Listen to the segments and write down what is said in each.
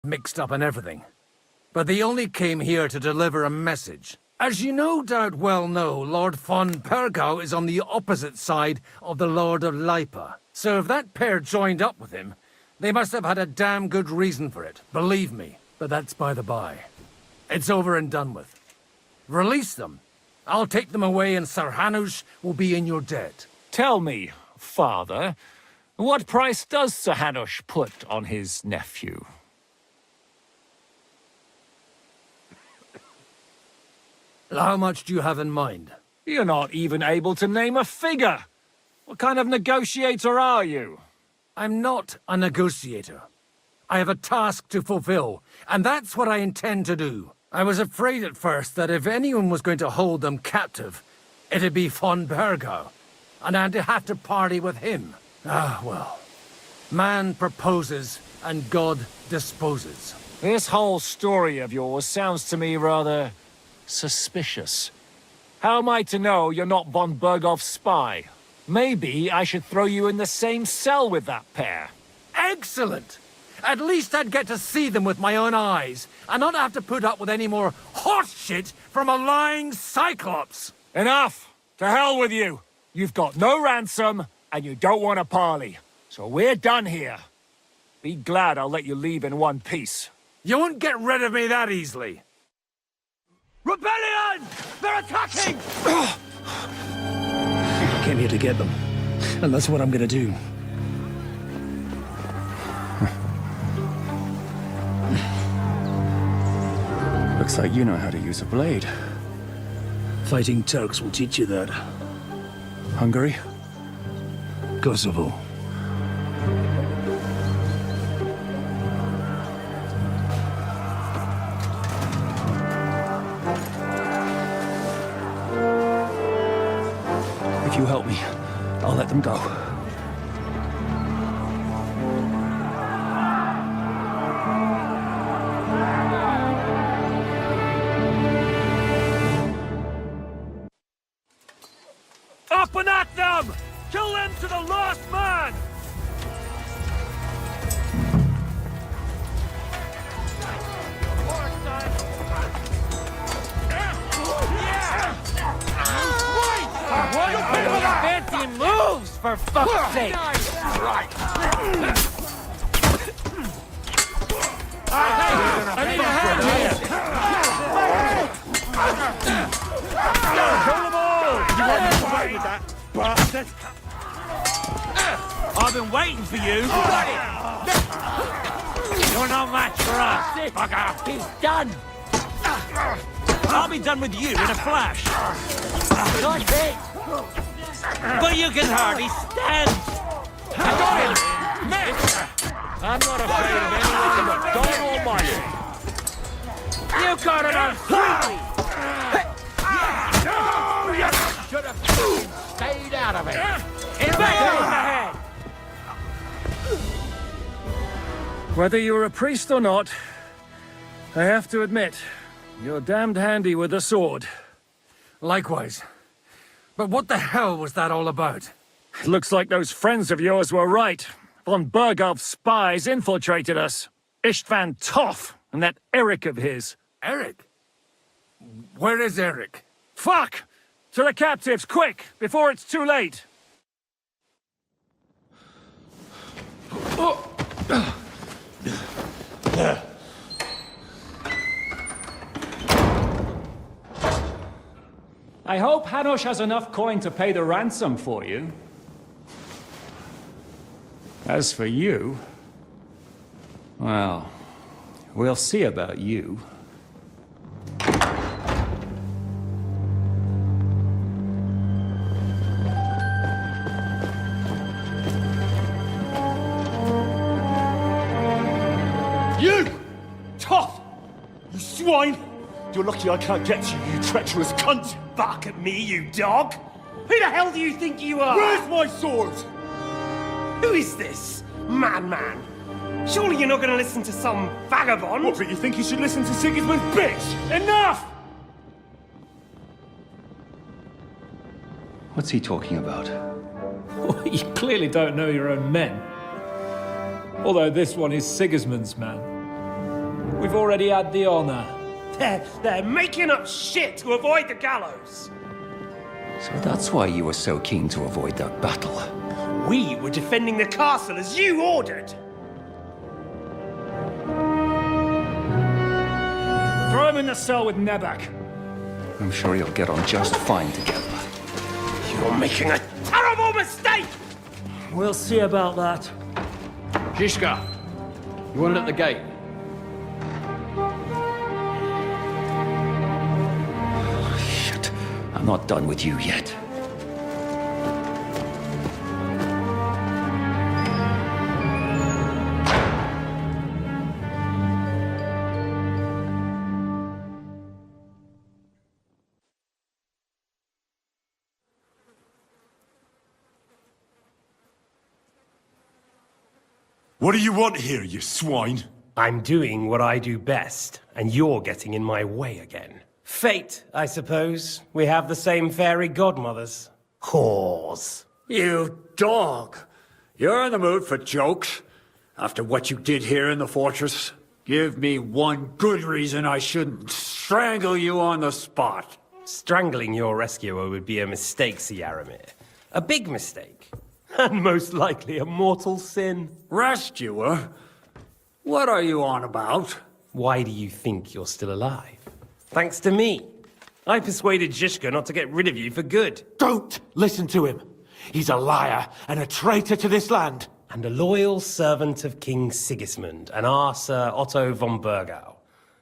mixed up in everything. But they only came here to deliver a message. As you no doubt well know, Lord von Pergau is on the opposite side of the Lord of Lipa. So if that pair joined up with him, they must have had a damn good reason for it, believe me. But that's by the by. It's over and done with. Release them. I'll take them away and Sir Hanush will be in your debt. Tell me, father, what price does Sir Hanush put on his nephew? How much do you have in mind? You're not even able to name a figure. What kind of negotiator are you? I'm not a negotiator. I have a task to fulfill, and that's what I intend to do. I was afraid at first that if anyone was going to hold them captive, it'd be von Pergau, and I'd have to party with him. Ah, well. Man proposes, and God disposes. This whole story of yours sounds to me rather suspicious. How am I to know you're not von Bergov's spy? Maybe I should throw you in the same cell with that pair. Excellent! At least I'd get to see them with my own eyes, and not have to put up with any more horse shit from a lying Cyclops! Enough! To hell with you! You've got no ransom, and you don't want a parley. So we're done here. Be glad I'll let you leave in one piece. You won't get rid of me that easily! Rebellion! They're attacking! I came here to get them, and that's what I'm gonna do. Looks like you know how to use a blade. Fighting Turks will teach you that. Hungary? Kosovo. If you help me, I'll let them go. Up and at them! Kill them to the last man! Fancy moves, for fuck's sake! I need a hand here! Kill them all! You won't get away with that, bastard! I've been waiting for you! You're no match for us, bugger! He's done! I'll be done with you in a flash! Not big! But you can hardly stand! I got him! Miss! I'm not afraid of anyone but God Almighty! You got it on freely! Should have stayed out of it! In the head! Whether you're a priest or not, I have to admit, you're damned handy with a sword. Likewise. But what the hell was that all about? It looks like those friends of yours were right. Von Bergov's spies infiltrated us. Istvan Toth and that Eric of his. Eric? Where is Eric? Fuck! To the captives, quick, before it's too late! I hope Hanush has enough coin to pay the ransom for you. As for you... well, we'll see about you. You! Tough! You swine! You're lucky I can't get you, you treacherous cunt! Bark at me, you dog! Who the hell do you think you are? Where's my sword? Who is this? Man. Surely you're not going to listen to some vagabond? What, but you think you should listen to Sigismund's bitch? Enough! What's he talking about? Well, you clearly don't know your own men. Although this one is Sigismund's man. We've already had the honor. They're making up shit to avoid the gallows. So that's why you were so keen to avoid that battle. We were defending the castle as you ordered. Throw him in the cell with Nebak. I'm sure you'll get on just fine together. You're making a terrible mistake! We'll see about that. Zizka, you want it at the gate? Shit, I'm not done with you yet. What do you want here, you swine? I'm doing what I do best, and you're getting in my way again. Fate, I suppose. We have the same fairy godmothers. Whores. You dog! You're in the mood for jokes? After what you did here in the fortress? Give me one good reason I shouldn't strangle you on the spot. Strangling your rescuer would be a mistake, Yaramir. A big mistake. And most likely a mortal sin. Rescuer? What are you on about? Why do you think you're still alive? Thanks to me. I persuaded Zizka not to get rid of you for good. Don't listen to him. He's a liar and a traitor to this land. And a loyal servant of King Sigismund and our Sir Otto von Burgau.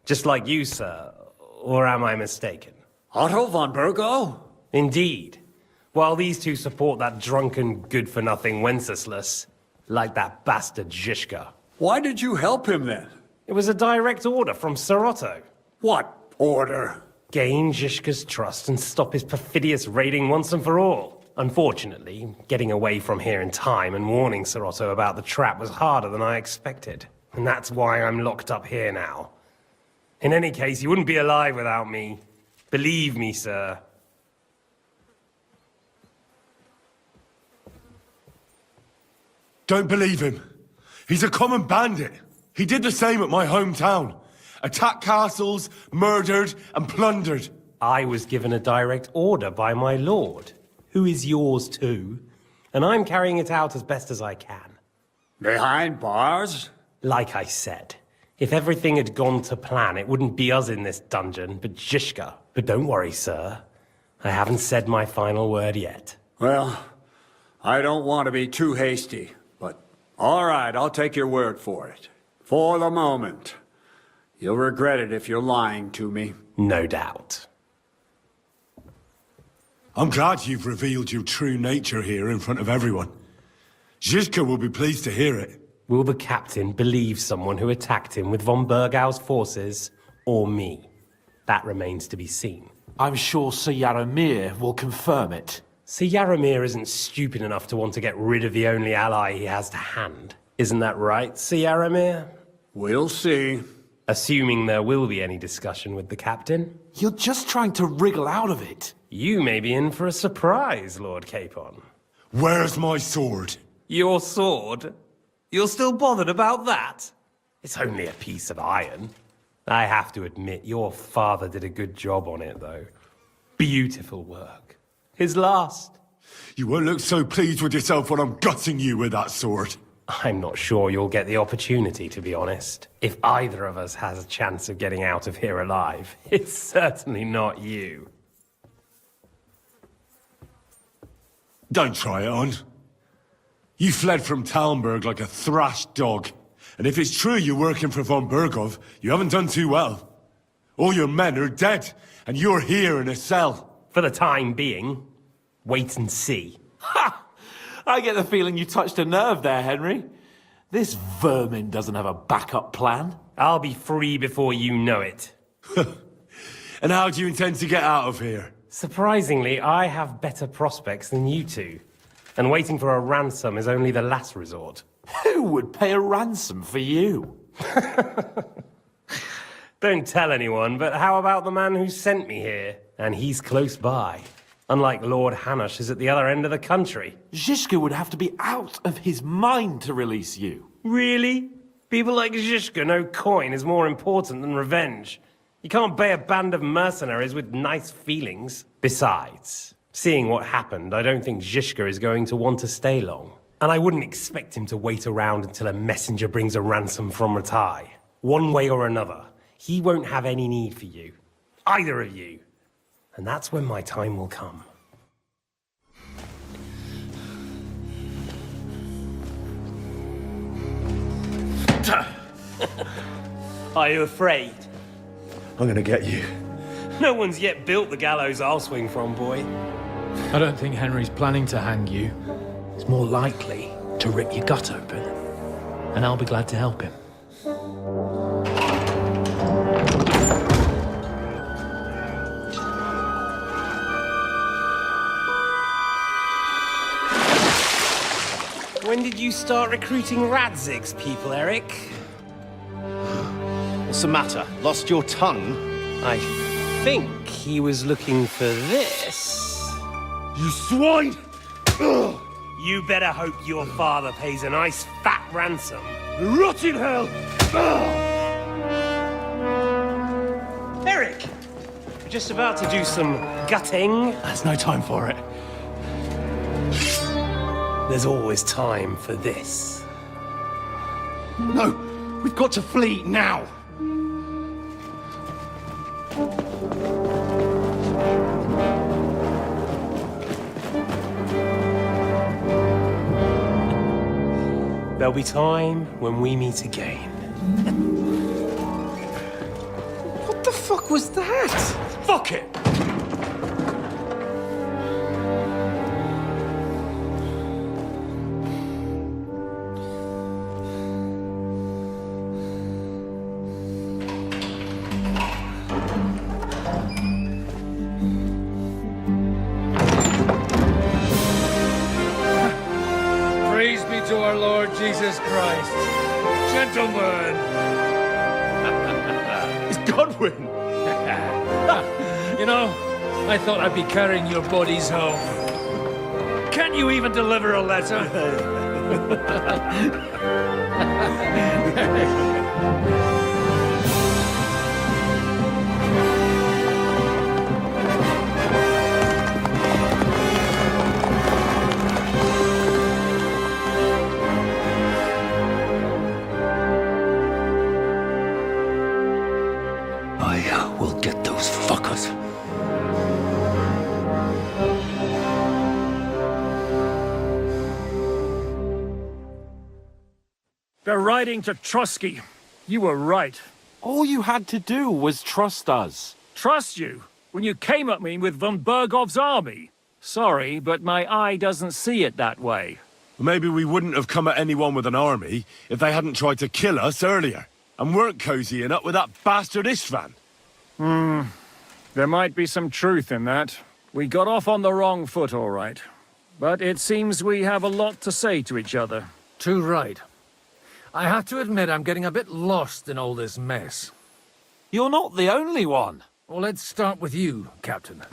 Just like you, sir. Or am I mistaken? Otto von Burgau? Indeed. While these two support that drunken, good-for-nothing Wenceslas, like that bastard Zizka. Why did you help him then? It was a direct order from Sir Otto. What order? Gain Zizka's trust and stop his perfidious raiding once and for all. Unfortunately, getting away from here in time and warning Sir Otto about the trap was harder than I expected. And that's why I'm locked up here now. In any case, you wouldn't be alive without me. Believe me, sir. Don't believe him. He's a common bandit. He did the same at my hometown. Attacked castles, murdered, and plundered. I was given a direct order by my lord, who is yours too, and I'm carrying it out as best as I can. Behind bars? Like I said, if everything had gone to plan, it wouldn't be us in this dungeon, but Zizka. But don't worry, sir. I haven't said my final word yet. Well, I don't want to be too hasty, but all right, I'll take your word for it. For the moment. You'll regret it if you're lying to me. No doubt. I'm glad you've revealed your true nature here in front of everyone. Zizka will be pleased to hear it. Will the captain believe someone who attacked him with von Burgau's forces, or me? That remains to be seen. I'm sure Sir Yaramir will confirm it. Sir Yaramir isn't stupid enough to want to get rid of the only ally he has to hand. Isn't that right, Sir Yaramir? We'll see. Assuming there will be any discussion with the captain. You're just trying to wriggle out of it. You may be in for a surprise, Lord Capon. Where's my sword? Your sword? You're still bothered about that? It's only a piece of iron. I have to admit, your father did a good job on it, though. Beautiful work. His last. You won't look so pleased with yourself when I'm gutting you with that sword. I'm not sure you'll get the opportunity, to be honest. If either of us has a chance of getting out of here alive, it's certainly not you. Don't try it on. You fled from Talmberg like a thrashed dog. And if it's true you're working for von Burgov, you haven't done too well. All your men are dead, and you're here in a cell. For the time being, wait and see. Ha! I get the feeling you touched a nerve there, Henry. This vermin doesn't have a backup plan. I'll be free before you know it. And how do you intend to get out of here? Surprisingly, I have better prospects than you two. And waiting for a ransom is only the last resort. Who would pay a ransom for you? Don't tell anyone, but how about the man who sent me here? And he's close by. Unlike Lord Hanush is at the other end of the country. Zizka would have to be out of his mind to release you. Really? People like Zhishka know coin is more important than revenge. You can't pay a band of mercenaries with nice feelings. Besides, seeing what happened, I don't think Zhishka is going to want to stay long. And I wouldn't expect him to wait around until a messenger brings a ransom from Ratai. One way or another, he won't have any need for you. Either of you. And that's when my time will come. Are you afraid? I'm gonna get you. No one's yet built the gallows I'll swing from, boy. I don't think Henry's planning to hang you. He's more likely to rip your gut open. And I'll be glad to help him. When did you start recruiting Radzig's people, Eric? What's the matter? Lost your tongue? I think he was looking for this. You swine! Ugh. You better hope your father pays a nice fat ransom. Rot in hell! Ugh. Eric! We're just about to do some gutting. There's no time for it. There's always time for this. No! We've got to flee now! There'll be time when we meet again. What the fuck was that? Fuck it! Praise be to our Lord Jesus Christ. Gentlemen! It's Godwin! You know, I thought I'd be carrying your bodies home. Can't you even deliver a letter? I will get those fuckers. They're riding to Trusky. You were right. All you had to do was trust us. Trust you? When you came at me with von Bergov's army? Sorry, but my eye doesn't see it that way. Maybe we wouldn't have come at anyone with an army if they hadn't tried to kill us earlier. And weren't cozying up with that bastard Istvan. There might be some truth in that. We got off on the wrong foot, all right. But it seems we have a lot to say to each other. Too right. I have to admit I'm getting a bit lost in all this mess. You're not the only one. Well, let's start with you, Captain.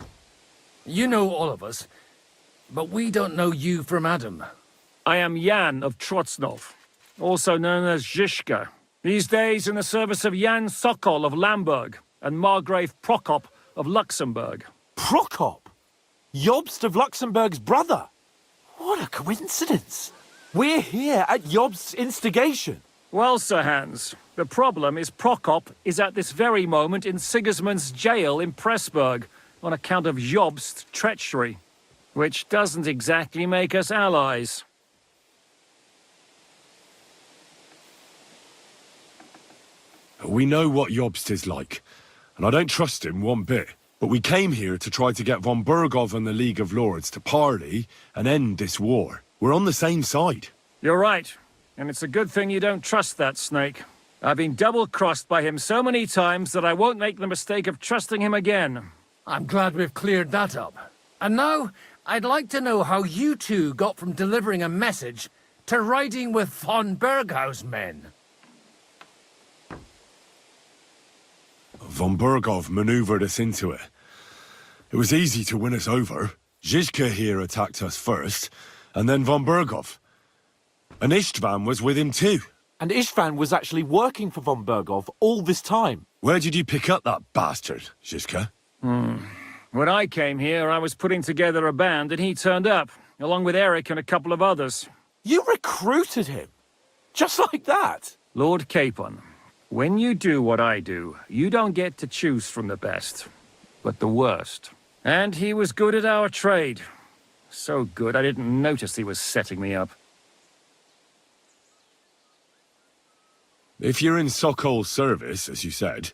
You know all of us, but we don't know you from Adam. I am Jan of Trotsnov, also known as Zhishka. These days in the service of Jan Sokol of Lamberg and Margrave Prokop of Luxembourg. Prokop? Jobst of Luxembourg's brother? What a coincidence. We're here at Jobst's instigation. Well, Sir Hans, the problem is Prokop is at this very moment in Sigismund's jail in Pressburg on account of Jobst's treachery, which doesn't exactly make us allies. We know what Jobst is like, and I don't trust him one bit. But we came here to try to get von Bergov and the League of Lords to parley and end this war. We're on the same side. You're right, and it's a good thing you don't trust that snake. I've been double-crossed by him so many times that I won't make the mistake of trusting him again. I'm glad we've cleared that up. And now, I'd like to know how you two got from delivering a message to riding with von Bergau's men. Von Bergov maneuvered us into it. It was easy to win us over. Zhizka here attacked us first, and then von Bergov. And Istvan was with him too. And Istvan was actually working for von Bergov all this time. Where did you pick up that bastard, Zizka? When I came here, I was putting together a band and he turned up, along with Eric and a couple of others. You recruited him? Just like that? Lord Capon, when you do what I do, you don't get to choose from the best, but the worst. And he was good at our trade. So good, I didn't notice he was setting me up. If you're in Sokol's service, as you said,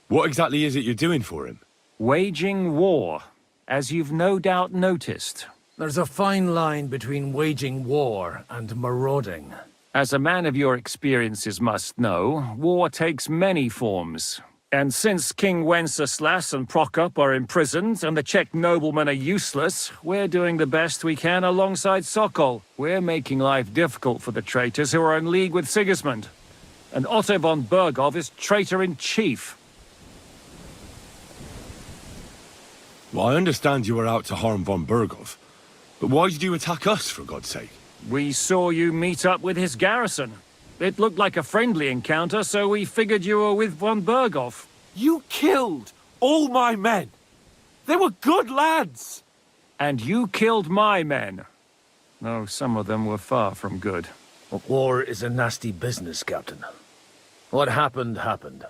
what exactly is it you're doing for him? Waging war, as you've no doubt noticed. There's a fine line between waging war and marauding. As a man of your experiences must know, war takes many forms. And since King Wenceslas and Prokop are imprisoned and the Czech noblemen are useless, we're doing the best we can alongside Sokol. We're making life difficult for the traitors who are in league with Sigismund. And Otto von Bergov is traitor-in-chief. Well, I understand you were out to harm von Bergov, but why did you attack us, for God's sake? We saw you meet up with his garrison. It looked like a friendly encounter, so we figured you were with von Bergov. You killed all my men. They were good lads. And you killed my men. Though some of them were far from good. War is a nasty business, Captain. What happened, happened.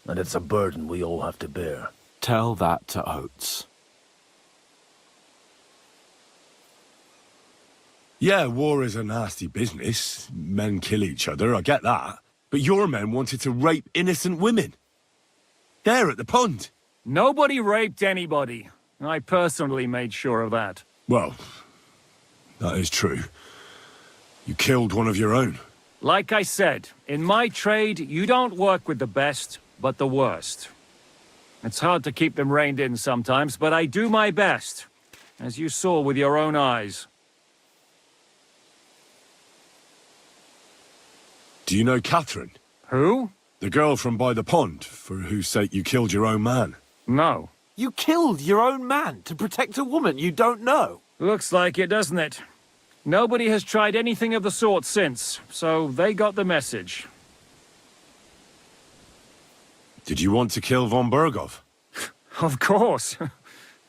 And it's a burden we all have to bear. Tell that to Oates. Yeah, war is a nasty business. Men kill each other, I get that. But your men wanted to rape innocent women. There at the pond. Nobody raped anybody. I personally made sure of that. Well, that is true. You killed one of your own. Like I said, in my trade, you don't work with the best, but the worst. It's hard to keep them reined in sometimes, but I do my best, as you saw with your own eyes. Do you know Catherine? Who? The girl from by the pond, for whose sake you killed your own man. No. You killed your own man to protect a woman you don't know. Looks like it, doesn't it? Nobody has tried anything of the sort since, so they got the message. Did you want to kill von Bergov? Of course.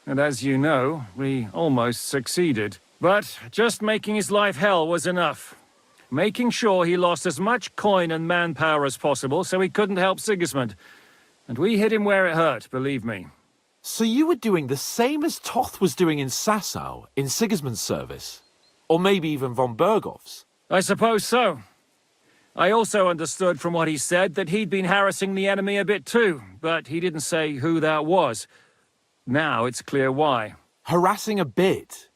And as you know, we almost succeeded. But just making his life hell was enough. Making sure he lost as much coin and manpower as possible so he couldn't help Sigismund. And we hit him where it hurt, believe me. So you were doing the same as Toth was doing in Sasau, in Sigismund's service? Or maybe even von Bergov's? I suppose so. I also understood from what he said that he'd been harassing the enemy a bit too, but he didn't say who that was. Now it's clear why. Harassing a bit?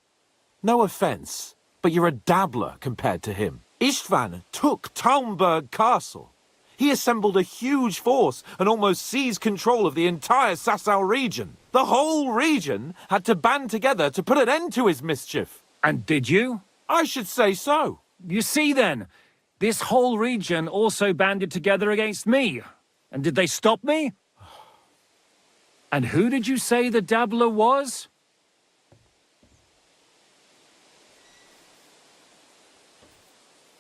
No offense, but you're a dabbler compared to him. Istvan took Talmberg Castle. He assembled a huge force and almost seized control of the entire Sasau region. The whole region had to band together to put an end to his mischief. And did you? I should say so. You see then, this whole region also banded together against me. And did they stop me? And who did you say the dabbler was?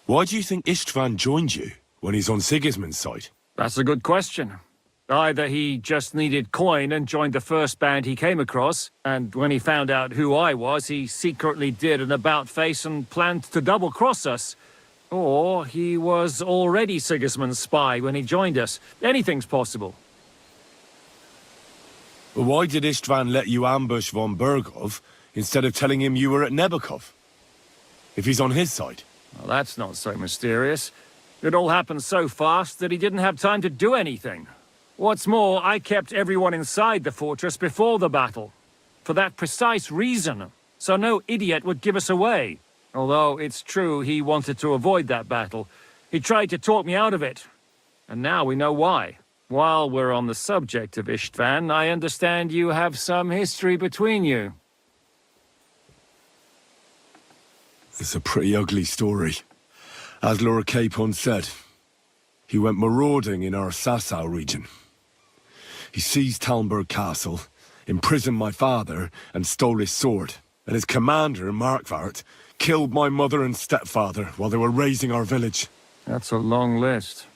Why do you think Istvan joined you when he's on Sigismund's side? That's a good question. Either he just needed coin and joined the first band he came across, and when he found out who I was, he secretly did an about-face and planned to double-cross us. Or he was already Sigismund's spy when he joined us. Anything's possible. But why did Istvan let you ambush von Bergov instead of telling him you were at Nebukov? If he's on his side? Well, that's not so mysterious. It all happened so fast that he didn't have time to do anything. What's more, I kept everyone inside the fortress before the battle. For that precise reason. So no idiot would give us away. Although it's true he wanted to avoid that battle. He tried to talk me out of it. And now we know why. While we're on the subject of Istvan, I understand you have some history between you. It's a pretty ugly story. As Lord Capon said, he went marauding in our Sasau region. He seized Talmberg Castle, imprisoned my father, and stole his sword. And his commander, Markvart, killed my mother and stepfather while they were raising our village. That's a long list.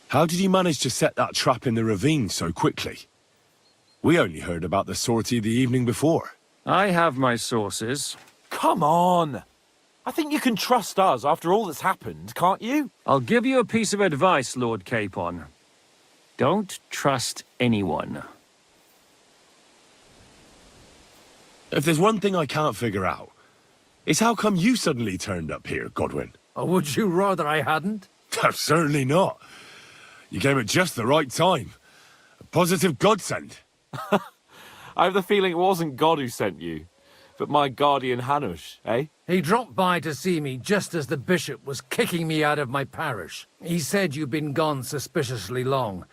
How did you manage to set that trap in the ravine so quickly? We only heard about the sortie the evening before. I have my sources. Come on! I think you can trust us after all that's happened, can't you? I'll give you a piece of advice, Lord Capon. Don't trust anyone. If there's one thing I can't figure out, it's how come you suddenly turned up here, Godwin? Or would you rather I hadn't? Certainly not. You came at just the right time. A positive godsend. I have the feeling it wasn't God who sent you, but my guardian Hanush, eh? He dropped by to see me just as the bishop was kicking me out of my parish. He said you'd been gone suspiciously long,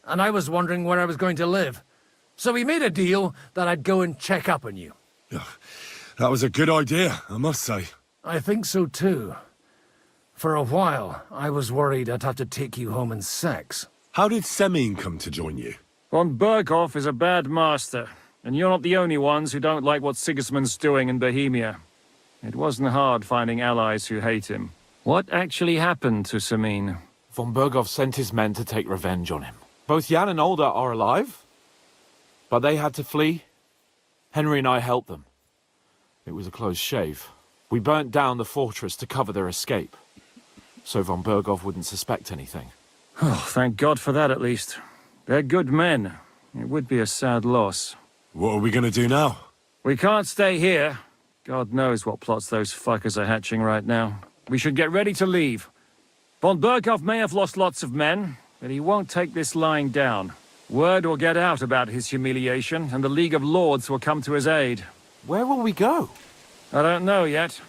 and I was wondering where I was going to live. So he made a deal that I'd go and check up on you. That was a good idea, I must say. I think so too. For a while, I was worried I'd have to take you home in sex. How did Semine come to join you? Von Berghoff is a bad master, and you're not the only ones who don't like what Sigismund's doing in Bohemia. It wasn't hard finding allies who hate him. What actually happened to Semine? Von Berghoff sent his men to take revenge on him. Both Jan and Olda are alive, but they had to flee. Henry and I helped them. It was a close shave. We burnt down the fortress to cover their escape, so Von Berghoff wouldn't suspect anything. Oh, thank God for that at least. They're good men. It would be a sad loss. What are we gonna do now? We can't stay here. God knows what plots those fuckers are hatching right now. We should get ready to leave. Von Berghoff may have lost lots of men, but he won't take this lying down. Word will get out about his humiliation, and the League of Lords will come to his aid. Where will we go? I don't know yet.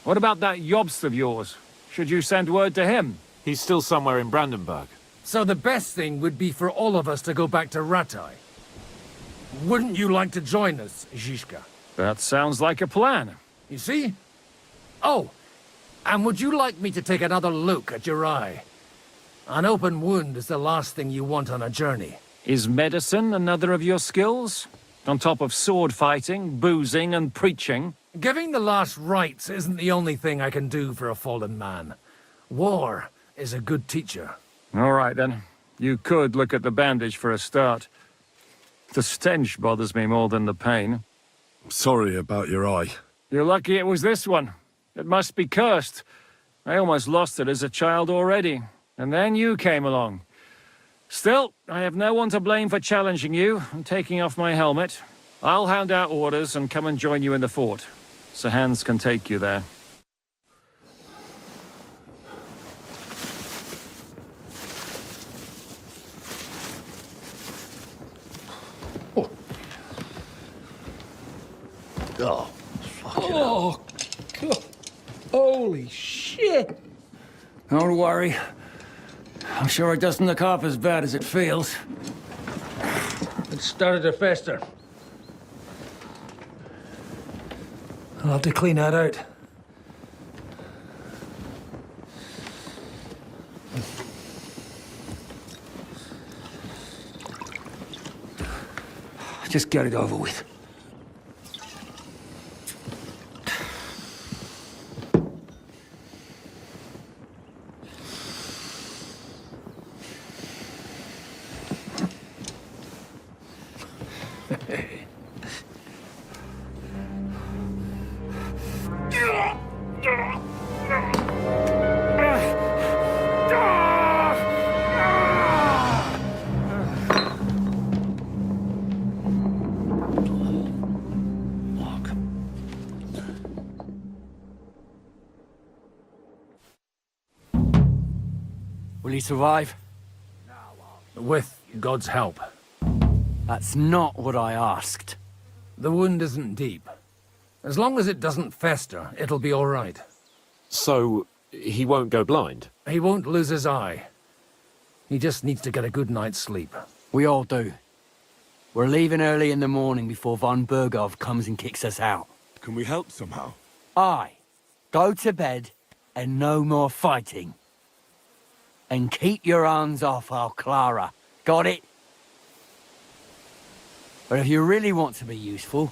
What about that Jobst of yours? Should you send word to him? He's still somewhere in Brandenburg. So the best thing would be for all of us to go back to Ratai. Wouldn't you like to join us, Zizka? That sounds like a plan. You see? Oh, and would you like me to take another look at your eye? An open wound is the last thing you want on a journey. Is medicine another of your skills? On top of sword fighting, boozing, and preaching? Giving the last rites isn't the only thing I can do for a fallen man. War is a good teacher. All right, then. You could look at the bandage for a start. The stench bothers me more than the pain. Sorry about your eye. You're lucky it was this one. It must be cursed. I almost lost it as a child already. And then you came along. Still, I have no one to blame for challenging you and taking off my helmet. I'll hand out orders and come and join you in the fort. Sir Hans can take you there. Oh, oh, God. Holy shit! Don't worry. I'm sure it doesn't look half as bad as it feels. It started to fester. I'll have to clean that out. Just get it over with. Will he survive? With God's help. That's not what I asked. The wound isn't deep. As long as it doesn't fester, it'll be all right. So, he won't go blind? He won't lose his eye. He just needs to get a good night's sleep. We all do. We're leaving early in the morning before Von Berghoff comes and kicks us out. Can we help somehow? Aye. Go to bed and no more fighting. And keep your hands off our Clara. Got it? But if you really want to be useful,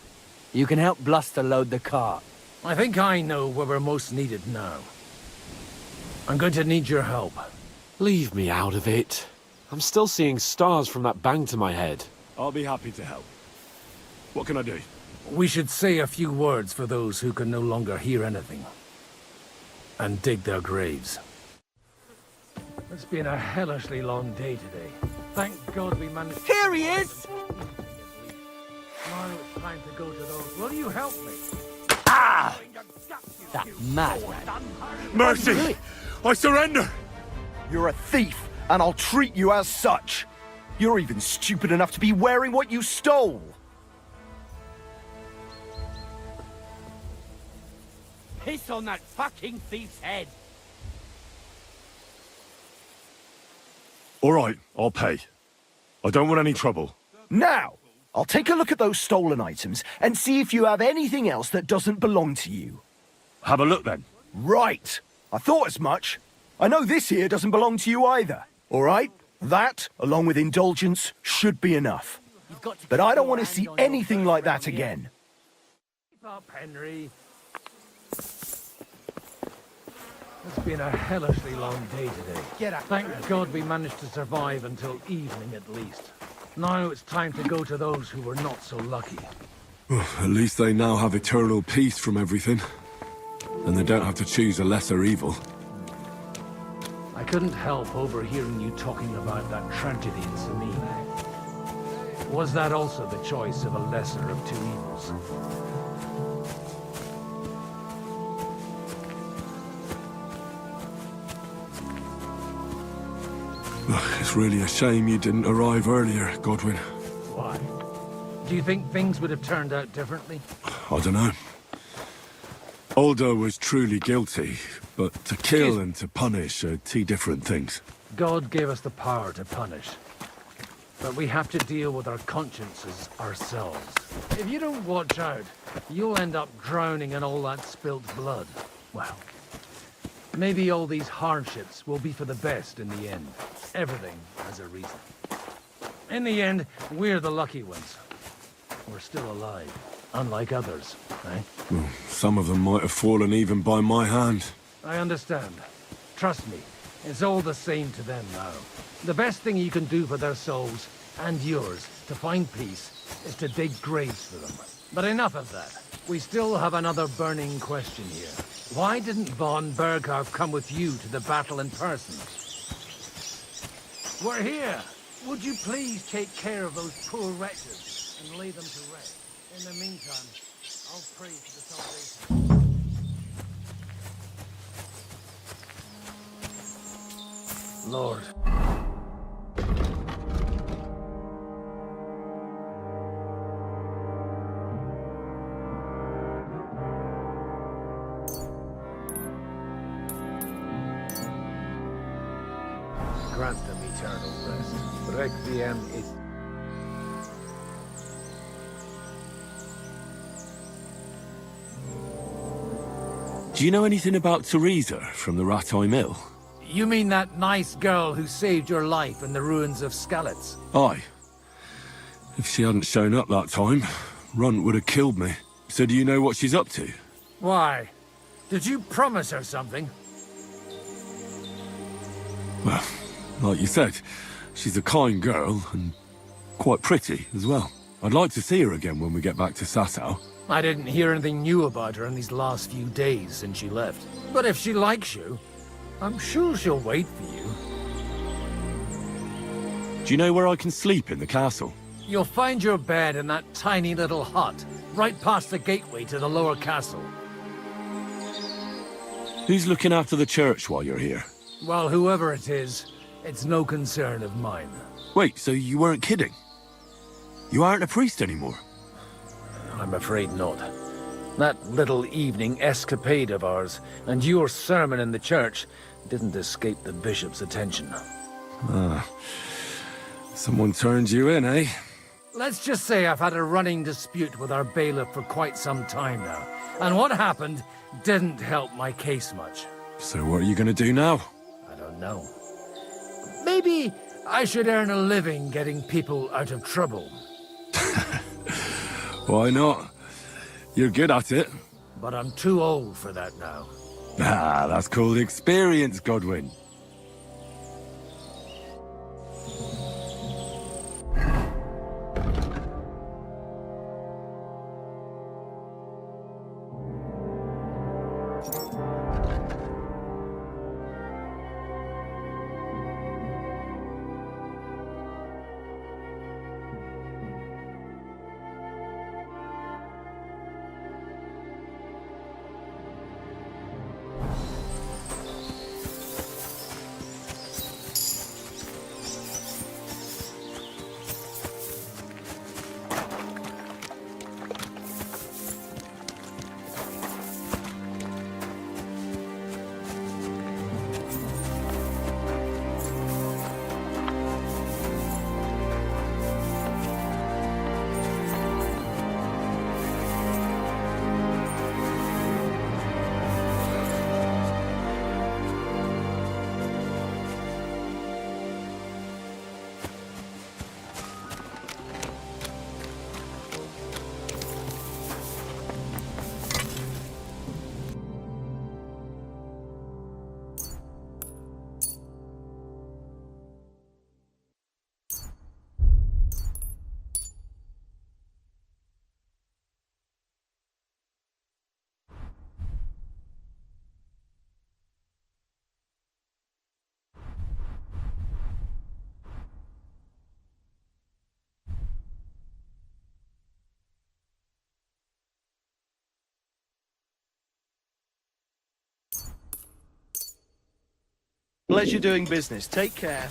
You can help Bluster load the cart. I think I know where we're most needed now. I'm going to need your help. Leave me out of it. I'm still seeing stars from that bang to my head. I'll be happy to help. What can I do? We should say a few words for those who can no longer hear anything. And dig their graves. It's been a hellishly long day today. Thank God we managed to... Here he is! Now it's time to go to those. Will you help me? Ah! That madman. Mercy! I surrender! You're a thief, and I'll treat you as such. You're even stupid enough to be wearing what you stole. Piss on that fucking thief's head. All right, I'll pay. I don't want any trouble. Now, I'll take a look at those stolen items and see if you have anything else that doesn't belong to you. Have a look then. Right. I thought as much. I know this here doesn't belong to you either. All right? That, along with indulgence, should be enough. But I don't want to see anything like that again. Keep up, Henry. It's been a hellishly long day today. Thank God we managed to survive until evening at least. Now it's time to go to those who were not so lucky. At least they now have eternal peace from everything. And they don't have to choose a lesser evil. I couldn't help overhearing you talking about that tragedy in Samine. Was that also the choice of a lesser of two evils? It's really a shame you didn't arrive earlier, Godwin. Why? Do you think things would have turned out differently? I don't know. Aldo was truly guilty, but to kill and to punish are two different things. God gave us the power to punish. But we have to deal with our consciences ourselves. If you don't watch out, you'll end up drowning in all that spilt blood. Well, maybe all these hardships will be for the best in the end. Everything has a reason. In the end, we're the lucky ones. We're still alive, unlike others, eh? Well, some of them might have fallen even by my hand. I understand. Trust me, it's all the same to them now. The best thing you can do for their souls, and yours, to find peace, is to dig graves for them. But enough of that. We still have another burning question here. Why didn't von Berghoff come with you to the battle in person? We're here! Would you please take care of those poor wretches and lay them to rest? In the meantime, I'll pray for the salvation. Lord. Grant them eternal rest. Requiem is... Do you know anything about Teresa from the Rattay Mill? You mean that nice girl who saved your life in the ruins of Skalitz? Aye. If she hadn't shown up that time, Runt would have killed me. So do you know what she's up to? Why? Did you promise her something? Well, like you said, she's a kind girl and quite pretty as well. I'd like to see her again when we get back to Sasau. I didn't hear anything new about her in these last few days since she left. But if she likes you, I'm sure she'll wait for you. Do you know where I can sleep in the castle? You'll find your bed in that tiny little hut, right past the gateway to the lower castle. Who's looking after the church while you're here? Well, whoever it is, it's no concern of mine. Wait, so you weren't kidding? You aren't a priest anymore? I'm afraid not. That little evening escapade of ours, and your sermon in the church, didn't escape the bishop's attention. Ah. Someone turned you in, eh? Let's just say I've had a running dispute with our bailiff for quite some time now. And what happened didn't help my case much. So what are you gonna do now? I don't know. Maybe I should earn a living getting people out of trouble. Why not? You're good at it. But I'm too old for that now. Ah, that's called experience, Godwin. Pleasure doing business. Take care.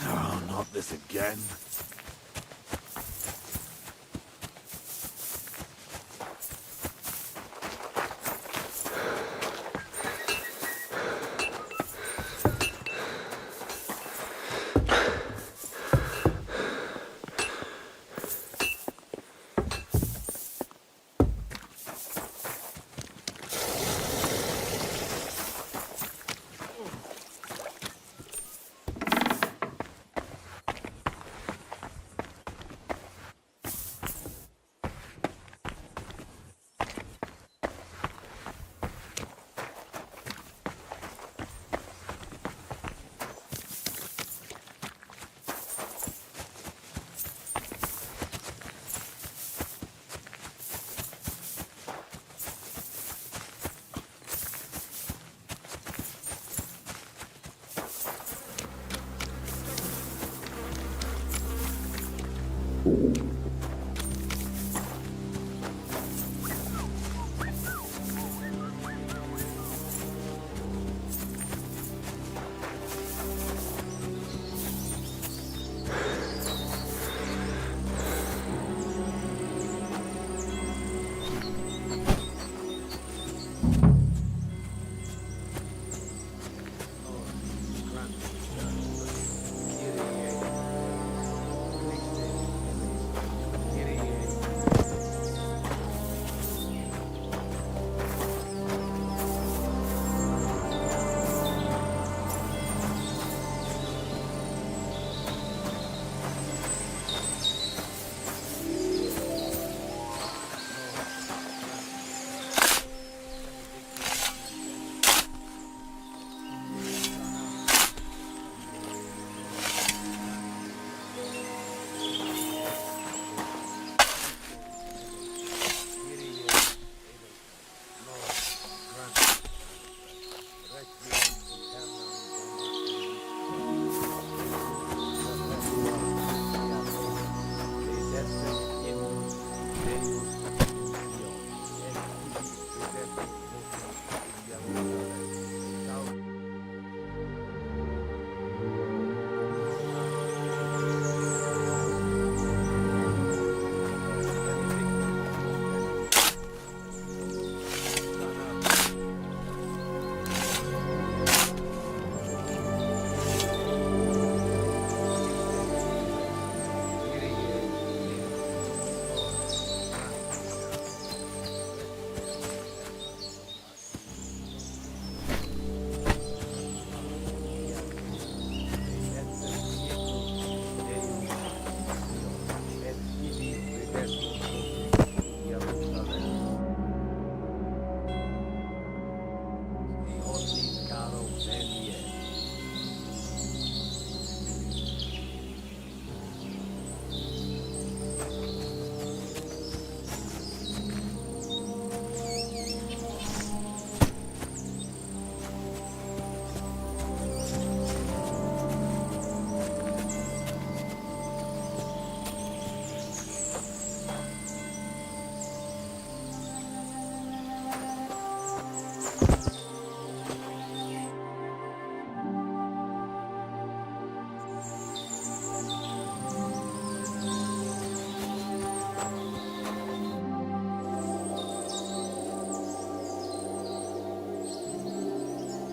Oh, not this again.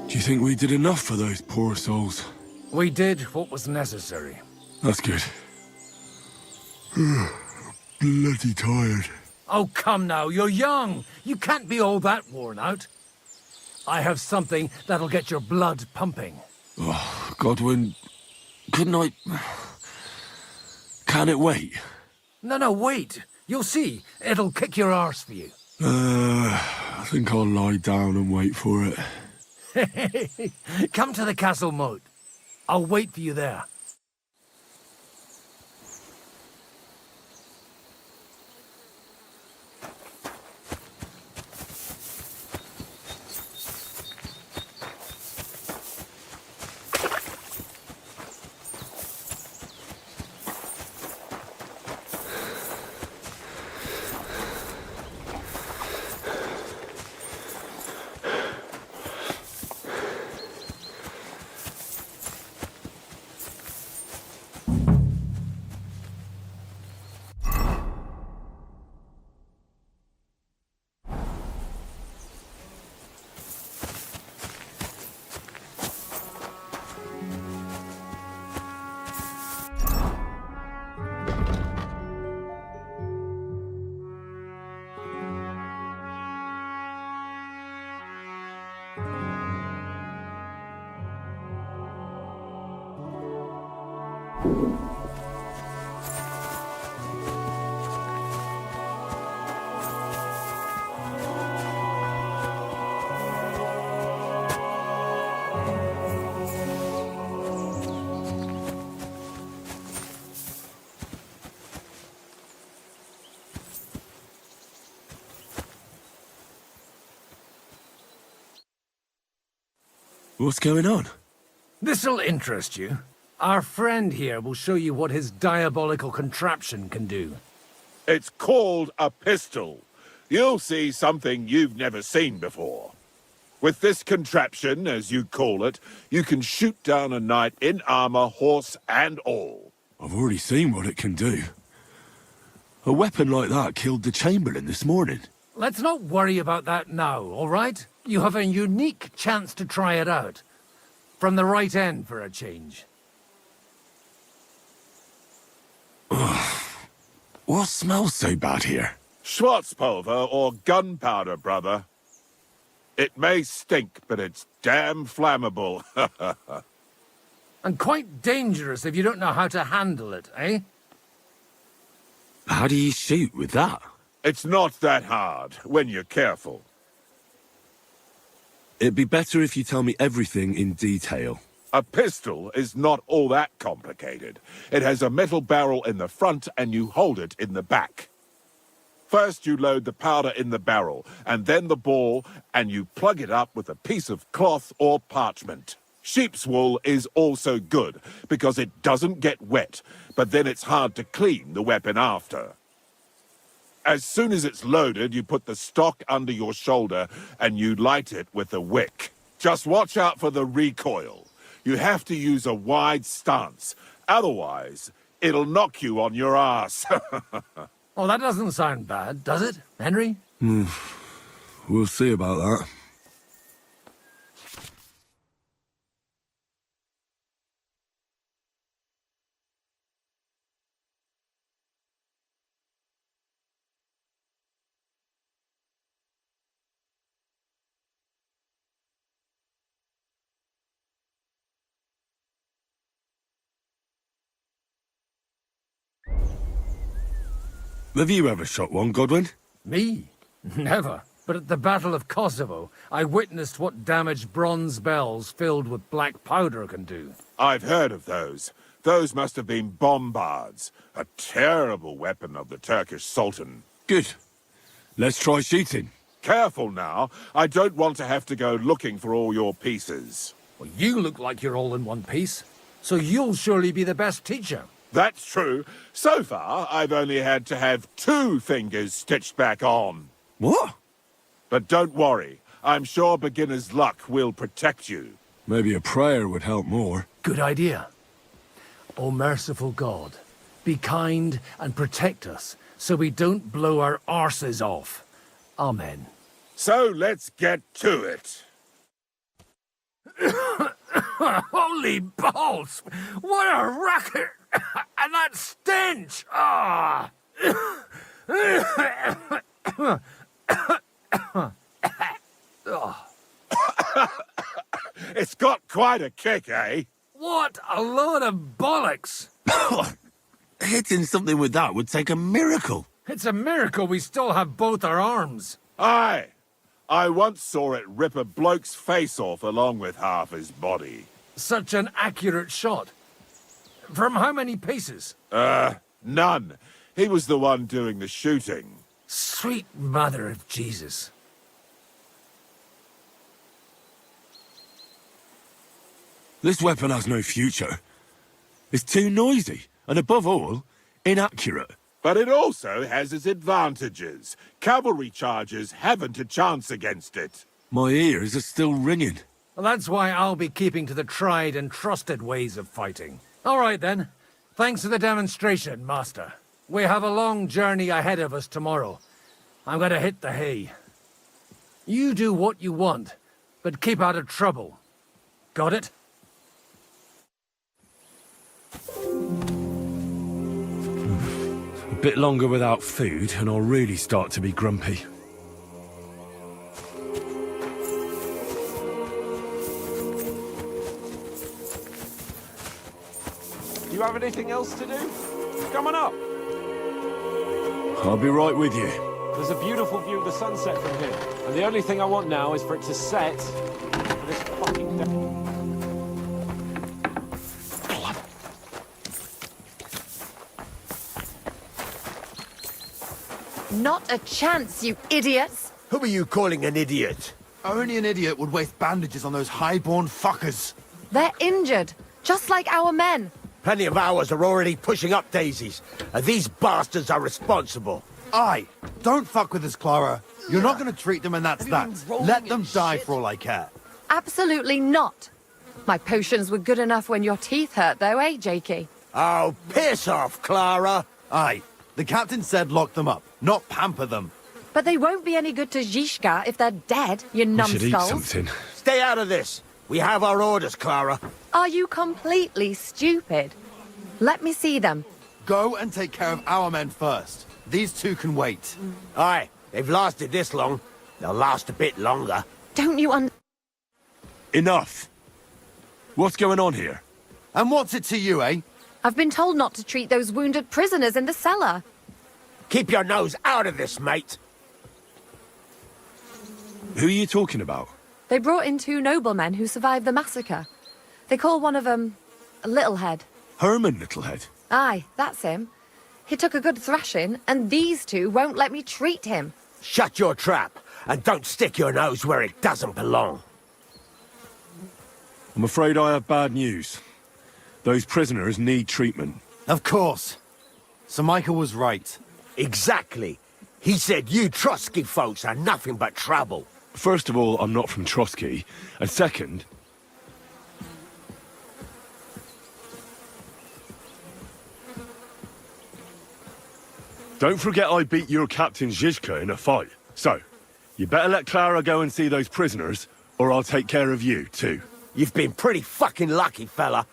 Do you think we did enough for those poor souls? We did what was necessary. That's good. Bloody tired. Oh, come now, you're young. You can't be all that worn out. I have something that'll get your blood pumping. Oh, Godwin, couldn't I... Can it wait? No, wait. You'll see. It'll kick your arse for you. I think I'll lie down and wait for it. Come to the castle moat. I'll wait for you there. What's going on? This'll interest you. Our friend here will show you what his diabolical contraption can do. It's called a pistol. You'll see something you've never seen before. With this contraption, as you call it, you can shoot down a knight in armor, horse and all. I've already seen what it can do. A weapon like that killed the Chamberlain this morning. Let's not worry about that now, all right? You have a unique chance to try it out. From the right end for a change. What smells so bad here? Schwarzpulver or gunpowder, brother. It may stink, but it's damn flammable. And quite dangerous if you don't know how to handle it, eh? How do you shoot with that? It's not that hard, when you're careful. It'd be better if you tell me everything in detail. A pistol is not all that complicated. It has a metal barrel in the front and you hold it in the back. First you load the powder in the barrel, and then the ball, and you plug it up with a piece of cloth or parchment. Sheep's wool is also good, because it doesn't get wet, but then it's hard to clean the weapon after. As soon as it's loaded, you put the stock under your shoulder and you light it with a wick. Just watch out for the recoil. You have to use a wide stance. Otherwise, it'll knock you on your ass. Oh, that doesn't sound bad, does it, Henry? We'll see about that. Have you ever shot one, Godwin? Me? Never. But at the Battle of Kosovo, I witnessed what damage bronze bells filled with black powder can do. I've heard of those. Those must have been bombards. A terrible weapon of the Turkish Sultan. Good. Let's try shooting. Careful now. I don't want to have to go looking for all your pieces. Well, you look like you're all in one piece, so you'll surely be the best teacher. That's true. So far, I've only had to have 2 fingers stitched back on. What? But don't worry. I'm sure beginner's luck will protect you. Maybe a prayer would help more. Good idea. O merciful God, be kind and protect us so we don't blow our arses off. Amen. So let's get to it. Holy balls! What a racket! And that stench! Ah! It's got quite a kick, eh? What a load of bollocks! Hitting something with that would take a miracle. It's a miracle we still have both our arms. Aye. I once saw it rip a bloke's face off along with half his body. Such an accurate shot. From how many paces? None. He was the one doing the shooting. Sweet mother of Jesus. This weapon has no future. It's too noisy, and above all, inaccurate. But it also has its advantages. Cavalry chargers haven't a chance against it. My ears are still ringing. Well, that's why I'll be keeping to the tried and trusted ways of fighting. All right, then. Thanks for the demonstration, Master. We have a long journey ahead of us tomorrow. I'm going to hit the hay. You do what you want, but keep out of trouble. Got it? A bit longer without food, and I'll really start to be grumpy. Do you have anything else to do? Come on up. I'll be right with you. There's a beautiful view of the sunset from here, and the only thing I want now is for it to set for this fucking day. Not a chance, you idiots! Who are you calling an idiot? Only an idiot would waste bandages on those highborn fuckers. They're injured, just like our men. Plenty of ours are already pushing up daisies, and these bastards are responsible. Aye, don't fuck with us, Clara. You're not going to treat them and that's that. Let them die for all I care. Absolutely not. My potions were good enough when your teeth hurt, though, eh, Jakey? Oh, piss off, Clara! Aye, the captain said lock them up, not pamper them. But they won't be any good to Zizka if they're dead, you We should eat numbskulls. something. Stay out of this. We have our orders, Clara. Are you completely stupid? Let me see them. Go and take care of our men first. These two can wait. Aye, they've lasted this long. They'll last a bit longer. Don't you Enough. What's going on here? And what's it to you, eh? I've been told not to treat those wounded prisoners in the cellar. Keep your nose out of this, mate. Who are you talking about? They brought in 2 noblemen who survived the massacre. They call one of them Littlehead. Herman Littlehead. Aye, that's him. He took a good thrashing, and these 2 won't let me treat him. Shut your trap, and don't stick your nose where it doesn't belong. I'm afraid I have bad news. Those prisoners need treatment. Of course. Sir Michael was right. Exactly. He said you Trotsky folks are nothing but trouble. First of all, I'm not from Trotsky. And second... Don't forget I beat your Captain Zizka in a fight. So, you better let Clara go and see those prisoners, or I'll take care of you, too. You've been pretty fucking lucky, fella.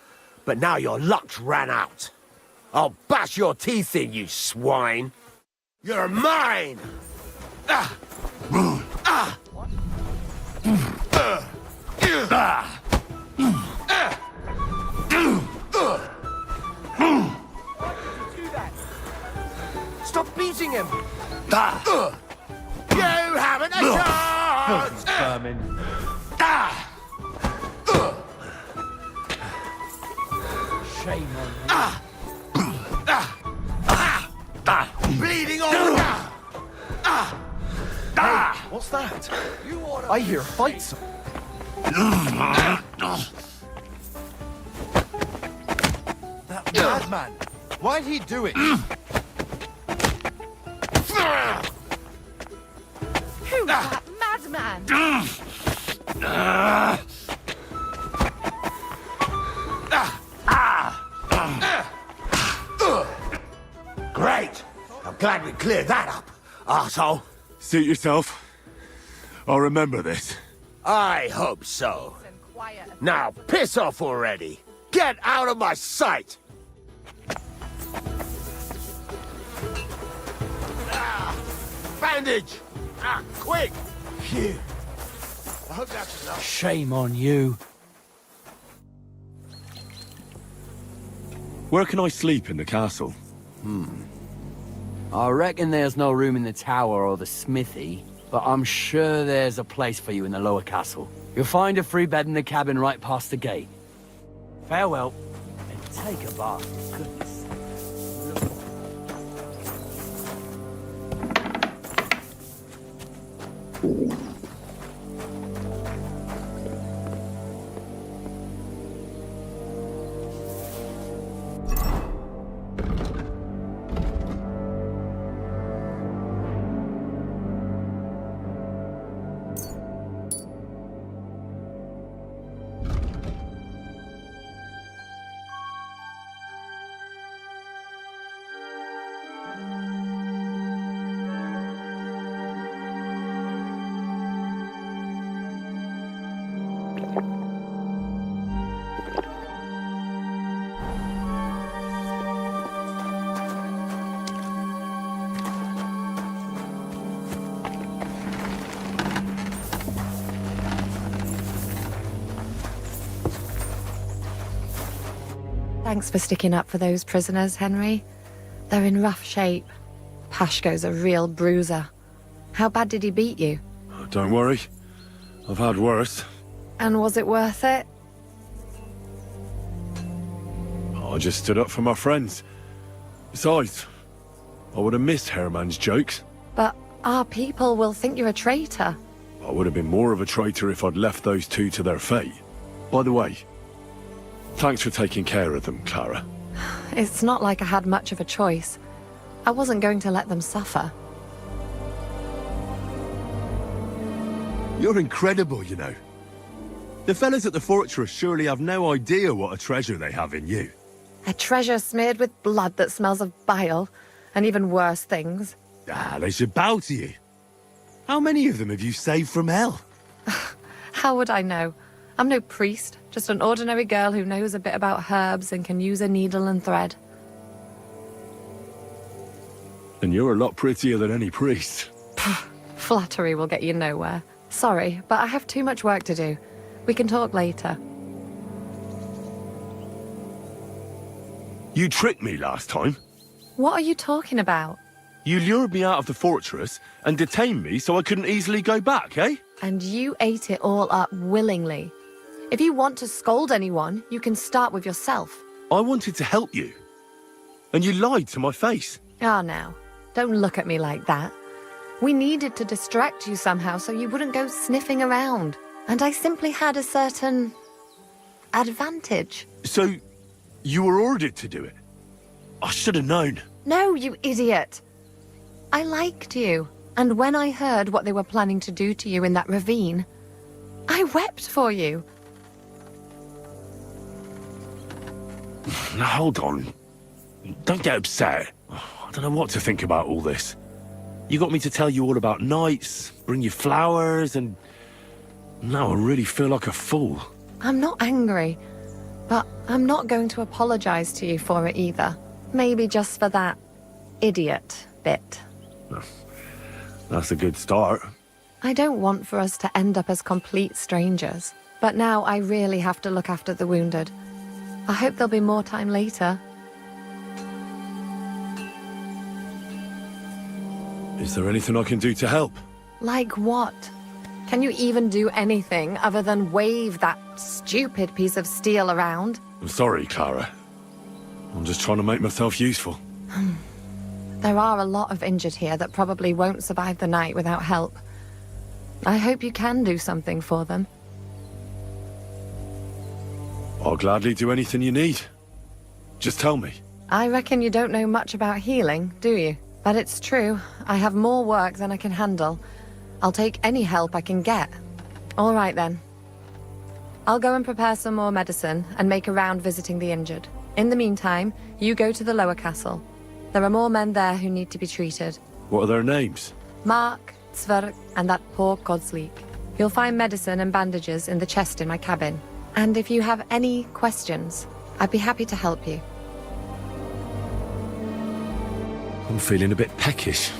But now your luck's ran out. I'll bash your teeth in, you swine. You're mine! Ah! Ah! Stop beating him! You haven't a chance! Vermin. Shame on you. Bleeding all What's that? I hear fights. That madman. Why'd he do it? Who's that madman? Great! I'm glad we cleared that up, arsehole. Suit yourself. I'll remember this. I hope so. Now piss off already. Get out of my sight! Bandage! Quick! Phew. I hope that's enough. Shame on you. Where can I sleep in the castle? I reckon there's no room in the tower or the smithy, but I'm sure there's a place for you in the lower castle. You'll find a free bed in the cabin right past the gate. Farewell, and take a bath, for goodness sake. Thanks for sticking up for those prisoners, Henry. They're in rough shape. Pashko's a real bruiser. How bad did he beat you? Don't worry. I've had worse. And was it worth it? I just stood up for my friends. Besides, I would have missed Herman's jokes. But our people will think you're a traitor. I would have been more of a traitor if I'd left those two to their fate. By the way, thanks for taking care of them, Clara. It's not like I had much of a choice. I wasn't going to let them suffer. You're incredible, you know. The fellas at the fortress surely have no idea what a treasure they have in you. A treasure smeared with blood that smells of bile, and even worse things. Ah, they should bow to you. How many of them have you saved from hell? How would I know? I'm no priest, just an ordinary girl who knows a bit about herbs and can use a needle and thread. And you're a lot prettier than any priest. Flattery will get you nowhere. Sorry, but I have too much work to do. We can talk later. You tricked me last time. What are you talking about? You lured me out of the fortress and detained me so I couldn't easily go back, eh? And you ate it all up willingly. If you want to scold anyone, you can start with yourself. I wanted to help you. And you lied to my face. Ah, now. Don't look at me like that. We needed to distract you somehow so you wouldn't go sniffing around. And I simply had a certain advantage. So, you were ordered to do it? I should have known. No, you idiot. I liked you. And when I heard what they were planning to do to you in that ravine, I wept for you. Now, hold on. Don't get upset. I don't know what to think about all this. You got me to tell you all about knights, bring you flowers, and now I really feel like a fool. I'm not angry, but I'm not going to apologize to you for it either. Maybe just for that idiot bit. That's a good start. I don't want for us to end up as complete strangers, but now I really have to look after the wounded. I hope there'll be more time later. Is there anything I can do to help? Like what? Can you even do anything other than wave that stupid piece of steel around? I'm sorry, Clara. I'm just trying to make myself useful. There are a lot of injured here that probably won't survive the night without help. I hope you can do something for them. I'll gladly do anything you need. Just tell me. I reckon you don't know much about healing, do you? But it's true. I have more work than I can handle. I'll take any help I can get. All right then. I'll go and prepare some more medicine and make a round visiting the injured. In the meantime, you go to the lower castle. There are more men there who need to be treated. What are their names? Mark, Sverk, and that poor Godsleep. You'll find medicine and bandages in the chest in my cabin. And if you have any questions, I'd be happy to help you. I'm feeling a bit peckish.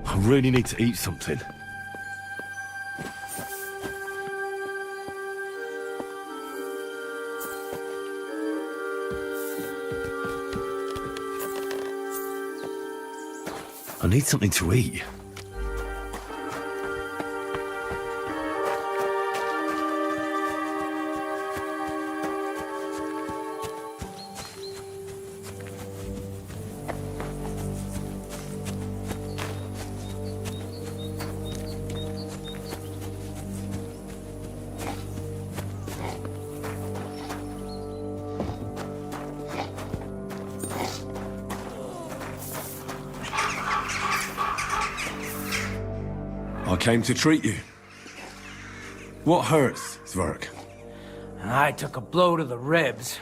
I really need to eat something. I need something to eat. I came to treat you. What hurts, Sverk? I took a blow to the ribs,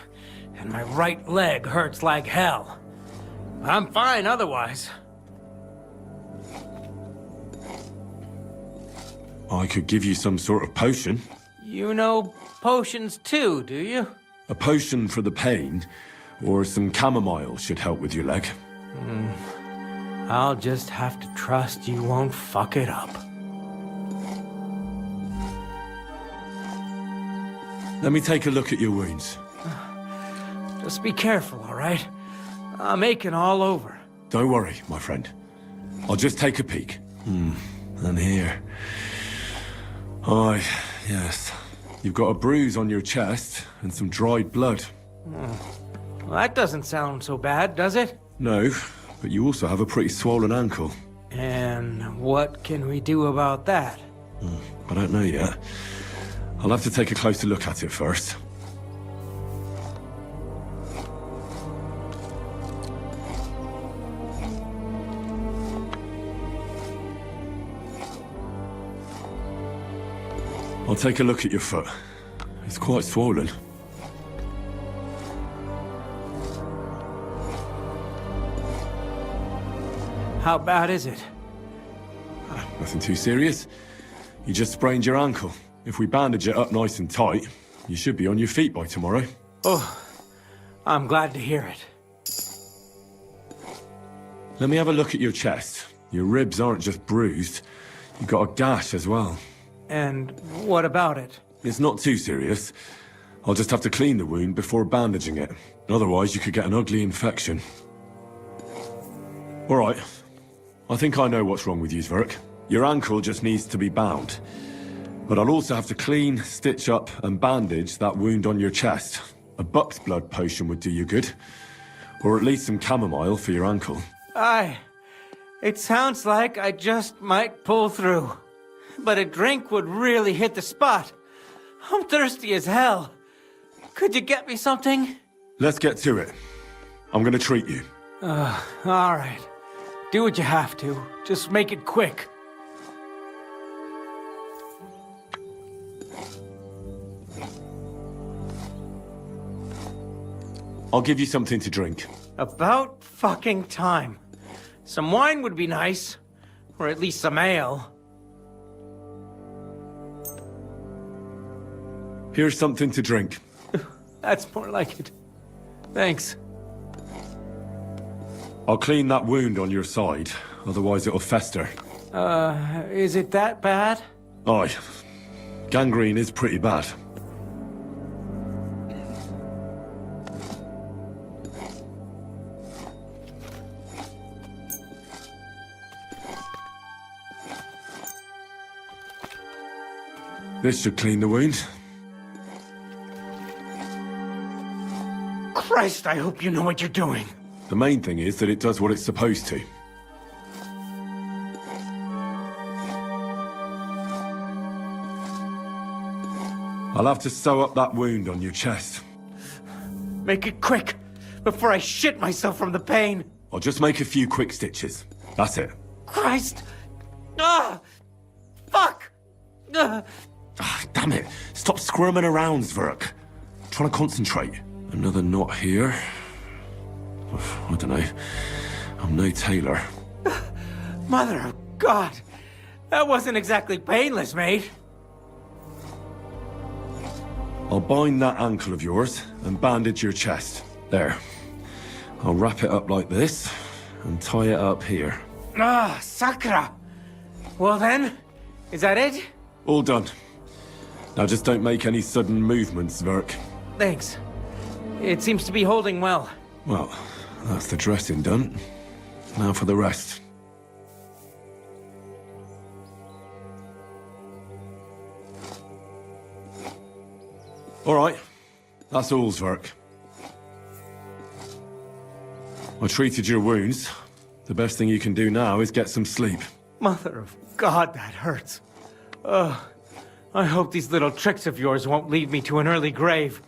and my right leg hurts like hell. I'm fine otherwise. I could give you some sort of potion. You know potions too, do you? A potion for the pain, or some chamomile should help with your leg. I'll just have to trust you won't fuck it up. Let me take a look at your wounds. Just be careful, all right? I'm aching all over. Don't worry, my friend. I'll just take a peek. And here. Aye, yes. You've got a bruise on your chest and some dried blood. Well, that doesn't sound so bad, does it? No, but you also have a pretty swollen ankle. And what can we do about that? I don't know yet. I'll have to take a closer look at it first. I'll take a look at your foot. It's quite swollen. How bad is it? Nothing too serious. You just sprained your ankle. If we bandage it up nice and tight, you should be on your feet by tomorrow. Oh, I'm glad to hear it. Let me have a look at your chest. Your ribs aren't just bruised. You've got a gash as well. And what about it? It's not too serious. I'll just have to clean the wound before bandaging it. Otherwise, you could get an ugly infection. All right. I think I know what's wrong with you, Zverk. Your ankle just needs to be bound. But I'll also have to clean, stitch up, and bandage that wound on your chest. A buck's blood potion would do you good. Or at least some chamomile for your ankle. Aye. It sounds like I just might pull through. But a drink would really hit the spot. I'm thirsty as hell. Could you get me something? Let's get to it. I'm gonna treat you. All right. Do what you have to. Just make it quick. I'll give you something to drink. About fucking time. Some wine would be nice. Or at least some ale. Here's something to drink. That's more like it. Thanks. I'll clean that wound on your side, otherwise it'll fester. Is it that bad? Aye. Gangrene is pretty bad. This should clean the wound. Christ, I hope you know what you're doing. The main thing is that it does what it's supposed to. I'll have to sew up that wound on your chest. Make it quick, before I shit myself from the pain. I'll just make a few quick stitches. That's it. Christ! Ah! Fuck! Damn it. Stop squirming around, Zverk. I'm trying to concentrate. Another knot here. I don't know. I'm no tailor. Mother of God! That wasn't exactly painless, mate. I'll bind that ankle of yours and bandage your chest. There. I'll wrap it up like this and tie it up here. Ah, Sakra! Well then, is that it? All done. Now just don't make any sudden movements, Zverk. Thanks. It seems to be holding well. Well, that's the dressing done. Now for the rest. All right. That's all, Zverk. I treated your wounds. The best thing you can do now is get some sleep. Mother of God, that hurts. I hope these little tricks of yours won't lead me to an early grave.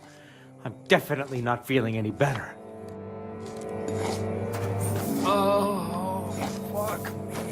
I'm definitely not feeling any better. Oh, fuck me.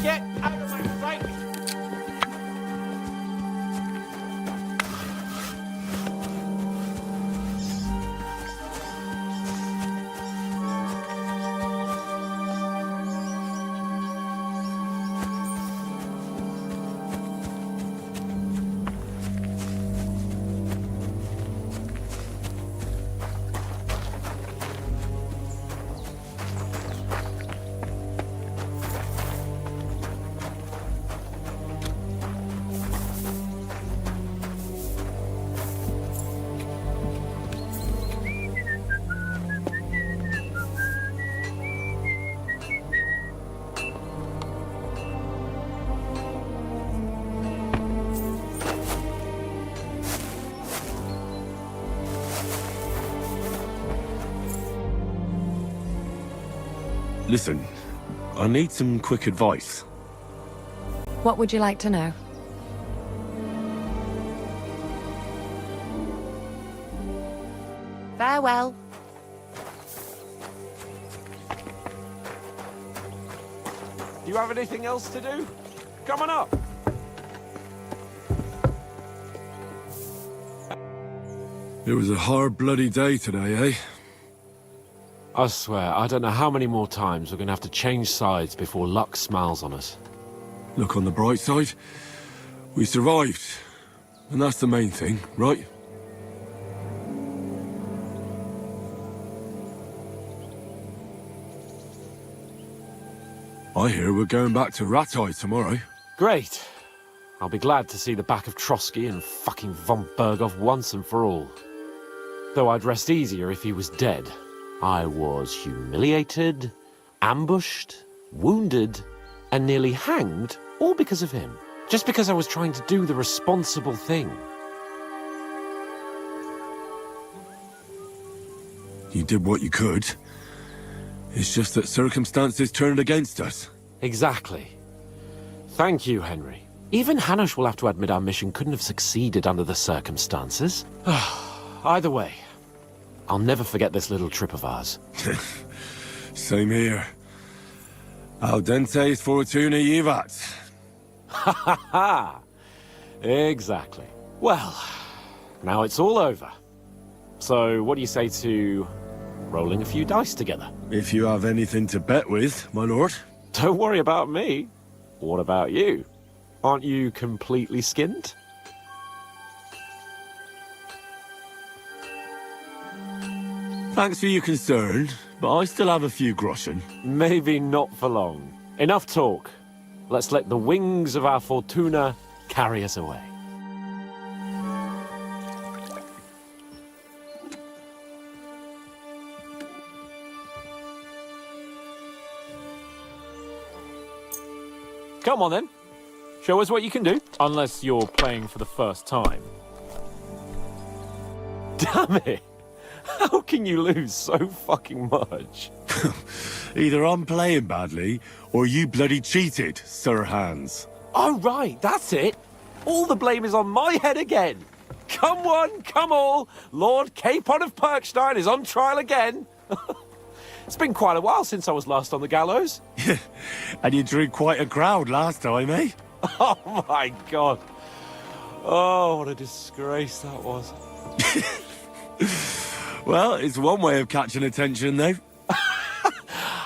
Get out of my sight! Listen, I need some quick advice. What would you like to know? Farewell. Do you have anything else to do? Come on up. It was a hard bloody day today, eh? I swear, I don't know how many more times we're gonna have to change sides before luck smiles on us. Look on the bright side. We survived. And that's the main thing, right? I hear we're going back to Rattay tomorrow. Great. I'll be glad to see the back of Trotsky and fucking von Berghoff once and for all. Though I'd rest easier if he was dead. I was humiliated, ambushed, wounded, and nearly hanged, all because of him. Just because I was trying to do the responsible thing. You did what you could. It's just that circumstances turned against us. Exactly. Thank you, Henry. Even Hanush will have to admit our mission couldn't have succeeded under the circumstances. Either way, I'll never forget this little trip of ours. Same here. Al dentes fortuna jivat. Ha ha ha! Exactly. Well, now it's all over. So, what do you say to rolling a few dice together? If you have anything to bet with, my lord. Don't worry about me. What about you? Aren't you completely skinned? Thanks for your concern, but I still have a few groschen. Maybe not for long. Enough talk. Let's let the wings of our Fortuna carry us away. Come on then. Show us what you can do. Unless you're playing for the first time. Damn it! How can you lose so fucking much? Either I'm playing badly, or you bloody cheated, Sir Hans. Oh, right, that's it. All the blame is on my head again. Come one, come all. Lord Capon of Perkstein is on trial again. It's been quite a while since I was last on the gallows. And you drew quite a crowd last time, eh? Oh, my God. Oh, what a disgrace that was. Well, it's one way of catching attention, though.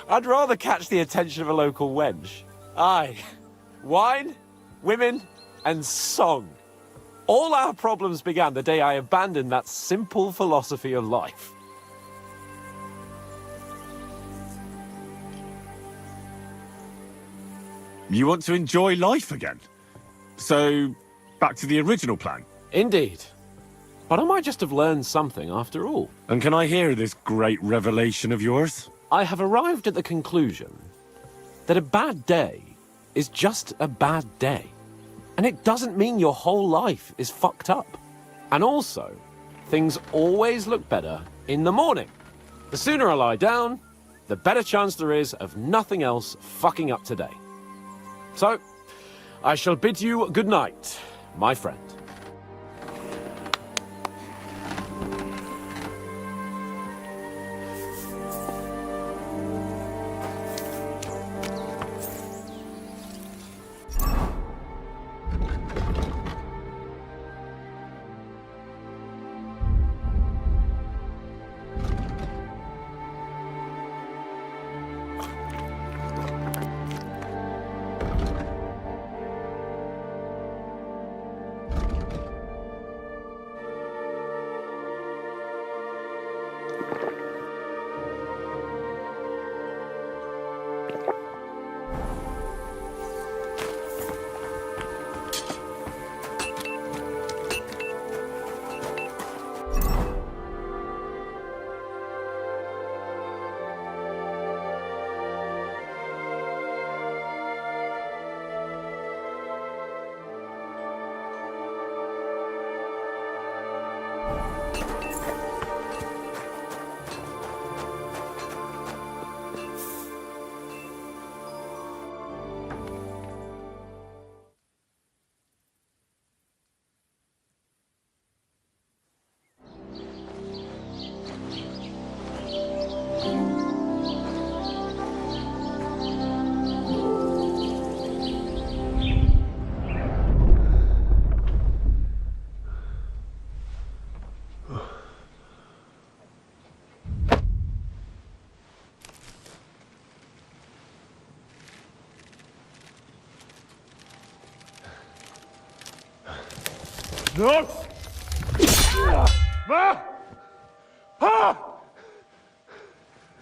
I'd rather catch the attention of a local wench. Aye. Wine, women, and song. All our problems began the day I abandoned that simple philosophy of life. You want to enjoy life again? So, back to the original plan? Indeed. But I might just have learned something after all. And can I hear this great revelation of yours? I have arrived at the conclusion that a bad day is just a bad day. And it doesn't mean your whole life is fucked up. And also, things always look better in the morning. The sooner I lie down, the better chance there is of nothing else fucking up today. So, I shall bid you good night, my friend. No!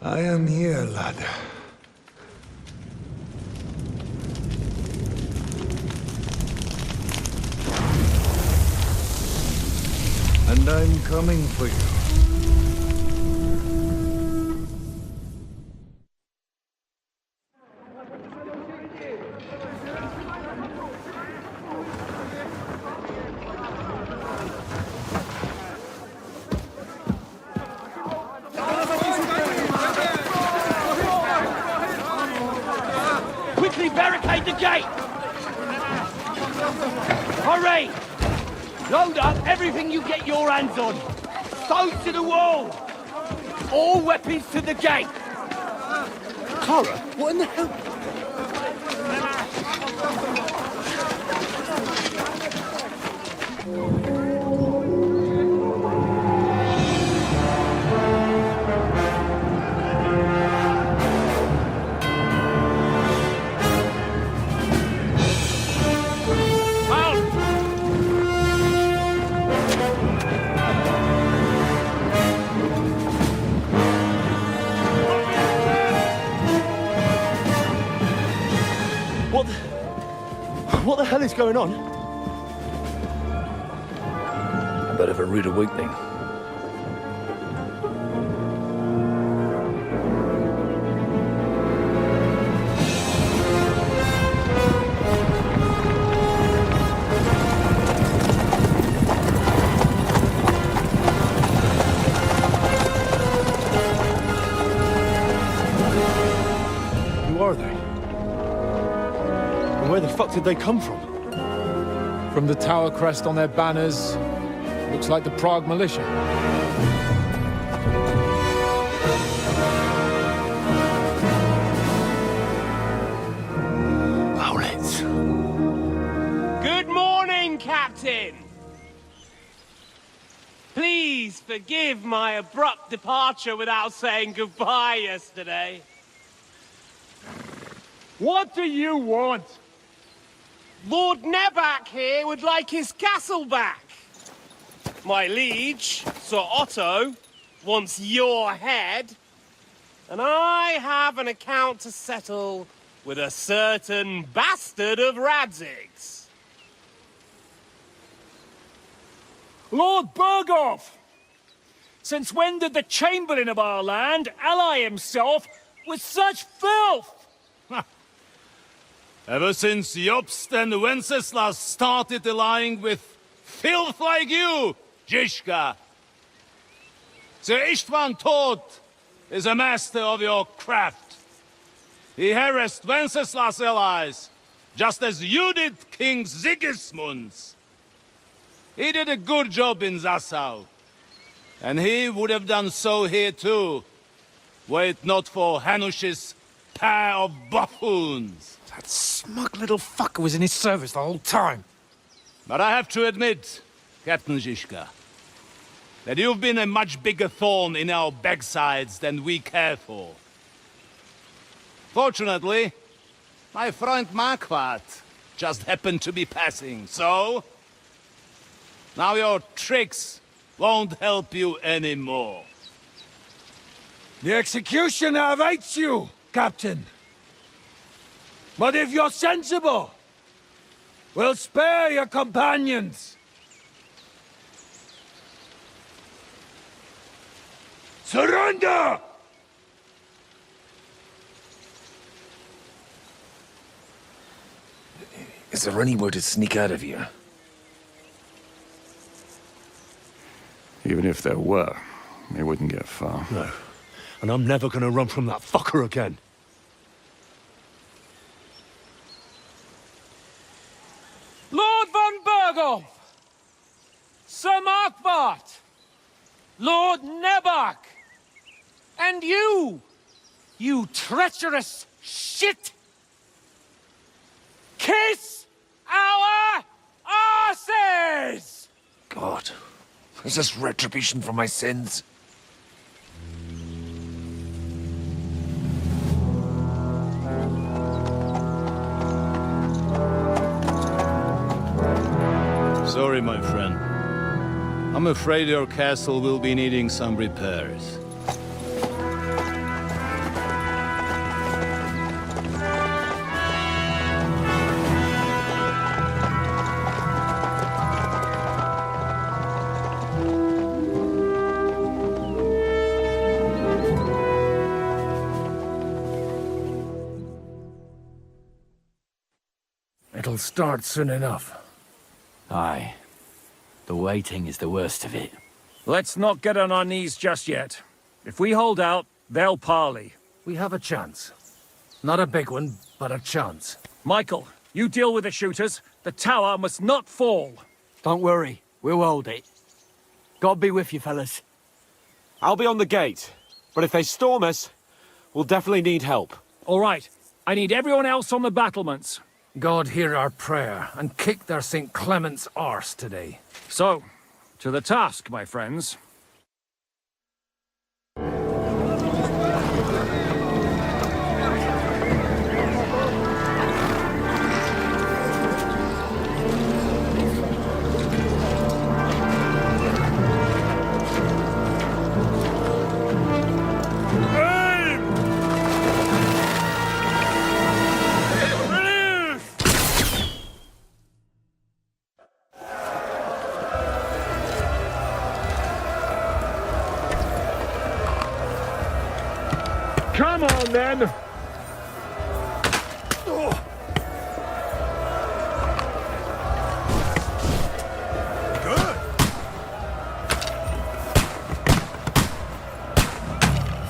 I am here, lad. And I'm coming for you. Quickly barricade the gate! Hurry! Load up everything you get your hands on. Stones to the wall! All weapons to the gate! Clara, what in the hell? What the hell is going on? A bit of a rude awakening. Who are they? And where the fuck did they come from? From the tower crest on their banners, looks like the Prague militia. Owlets. Good morning, Captain! Please forgive my abrupt departure without saying goodbye yesterday. What do you want? Lord Nebak here would like his castle back. My liege, Sir Otto, wants your head. And I have an account to settle with a certain bastard of Radzig's. Lord Berghoff! Since when did the Chamberlain of our land ally himself with such filth? Ever since Jobst and Wenceslas started allying with filth like you, Zizka. Sir Istvan Tod is a master of your craft. He harassed Wenceslas' allies, just as you did King Sigismund's. He did a good job in Zassau, and he would have done so here too, were it not for Hanush's pair of buffoons. That smug little fucker was in his service the whole time. But I have to admit, Captain Zizka, that you've been a much bigger thorn in our backsides than we care for. Fortunately, my friend Marquardt just happened to be passing, so... now your tricks won't help you anymore. The executioner awaits you, Captain. But if you're sensible, we'll spare your companions. Surrender! Is there any way to sneak out of here? Even if there were, it wouldn't get far. No. And I'm never gonna run from that fucker again. Lord von Berghoff! Sir Marquardt! Lord Nebak! And you! You treacherous shit! Kiss our asses! God, is this retribution for my sins? Sorry, my friend. I'm afraid your castle will be needing some repairs. It'll start soon enough. Aye. The waiting is the worst of it. Let's not get on our knees just yet. If we hold out, they'll parley. We have a chance. Not a big one, but a chance. Michael, you deal with the shooters. The tower must not fall. Don't worry. We'll hold it. God be with you, fellas. I'll be on the gate. But if they storm us, we'll definitely need help. All right. I need everyone else on the battlements. God hear our prayer, and kick their St. Clement's arse today. So, to the task, my friends. Come on, then! Good!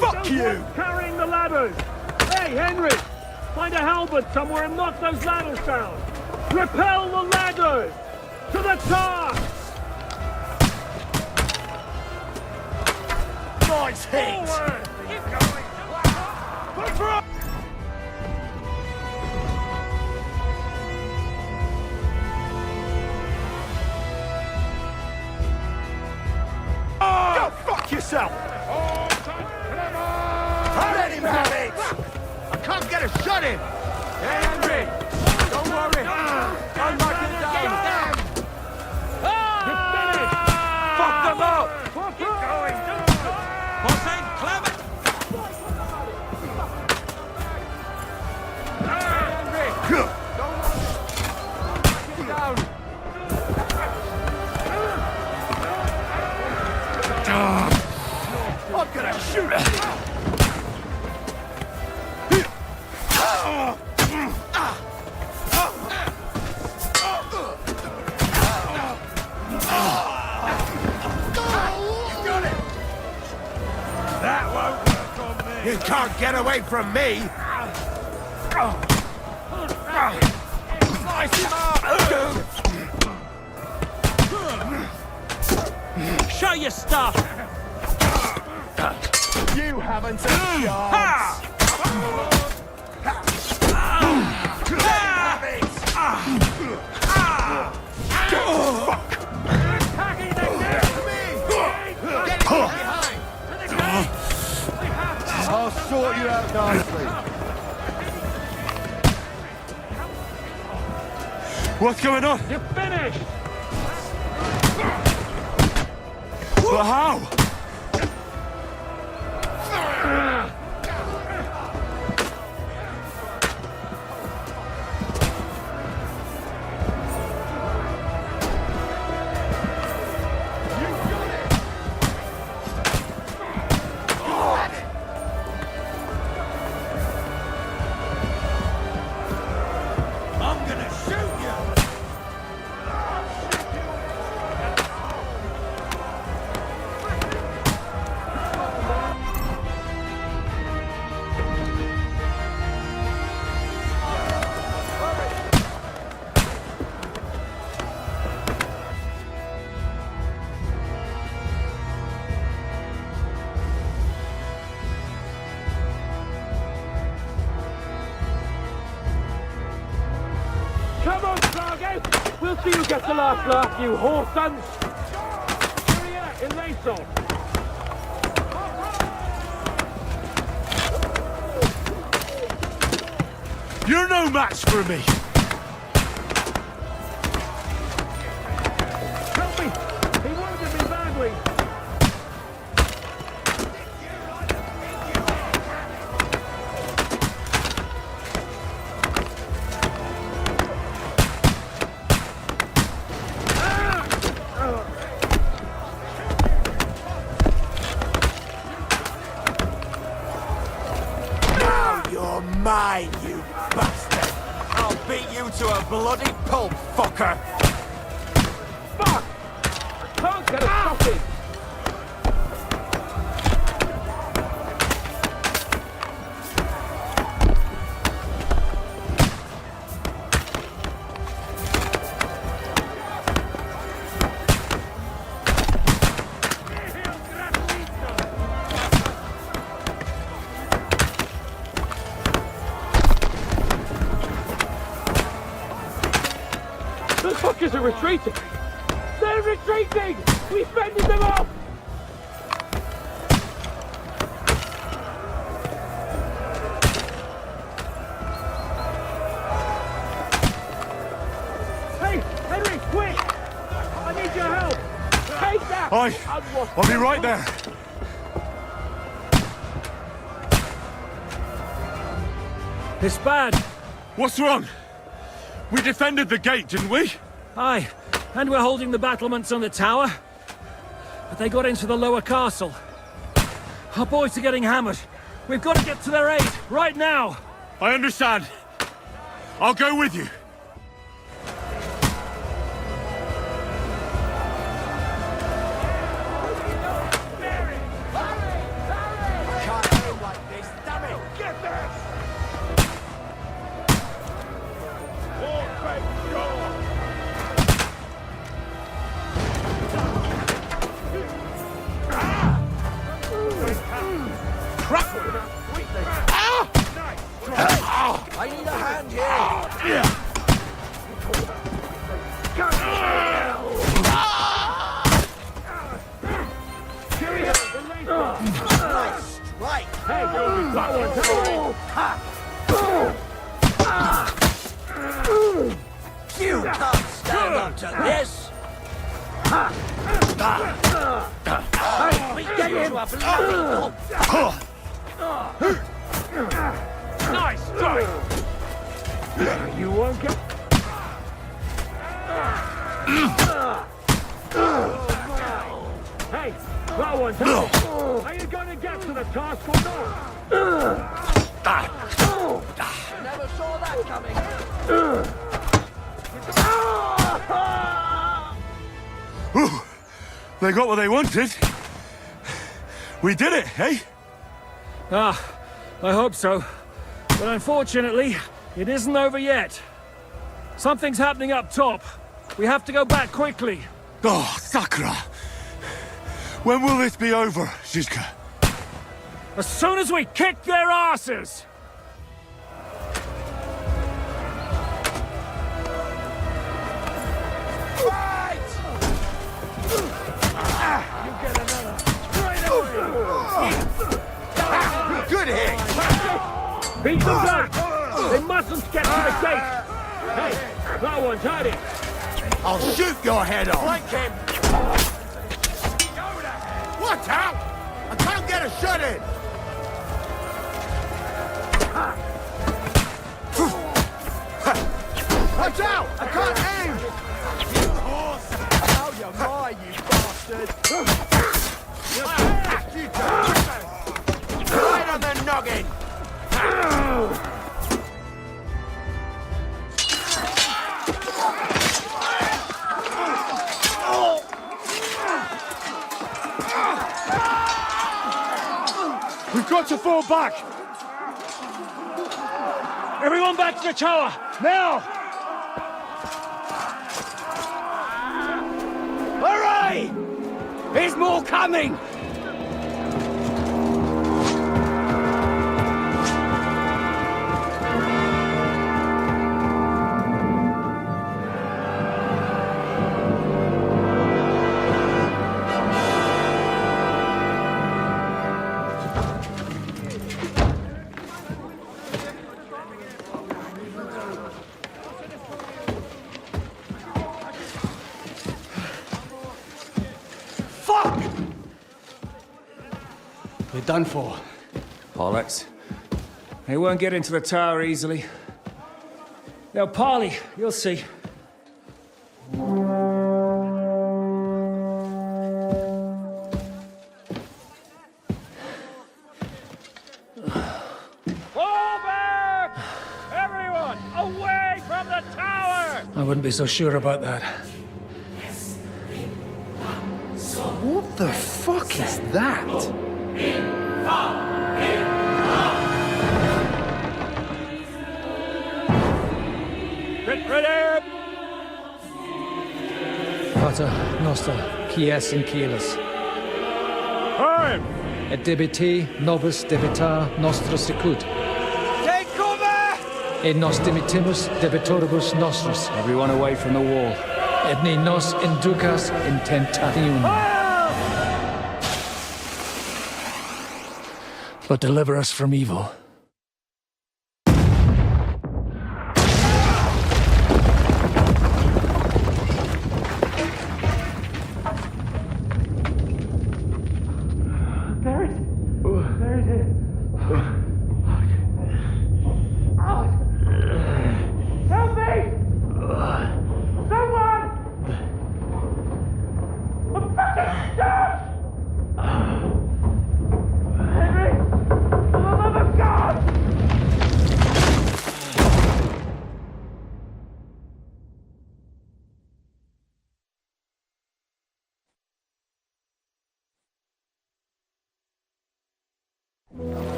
Fuck you! Carrying the ladders! Hey, Henry! Find a halberd somewhere and knock those ladders down! Repel the ladders! To the top! Nice hit! Forward! Keep going! Push for Go fuck yourself! How did him have it? I can't get a shot in! Hey, Henry! Don't worry! I'm knocking down! You're finished! Fuck them up! Keep going! Hossein Clement! Henry! Don't down! I'm gonna shoot you! That won't work on me! You can't get away from me! Slice him up! Show your stuff! You haven't a chance! I'll sort you out nicely. What's going on? You're finished! But how? I'm gonna shoot you! Come on, Sergeant! We'll see who gets the last laugh, you whore sons! Syria in Laso! You're no match for me! Help me! He wounded me badly! to a bloody pulp, fucker! Fuck! I can't get a stop it! Those fuckers are retreating! They're retreating! We fended them off! Hey, Henry, quick! I need your help! Take that! I'll be right there. It's bad. What's wrong? We defended the gate, didn't we? Aye, and we're holding the battlements on the tower. But they got into the lower castle. Our boys are getting hammered. We've got to get to their aid, right now! I understand. I'll go with you. I need a hand here! Nice strike! Hey, that one's You can't stand up to this! We get you a bloody nice strike! You won't get... Hey, that one's are you going to get to the task or not? Never saw that coming! They got what they wanted. We did it, eh? Ah, I hope so. But unfortunately, it isn't over yet. Something's happening up top. We have to go back quickly. Oh, Sakra! When will this be over, Zizka? As soon as we kick their asses! Good hit! Beat them back! They mustn't get to the gate! Hey, that one's had it! I'll shoot your head off! Flank him! Watch out! I can't get a shot in! Watch out! I can't aim! You horse! How you mine, you bastard! Right on the noggin! We've got to fall back! Everyone back to the tower! Now! Hooray! There's more coming! We're done for. Bollocks. They won't get into the tower easily. Now, parley, you'll see. Fall back! Everyone, away from of the tower! I wouldn't be so sure about that. What the fuck is that? Get ready! Pater Noster, quies in Kielis. Time! Et debiti nobis debitar nostra sicut. Take cover! Et nos dimitimus debitoribus nostris. Everyone away from the wall. Et ne nos inducas in tentationem. But deliver us from evil.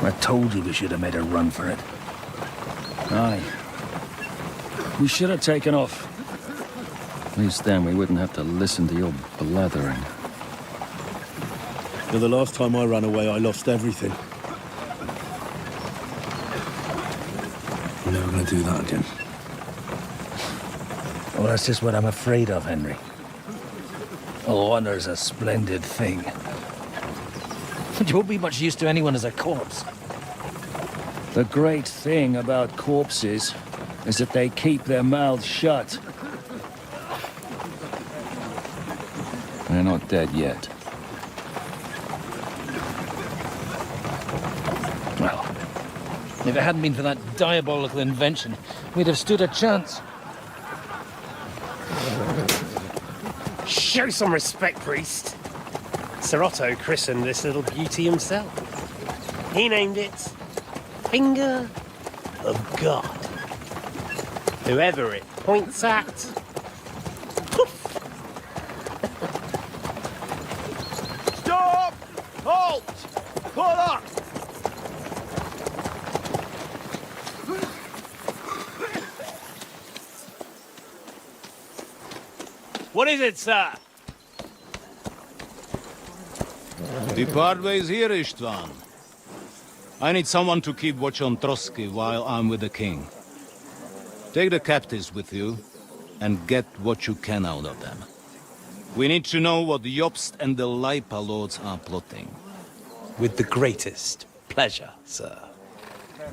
I told you we should have made a run for it. Aye. We should have taken off. At least then we wouldn't have to listen to your blathering. But the last time I ran away, I lost everything. I'm never gonna do that again. Well, that's just what I'm afraid of, Henry. Oh, honor's a splendid thing. You won't be much use to anyone as a corpse. The great thing about corpses is that they keep their mouths shut. They're not dead yet. Well, if it hadn't been for that diabolical invention, we'd have stood a chance. Show some respect, priest. Sir Otto christened this little beauty himself. He named it Finger of God. Whoever it points at, Stop! Halt! Pull up! What is it, sir? Depart ways here, Istvan. I need someone to keep watch on Trotsky while I'm with the king. Take the captives with you, and get what you can out of them. We need to know what Jobst and the Leipa lords are plotting. with the greatest pleasure, sir.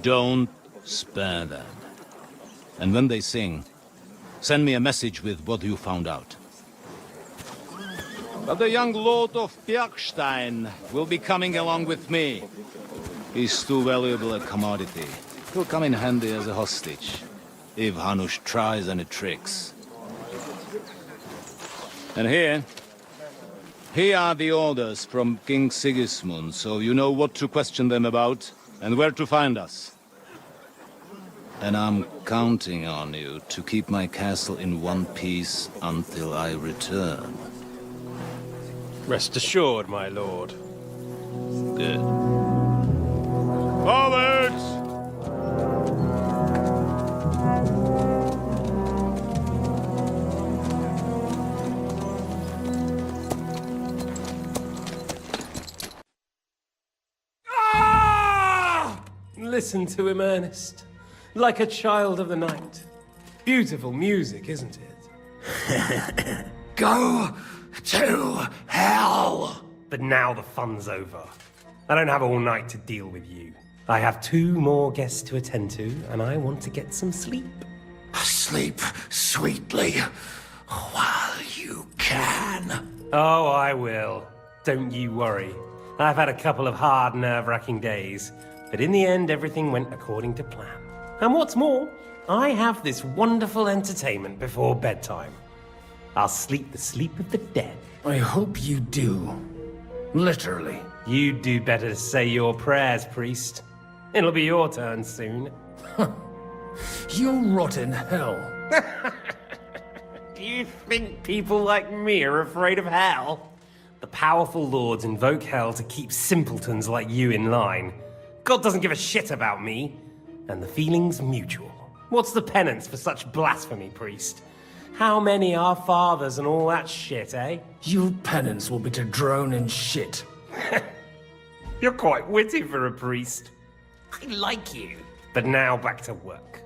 Don't spare them. And when they sing, send me a message with what you found out. But the young lord of Bjergstein will be coming along with me. He's too valuable a commodity. He'll come in handy as a hostage, if Hanush tries any tricks. And here are the orders from King Sigismund, so you know what to question them about and where to find us. And I'm counting on you to keep my castle in one piece until I return. Rest assured, my lord. Good. Forwards! Listen to him, Ernest. Like a child of the night. Beautiful music, isn't it? Go to hell! But now the fun's over. I don't have all night to deal with you. I have 2 more guests to attend to, and I want to get some sleep. Sleep sweetly while you can. Oh, I will. Don't you worry. I've had a couple of hard, nerve-wracking days, but in the end, everything went according to plan. And what's more, I have this wonderful entertainment before bedtime. I'll sleep the sleep of the dead. I hope you do. Literally. You'd do better to say your prayers, priest. It'll be your turn soon. You'll rot in hell. Do you think people like me are afraid of hell? The powerful lords invoke hell to keep simpletons like you in line. God doesn't give a shit about me. And the feeling's mutual. What's the penance for such blasphemy, priest? How many are fathers and all that shit, eh? Your penance will be to drown in shit. You're quite witty for a priest. I like you. But now back to work.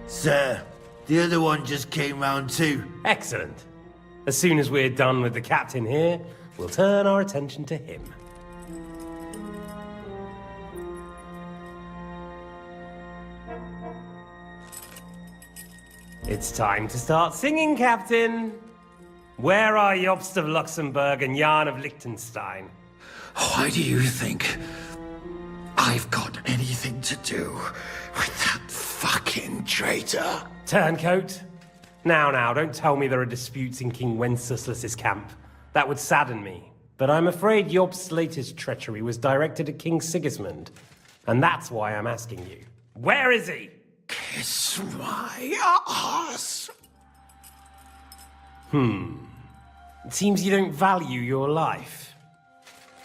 Sir, the other one just came round too. Excellent. As soon as we're done with the captain here, we'll turn our attention to him. It's time to start singing, Captain. Where are Jobst of Luxembourg and Jan of Liechtenstein? Why do you think I've got anything to do with that fucking traitor? Turncoat. Now, don't tell me there are disputes in King Wenceslas's camp. That would sadden me. But I'm afraid Jobst's latest treachery was directed at King Sigismund. And that's why I'm asking you. Where is he? Kiss my ass. It seems you don't value your life.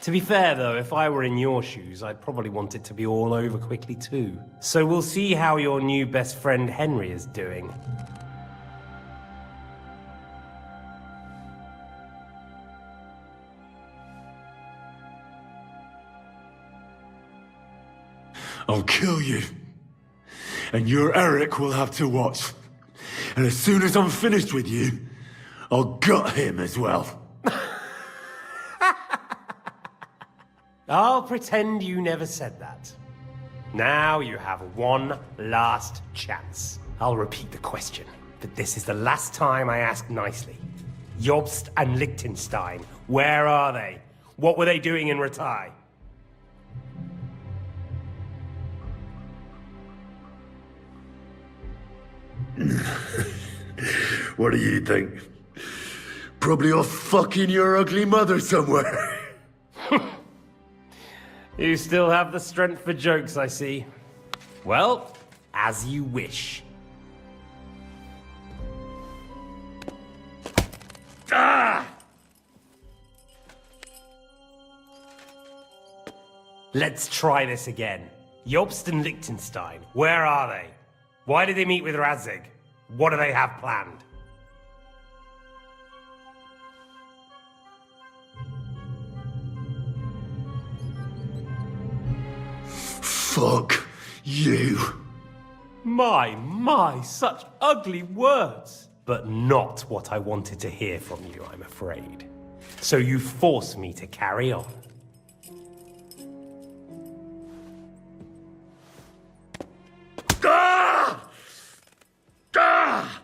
To be fair, though, if I were in your shoes, I'd probably want it to be all over quickly, too. So we'll see how your new best friend Henry is doing. I'll kill you. And your Eric will have to watch. And as soon as I'm finished with you, I'll gut him as well. I'll pretend you never said that. Now you have one last chance. I'll repeat the question, but this is the last time I ask nicely. Jobst and Liechtenstein, where are they? What were they doing in Ratai? What do you think? Probably off fucking your ugly mother somewhere. You still have the strength for jokes, I see. Well, as you wish. Ah! Let's try this again. Jobst and Liechtenstein, where are they? Why did they meet with Radzig? What do they have planned? Fuck you. My, such ugly words. But not what I wanted to hear from you, I'm afraid. So you force me to carry on. Ah! Ah!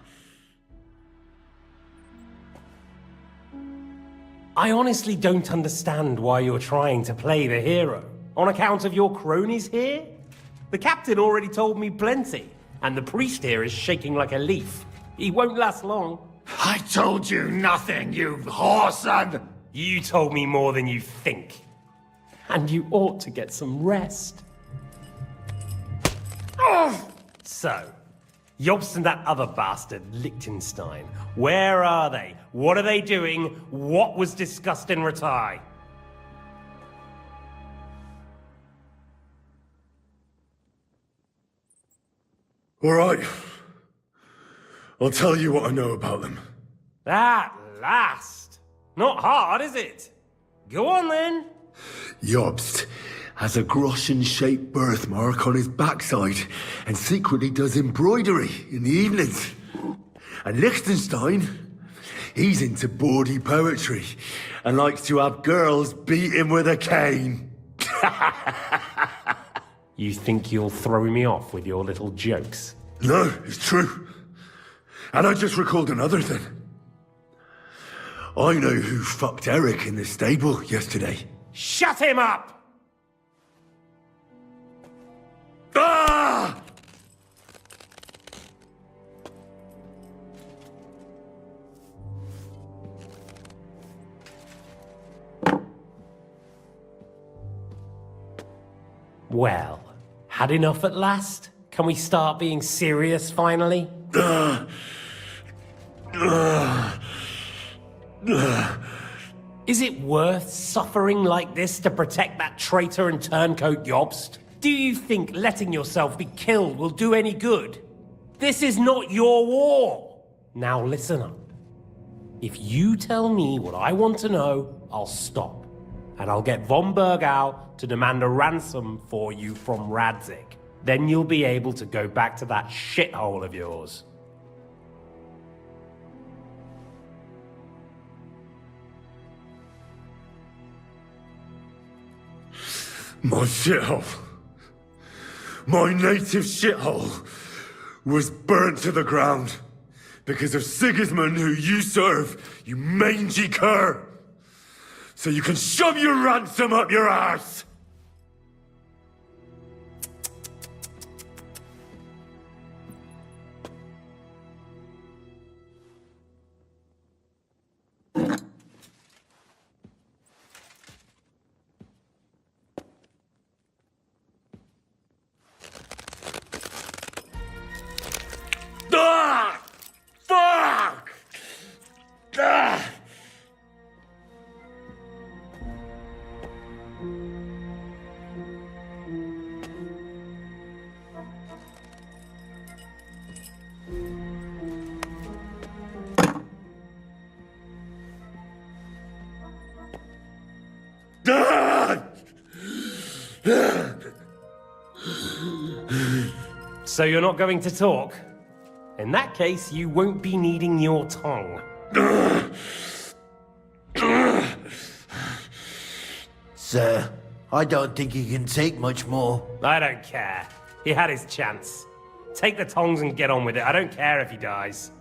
I honestly don't understand why you're trying to play the hero. On account of your cronies here? The captain already told me plenty, and the priest here is shaking like a leaf. He won't last long. I told you nothing, you whoreson! You told me more than you think. And you ought to get some rest. So, Jobst and that other bastard, Liechtenstein, where are they? What are they doing? What was discussed in Ratai? All right. I'll tell you what I know about them. At last! Not hard, is it? Go on, then. Jobst has a Groschen-shaped birthmark on his backside and secretly does embroidery in the evenings. And Liechtenstein, he's into bawdy poetry and likes to have girls beat him with a cane. You think you'll throw me off with your little jokes? No, it's true. And I just recalled another thing. I know who fucked Eric in the stable yesterday. Shut him up! Ah! Well, had enough at last? Can we start being serious finally? Is it worth suffering like this to protect that traitor and turncoat Jobst? Do you think letting yourself be killed will do any good? This is not your war! Now listen up. If you tell me what I want to know, I'll stop. And I'll get von Bergau to demand a ransom for you from Radzig. Then you'll be able to go back to that shithole of yours. My shithole. My native shithole was burnt to the ground because of Sigismund, who you serve, you mangy cur. So you can shove your ransom up your ass. Ah! Fuck! Ah! So you're not going to talk? In that case, you won't be needing your tongue. Sir, I don't think he can take much more. I don't care. He had his chance. Take the tongs and get on with it. I don't care if he dies.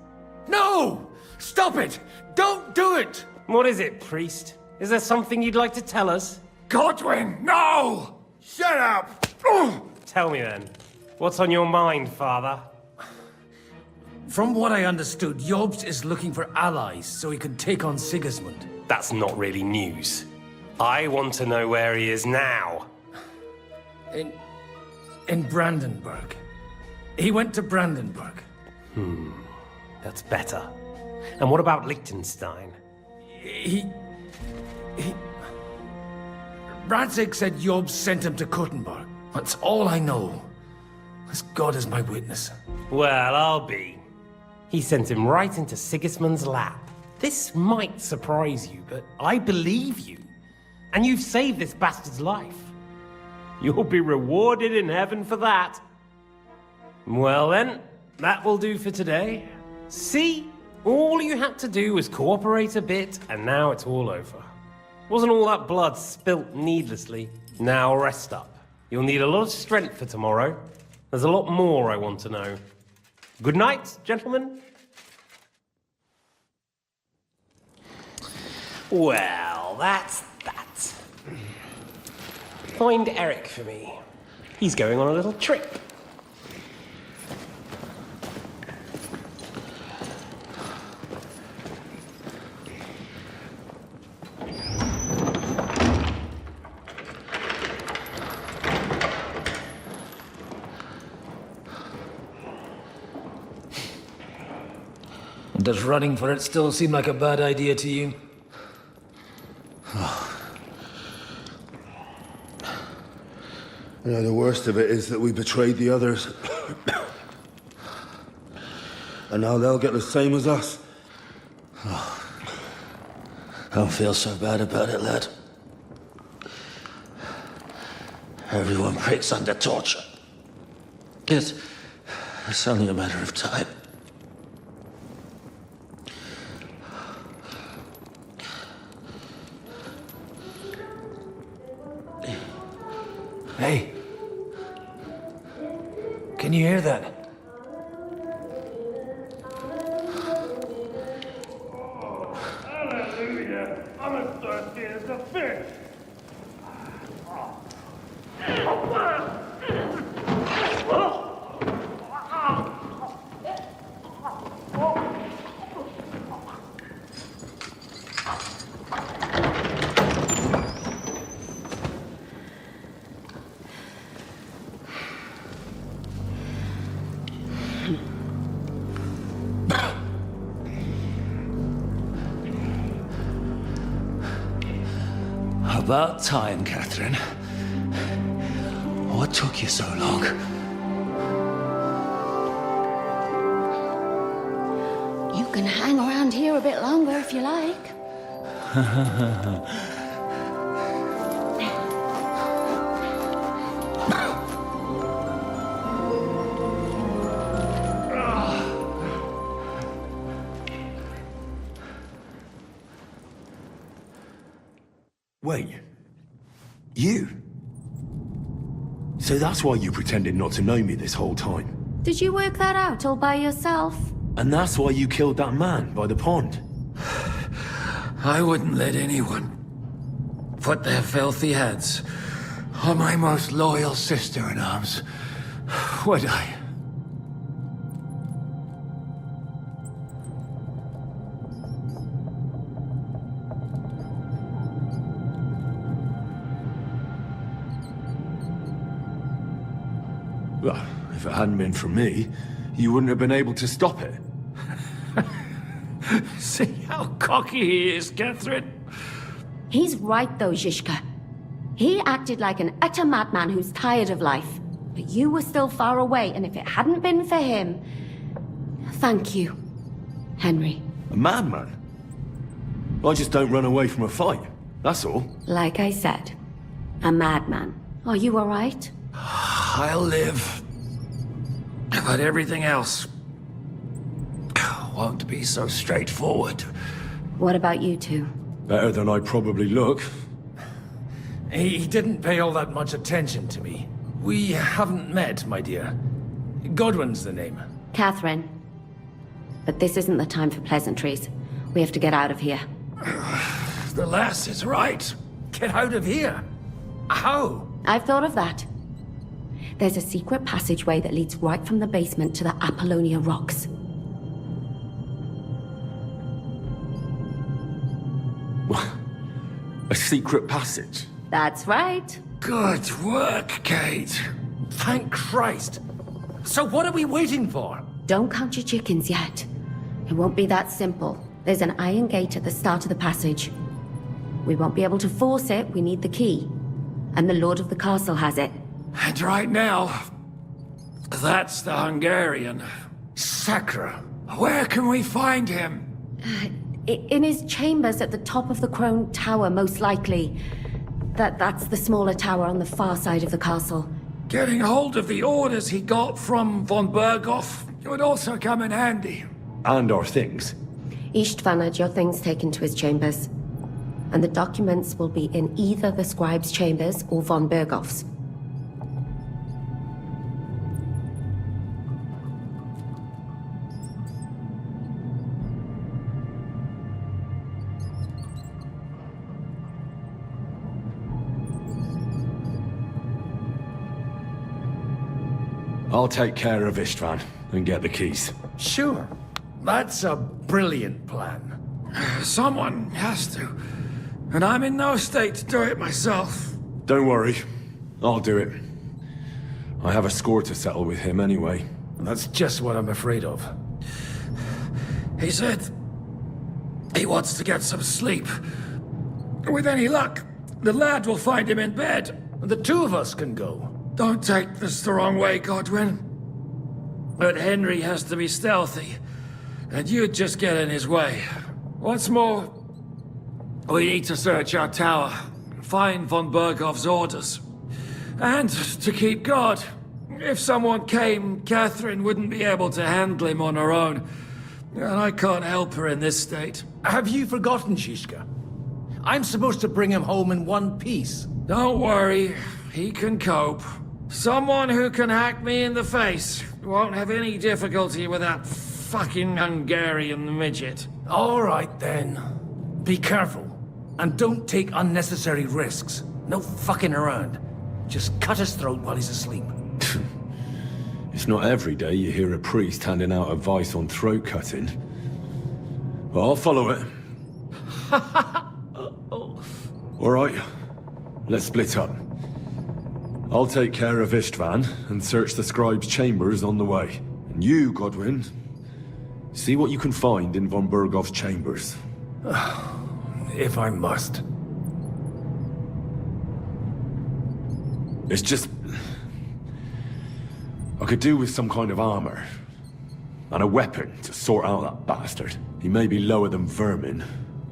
No! Stop it! Don't do it! What is it, priest? Is there something you'd like to tell us? Godwin, no! Shut up! Tell me then. What's on your mind, father? From what I understood, Jobst is looking for allies so he can take on Sigismund. That's not really news. I want to know where he is now. In Brandenburg. He went to Brandenburg. That's better. And what about Liechtenstein? Radzig said Jobst sent him to Kuttenberg. That's all I know. As God is my witness. Well, I'll be. He sent him right into Sigismund's lap. This might surprise you, but I believe you. And you've saved this bastard's life. You'll be rewarded in heaven for that. Well then, that will do for today. See? All you had to do was cooperate a bit, and now it's all over. Wasn't all that blood spilt needlessly? Now rest up. You'll need a lot of strength for tomorrow. There's a lot more I want to know. Good night, gentlemen. Well, that's that. Find Eric for me. He's going on a little trip. Does running for it still seem like a bad idea to you? You know, the worst of it is that we betrayed the others. And now they'll get the same as us. I don't feel so bad about it, lad. Everyone breaks under torture. It's only a matter of time. Hey. Can you hear that? About time, Catherine. What took you so long? You can hang around here a bit longer if you like. Wait. You? So that's why you pretended not to know me this whole time? Did you work that out all by yourself? And that's why you killed that man by the pond? I wouldn't let anyone put their filthy heads on my most loyal sister-in-arms, would I? Well, if it hadn't been for me, you wouldn't have been able to stop it. See how cocky he is, Catherine? He's right though, Zizka. He acted like an utter madman who's tired of life. But you were still far away, and if it hadn't been for him... Thank you, Henry. A madman? I just don't run away from a fight, that's all. Like I said, a madman. Are you alright? I'll live. But everything else won't be so straightforward. What about you two? Better than I probably look. He didn't pay all that much attention to me. We haven't met, my dear. Godwin's the name. Catherine. But this isn't the time for pleasantries. We have to get out of here. The lass is right. Get out of here? How? I've thought of that. There's a secret passageway that leads right from the basement to the Apollonia Rocks. A secret passage? That's right. Good work, Kate. Thank Christ. So what are we waiting for? Don't count your chickens yet. It won't be that simple. There's an iron gate at the start of the passage. We won't be able to force it, we need the key. And the Lord of the Castle has it. And right now, that's the Hungarian. Sacra. Where can we find him? In his chambers at the top of the Crone Tower, most likely. That's the smaller tower on the far side of the castle. Getting hold of the orders he got from von Berghoff would also come in handy. And our things. Istvan had your things taken to his chambers. And the documents will be in either the scribe's chambers or von Berghoff's. I'll take care of Istvan and get the keys. Sure. That's a brilliant plan. Someone has to. And I'm in no state to do it myself. Don't worry. I'll do it. I have a score to settle with him anyway. That's just what I'm afraid of. He said he wants to get some sleep. With any luck, the lad will find him in bed. The two of us can go. Don't take this the wrong way, Godwin. But Henry has to be stealthy, and you'd just get in his way. What's more, we need to search our tower, find von Berghoff's orders. And to keep guard. If someone came, Catherine wouldn't be able to handle him on her own. And I can't help her in this state. Have you forgotten, Zizka? I'm supposed to bring him home in one piece. Don't worry, he can cope. Someone who can hack me in the face won't have any difficulty with that fucking Hungarian midget. All right, then. Be careful. And don't take unnecessary risks. No fucking around. Just cut his throat while he's asleep. It's not every day you hear a priest handing out advice on throat cutting. But I'll follow it. All right, let's split up. I'll take care of Istvan and search the scribe's chambers on the way. And you, Godwin, see what you can find in von Berghoff's chambers. If I must. It's just... I could do with some kind of armor. And a weapon to sort out that bastard. He may be lower than vermin,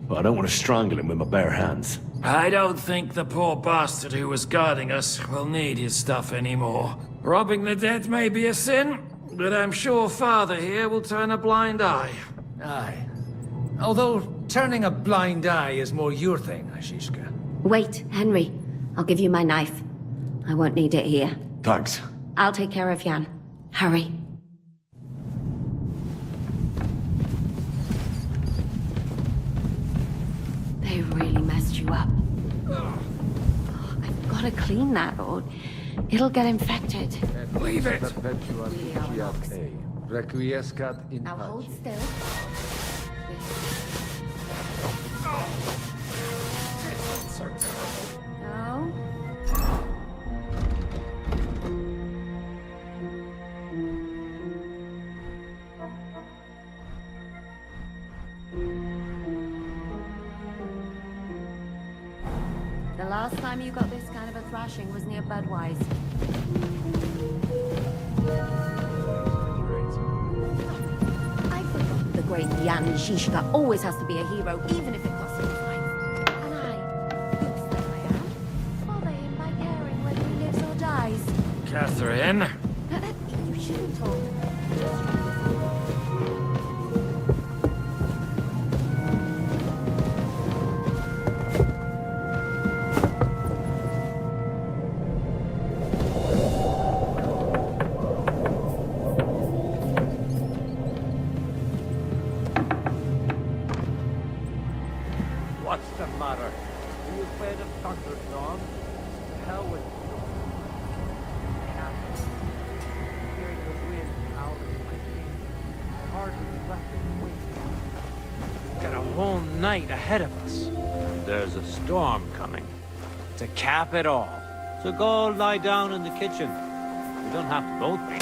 but I don't want to strangle him with my bare hands. I don't think the poor bastard who was guarding us will need his stuff anymore. Robbing the dead may be a sin, but I'm sure Father here will turn a blind eye. Aye. Although turning a blind eye is more your thing, Ashishka. Wait, Henry. I'll give you my knife. I won't need it here. Thanks. I'll take care of Jan. Hurry. They really messed you up. Oh, I've got to clean that, or it'll get infected. Leave it! Now hold still. No. The last time you got this kind of a thrashing was near Budweiser. I forgot the great Jan Zizka always has to be a hero, even if it costs him his life. And I, looks like I am, bother him by caring whether he lives or dies. Catherine? You shouldn't talk. What's the matter? Are you afraid of thunderstorms? To hell with you. Hearing the wind howling in my ears. Hardly left it waiting. We've got a whole night ahead of us. And there's a storm coming. To cap it all. So go lie down in the kitchen. We don't have to both be.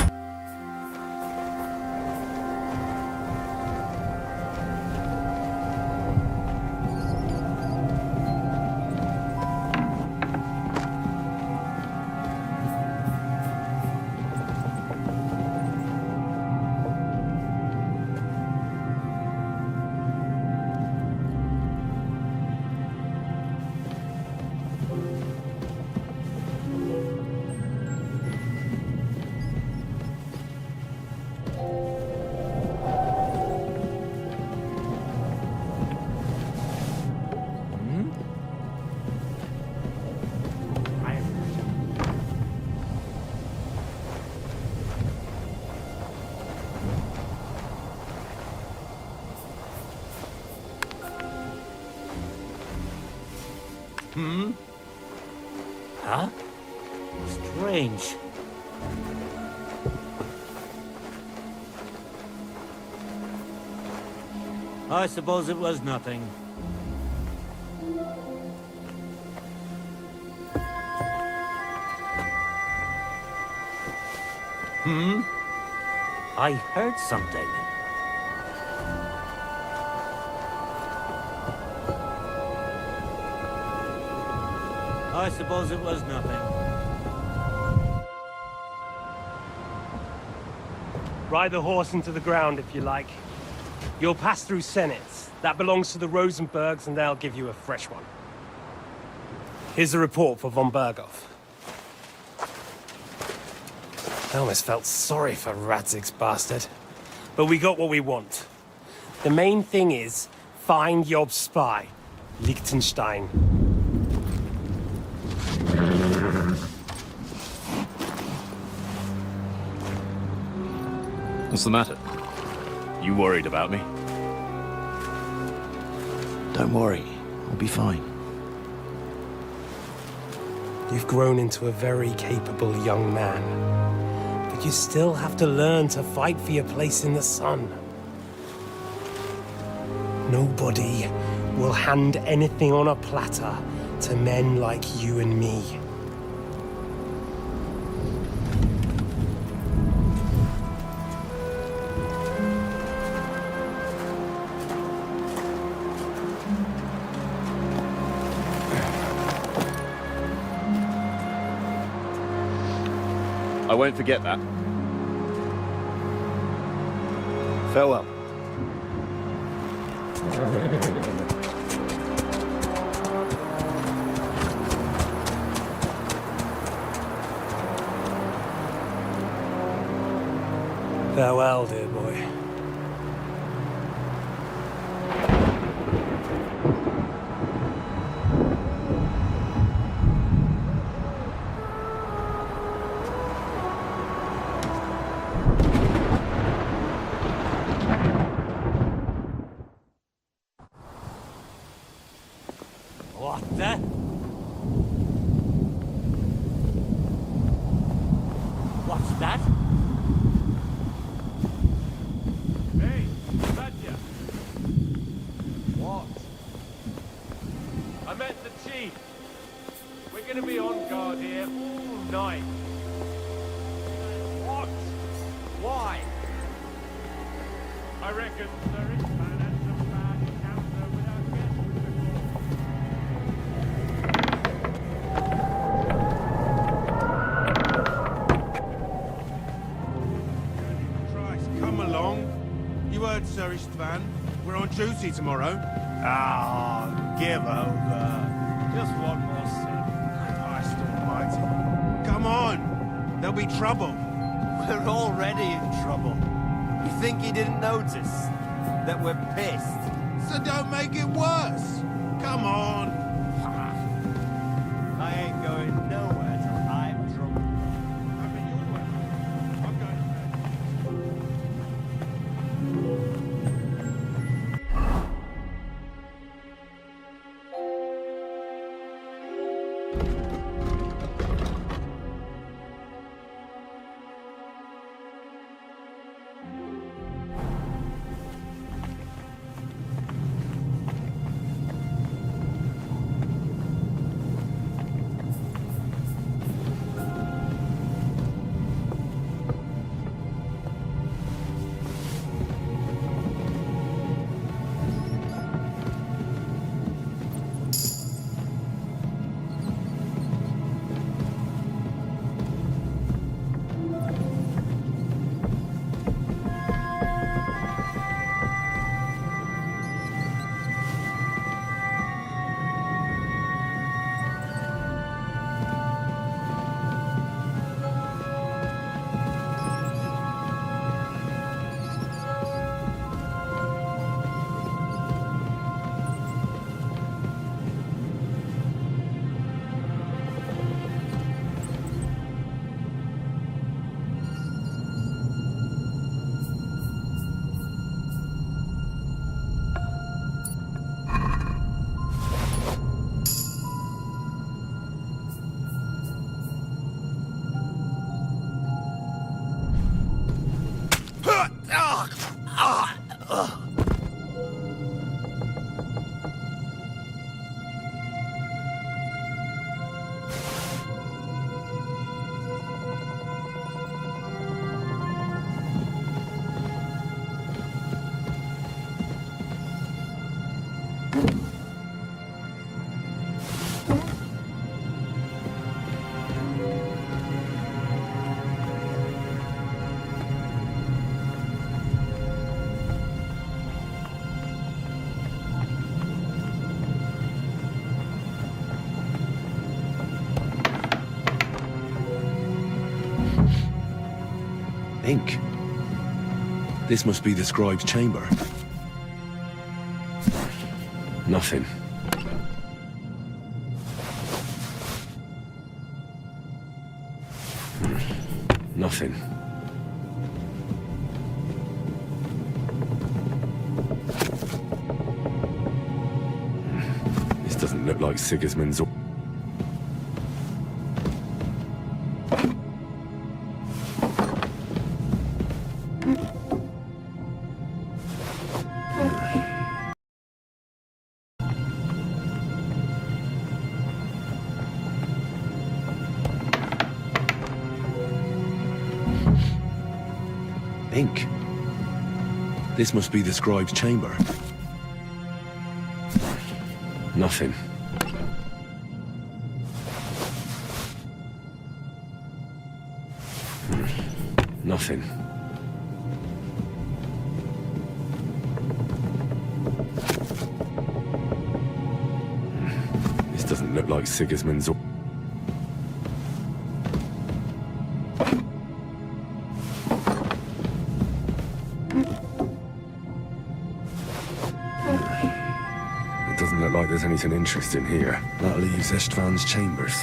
Huh? Strange. I suppose it was nothing. I heard something. I suppose it was nothing. Ride the horse into the ground if you like. You'll pass through Senates. That belongs to the Rosenbergs, and they'll give you a fresh one. Here's a report for von Berghoff. I almost felt sorry for Radzig's bastard. But we got what we want. The main thing is, find Job's spy, Liechtenstein. What's the matter? You worried about me? Don't worry, I'll be fine. You've grown into a very capable young man. But you still have to learn to fight for your place in the sun. Nobody will hand anything on a platter to men like you and me. I won't forget that. Farewell. Farewell, dear boy. What the? What's that? Hey, Badger. What? I met the chief. We're gonna be on guard here all night. What? Why? I reckon the rich man had some bad encounter with our guests Christ, come along. You heard Sir Istvan. We're on duty tomorrow. Ah, give over. Just one more sip. Christ almighty. Come on. There'll be trouble. We're already in trouble. You think he didn't notice that we're pissed? So don't make it worse. Come on. I ain't going nowhere till I'm drunk. Ink. This must be the scribe's chamber. Nothing. Nothing. This doesn't look like Sigismund's. Ink. This must be the scribe's chamber. Nothing. Nothing. This doesn't look like Sigismund's. It doesn't look like there's anything interesting here. That leaves Istvan's chambers.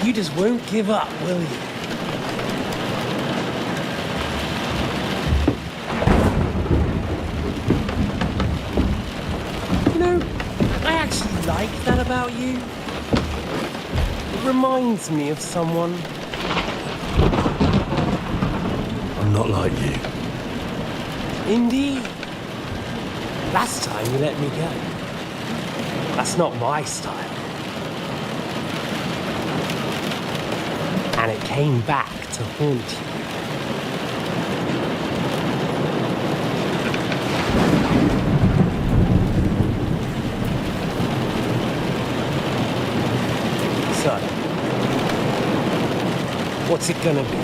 You just won't give up, will you? You know, I actually like that about you. It reminds me of someone. I'm not like you. Indeed. Last time you let me go. That's not my style. And it came back to haunt you. So, what's it gonna be?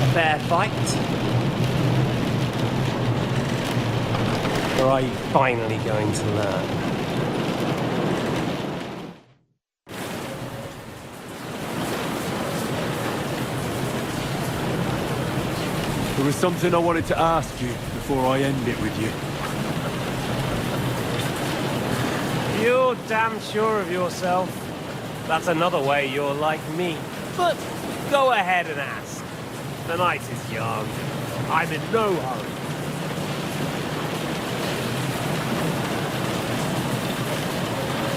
A fair fight? Or are you finally going to learn? There was something I wanted to ask you before I end it with you. You're damn sure of yourself. That's another way you're like me. But go ahead and ask. The night is young. I'm in no hurry.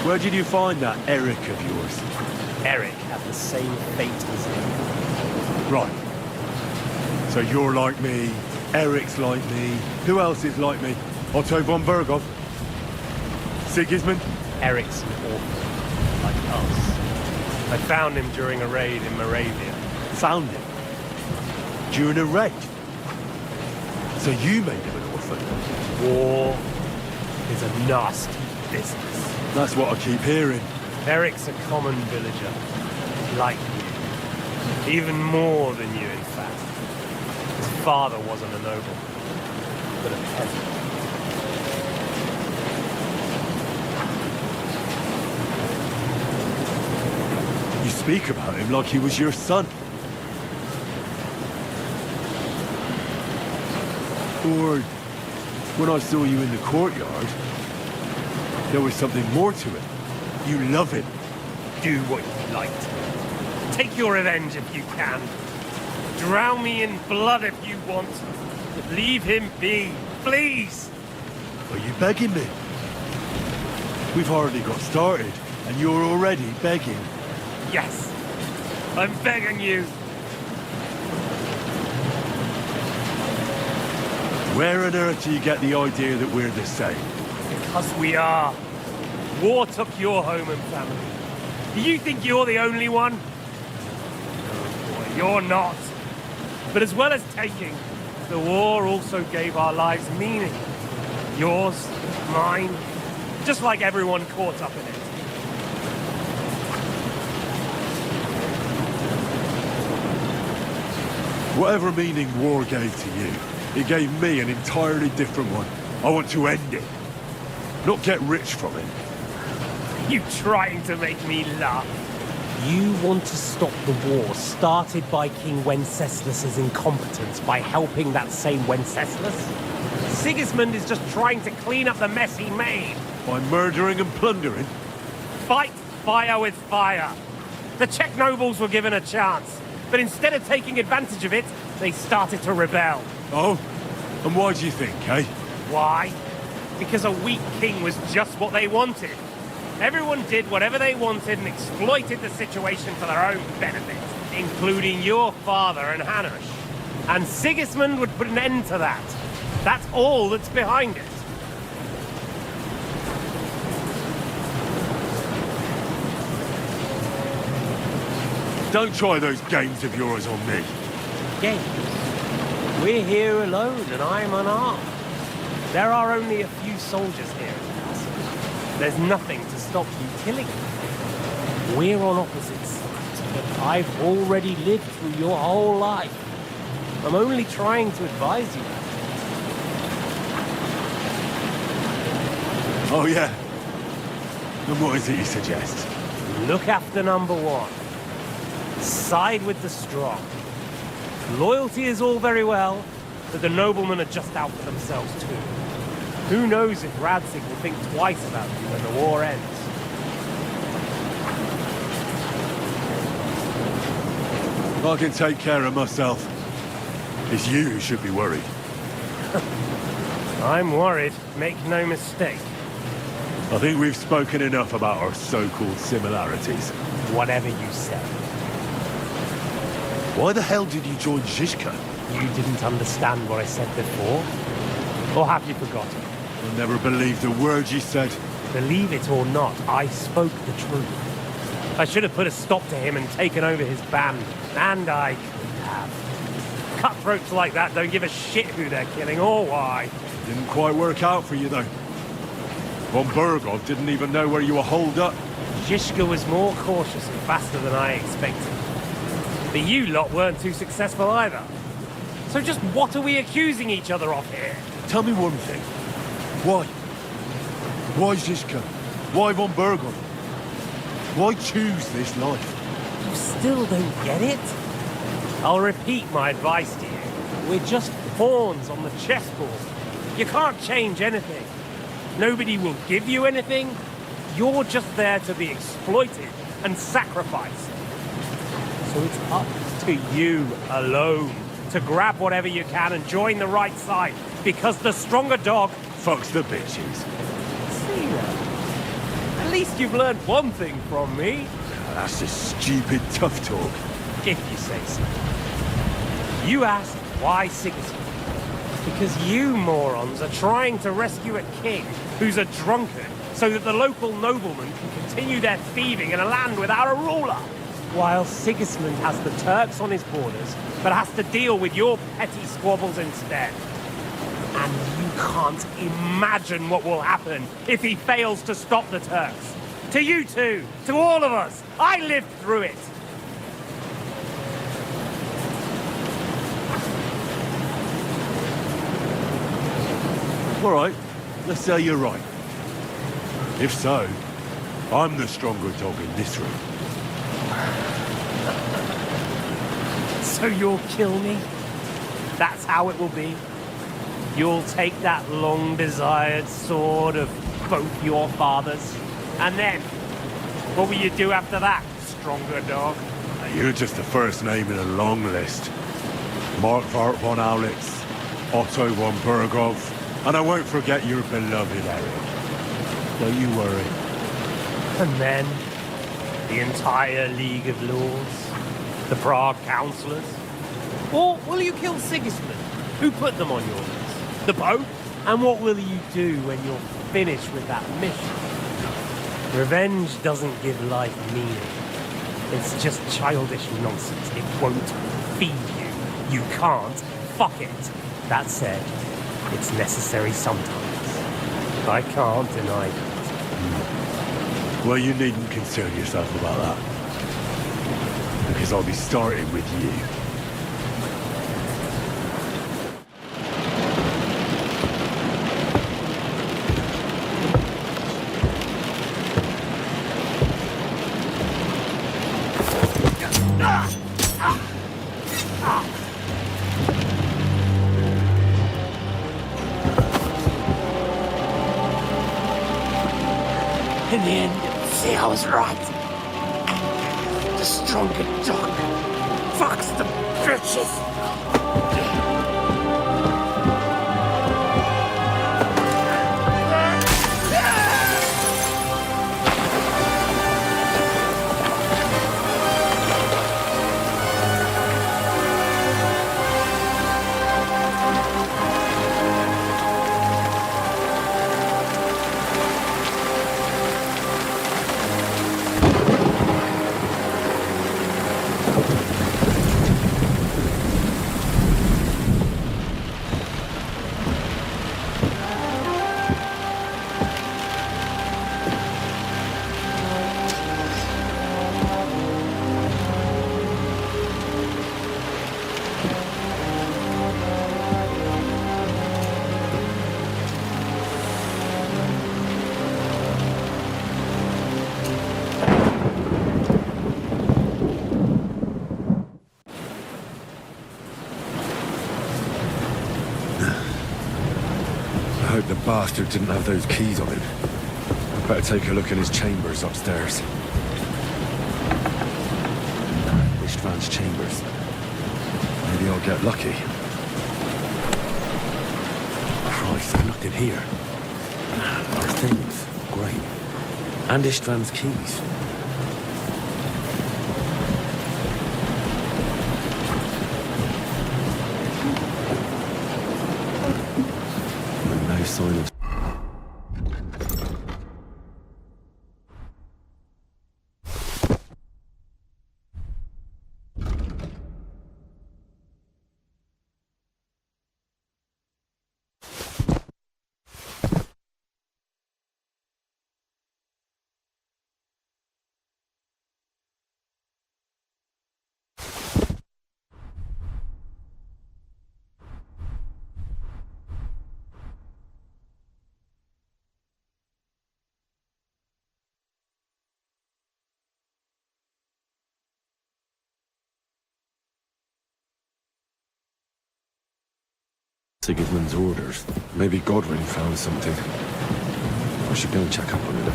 Where did you find that Eric of yours? Eric had the same fate as you. Right. So you're like me, Eric's like me. Who else is like me? Otto von Berghoff? Sigismund? Eric's an orphan, like us. I found him during a raid in Moravia. Found him? During a raid? So you made him an orphan? War is a nasty business. That's what I keep hearing. Eric's a common villager, like you. Even more than you, in fact. His father wasn't a noble, but a peasant. You speak about him like he was your son. Or when I saw you in the courtyard, there was something more to it. You love him. Do what you liked. Take your revenge if you can. Drown me in blood if you want. But leave him be, please! Are you begging me? We've hardly got started, and you're already begging. Yes, I'm begging you. Where on earth do you get the idea that we're the same? Because we are. War took your home and family. Do you think you're the only one? No, boy, you're not. But as well as taking, the war also gave our lives meaning. Yours, mine, just like everyone caught up in it. Whatever meaning war gave to you, it gave me an entirely different one. I want to end it, not get rich from it. You trying to make me laugh? You want to stop the war started by King Wenceslas's incompetence by helping that same Wenceslas? Sigismund is just trying to clean up the mess he made. By murdering and plundering? Fight fire with fire. The Czech nobles were given a chance, but instead of taking advantage of it, they started to rebel. Oh? And why do you think, eh? Why? Because a weak king was just what they wanted. Everyone did whatever they wanted and exploited the situation for their own benefit, including your father and Heinrich. And Sigismund would put an end to that. That's all that's behind it. Don't try those games of yours on me. Games? We're here alone and I'm unarmed. There are only a few soldiers here in the castle. There's nothing to stop you killing them. We're on opposite sides, but I've already lived through your whole life. I'm only trying to advise you. Oh, yeah? And what is it you suggest? Look after number one. Side with the strong. Loyalty is all very well, but the noblemen are just out for themselves too. Who knows if Radzig will think twice about you when the war ends. I can take care of myself. It's you who should be worried. I'm worried, make no mistake. I think we've spoken enough about our so-called similarities. Whatever you say. Why the hell did you join Zizka? You didn't understand what I said before? Or have you forgotten? I never believed a word you said. Believe it or not, I spoke the truth. I should have put a stop to him and taken over his band. And I could have. Cutthroats like that don't give a shit who they're killing or why. Didn't quite work out for you, though. Von Burgov didn't even know where you were holed up. Zizka was more cautious and faster than I expected. But you lot weren't too successful either. So just what are we accusing each other of here? Tell me one thing. Why? Why Zizka? Why Von Burgov? Why choose this life? You still don't get it? I'll repeat my advice to you. We're just pawns on the chessboard. You can't change anything. Nobody will give you anything. You're just there to be exploited and sacrificed. So it's up to you alone to grab whatever you can and join the right side, because the stronger dog fucks the bitches. See that? At least you've learned one thing from me. That's just stupid tough talk. If you say so. You asked why Sigismund? Because you morons are trying to rescue a king who's a drunkard so that the local noblemen can continue their thieving in a land without a ruler. While Sigismund has the Turks on his borders, but has to deal with your petty squabbles instead. And you can't imagine what will happen if he fails to stop the Turks. To you two, to all of us. I lived through it. All right, let's say you're right. If so, I'm the stronger dog in this room. So you'll kill me? That's how it will be? You'll take that long-desired sword of both your fathers, and then, what will you do after that, stronger dog? You're just the first name in a long list. Markvart von Aulitz, Otto von Bergov, and I won't forget your beloved Eric. Don't you worry. And then, the entire League of Lords? The Prague Councillors? Or will you kill Sigismund? Who put them on your list? The Pope? And what will you do when you're finished with that mission? Revenge doesn't give life meaning. It's just childish nonsense. It won't feed you. You can't fuck it. That said, it's necessary sometimes. I can't deny that. Well, you needn't concern yourself about that. Because I'll be starting with you. In the end, see, I was right. The stronger dog. Fucks the bitches. I hope the bastard didn't have those keys on him. I'd better take a look in his chambers upstairs. Istvan's chambers. Maybe I'll get lucky. Christ, nothing here. Our things. Great. And Istvan's keys. No sign of... Sigismund's orders. Maybe Godwin found something. I should go and check up on it.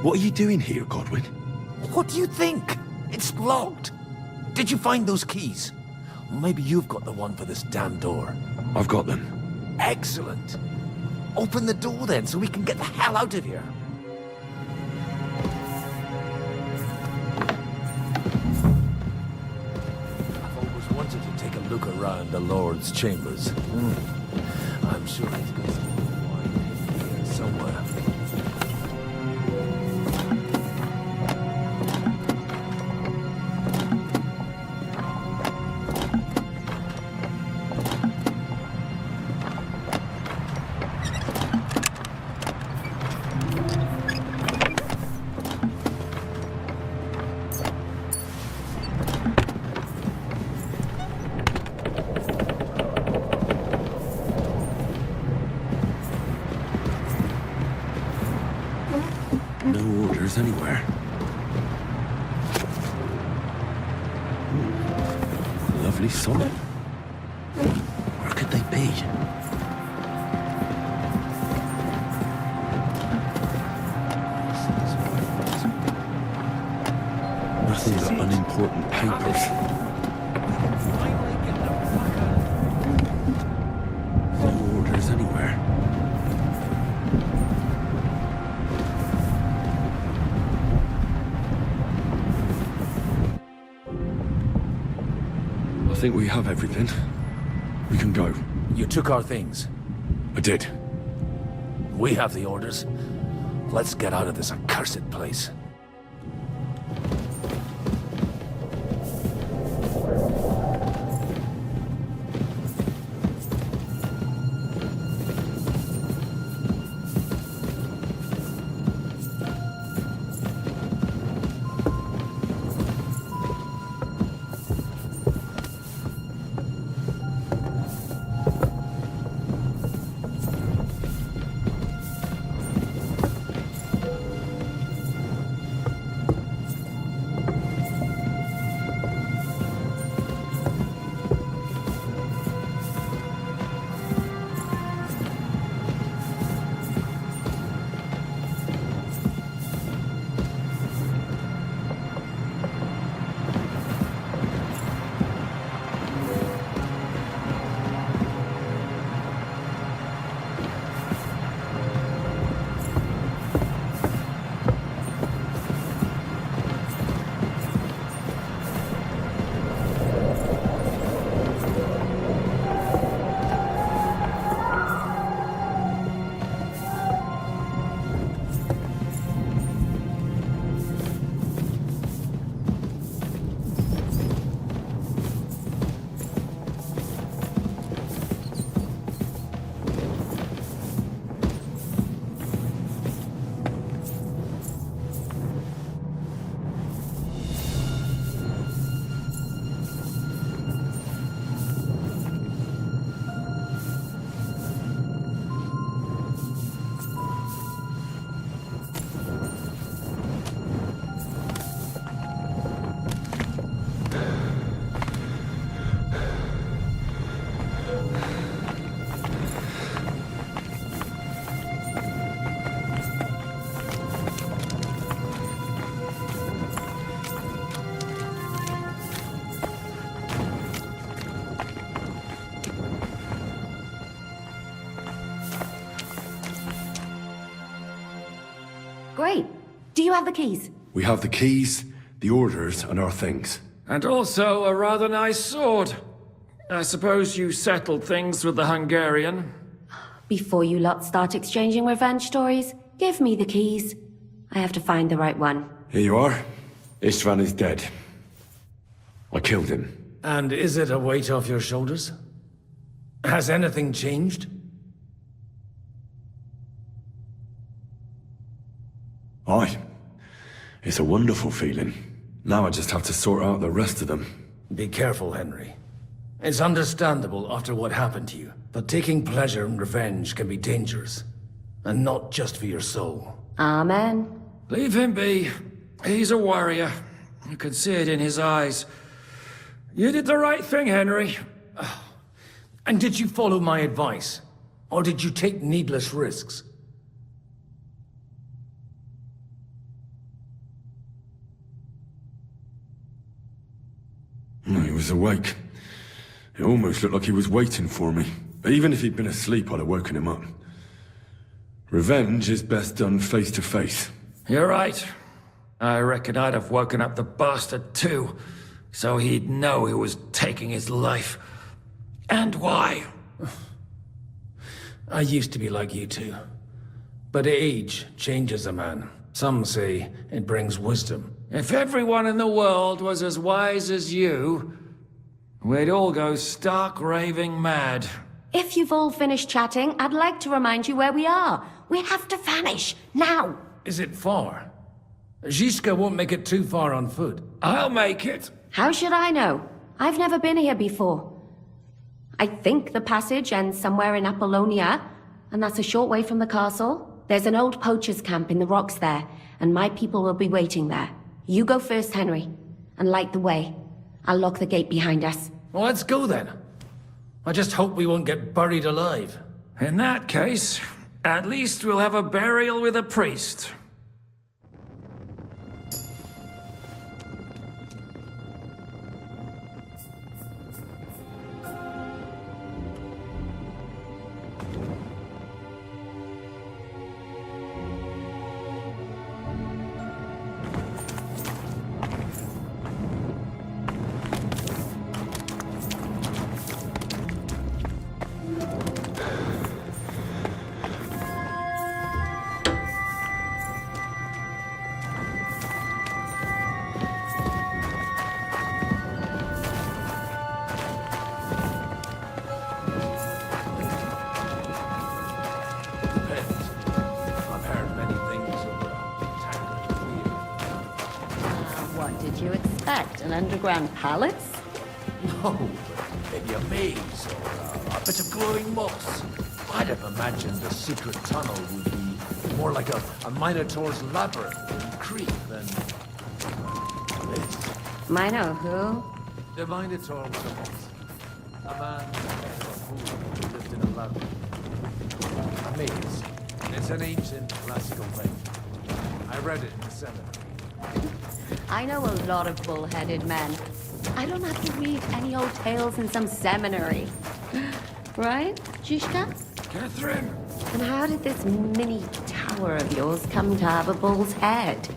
What are you doing here, Godwin? What do you think? It's locked. Did you find those keys? Maybe you've got the one for this damn door. I've got them. Excellent. Open the door then, so we can get the hell out of here. I've always wanted to take a look around the Lord's chambers. I'm sure he's got some wine in here somewhere. No orders anywhere. Lovely sonnet. Where could they be? Nothing but unimportant papers. No orders anywhere. I think we have everything. We can go. You took our things. I did. We have the orders. Let's get out of this accursed place. Great. Do you have the keys? We have the keys, the orders, and our things. And also a rather nice sword. I suppose you settled things with the Hungarian? Before you lot start exchanging revenge stories, give me the keys. I have to find the right one. Here you are. Istvan is dead. I killed him. And is it a weight off your shoulders? Has anything changed? Aye. It's a wonderful feeling. Now I just have to sort out the rest of them. Be careful, Henry. It's understandable after what happened to you, but taking pleasure in revenge can be dangerous. And not just for your soul. Amen. Leave him be. He's a warrior. You can see it in his eyes. You did the right thing, Henry. And did you follow my advice? Or did you take needless risks? was awake. It almost looked like he was waiting for me. But even if he'd been asleep, I'd have woken him up. Revenge is best done face to face. You're right. I reckon I'd have woken up the bastard too, so he'd know who was taking his life. And why. I used to be like you two. But age changes a man. Some say it brings wisdom. If everyone in the world was as wise as you, we'd all go stark raving mad. If you've all finished chatting, I'd like to remind you where we are. We have to vanish, now! Is it far? Zizka won't make it too far on foot. I'll make it. How should I know? I've never been here before. I think the passage ends somewhere in Apollonia, and that's a short way from the castle. There's an old poacher's camp in the rocks there, and my people will be waiting there. You go first, Henry, and light the way. I'll lock the gate behind us. Well, let's go then. I just hope we won't get buried alive. In that case, at least we'll have a burial with a priest. An underground palace? No, maybe a maze or a bit of glowing moss. I'd have imagined the secret tunnel would be more like a Minotaur's labyrinth in Crete than this. Mino who? The Minotaur was a monster. A man who lived in a labyrinth. A maze. It's an ancient classical thing. I read it in the seminary. I know a lot of bull-headed men. I don't have to read any old tales in some seminary. Right, Zizka? Catherine! And how did this mini tower of yours come to have a bull's head?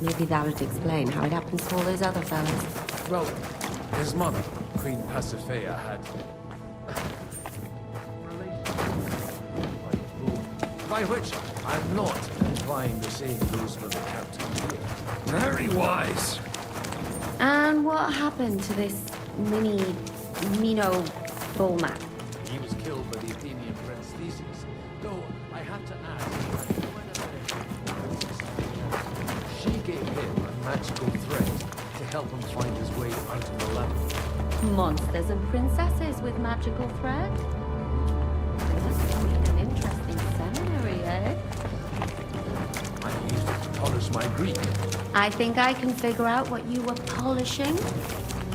Maybe that would explain how it happens to all those other fellas. Well, his mother, Queen Pasiphae, had... By which, I'm not implying the same goes for the captain here. Very wise. And what happened to this Mino bullman? He was killed by the Athenian prince Theseus. Though, I have to ask, she gave him a magical thread to help him find his way out of the labyrinth. Monsters and princesses with magical thread? Must be an interesting seminary, eh? I used it to polish my Greek. I think I can figure out what you were polishing.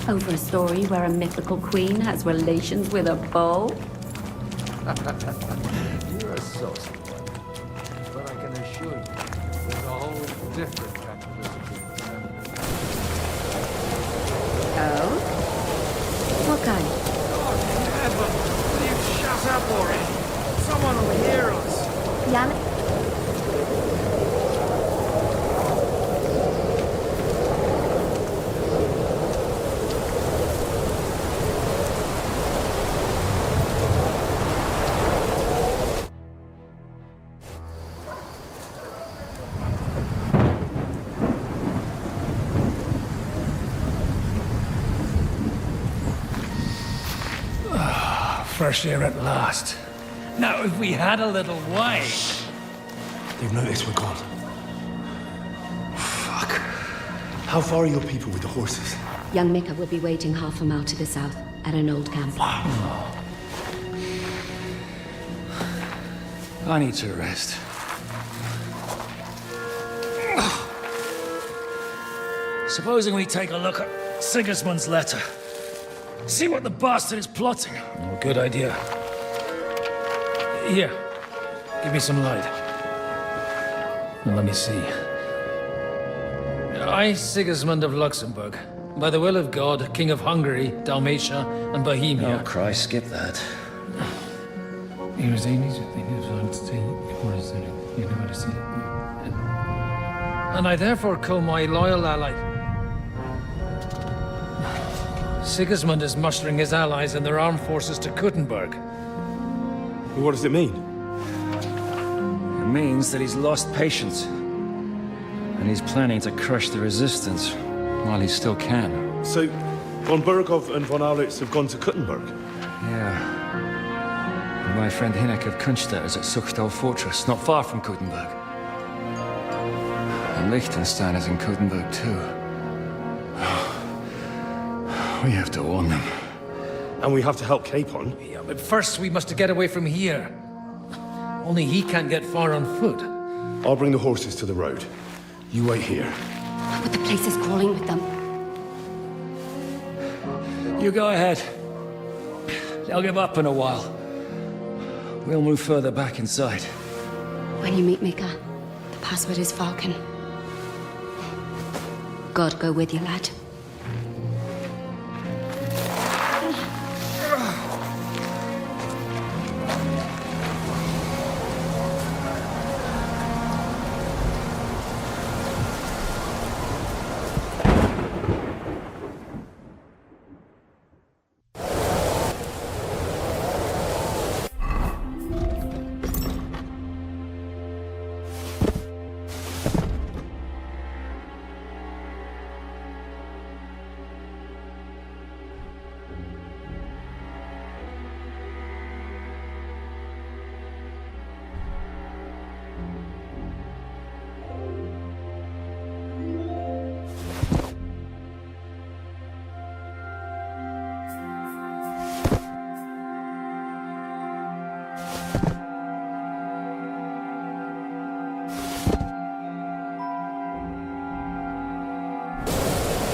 Over a story where a mythical queen has relations with a bull? You're a saucy one. But I can assure you, there's a whole different kind of mystery in the seminary. Oh? What kind? Will you shut up already? Someone will hear us. Yannick? Fresh air at last. Now, if we had a little wine... They've noticed we're gone. Fuck. How far are your people with the horses? Young Mika will be waiting half a mile to the south, at an old camp. I need to rest. Supposing we take a look at Sigismund's letter. See what the bastard is plotting. Oh, good idea. Here, give me some light. Now, let me see. I, Sigismund of Luxembourg, By the will of God, King of Hungary, Dalmatia, and Bohemia. Oh, Christ, skip that. And I therefore call my loyal ally. Sigismund is mustering his allies and their armed forces to Kuttenberg. What does it mean? It means that he's lost patience. And he's planning to crush the resistance while he still can. So, von Burgov and von Aulitz have gone to Kuttenberg? Yeah. And my friend Hinek of Kunstad is at Suchtal Fortress, not far from Kuttenberg. And Liechtenstein is in Kuttenberg too. We have to warn them. And we have to help Capon? Yeah, but first we must get away from here. Only he can't get far on foot. I'll bring the horses to the road. You wait here. But the place is crawling with them. You go ahead. They'll give up in a while. We'll move further back inside. When you meet Mika, the password is Falcon. God go with you, lad.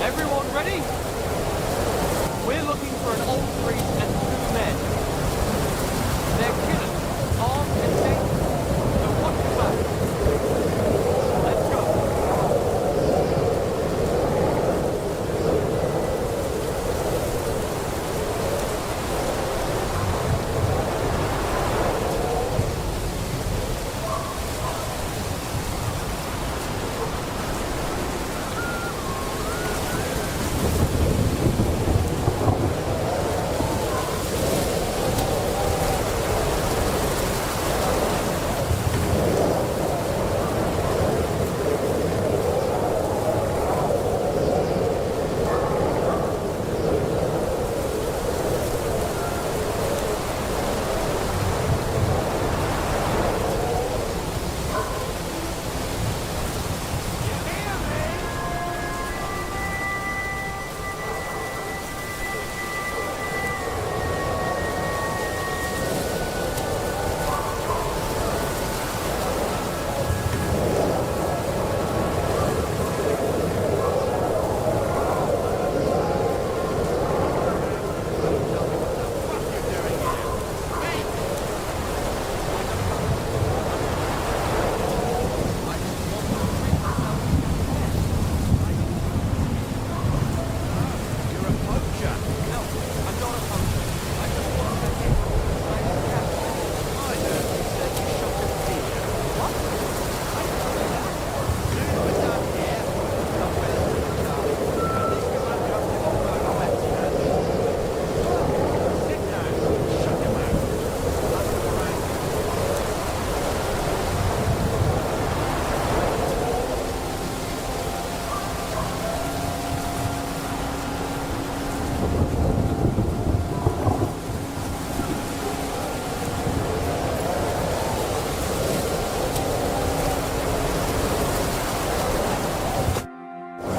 Everyone ready? We're looking for an old priest and 2 men. They're killers, armed and dangerous. So watch your back. Let's go.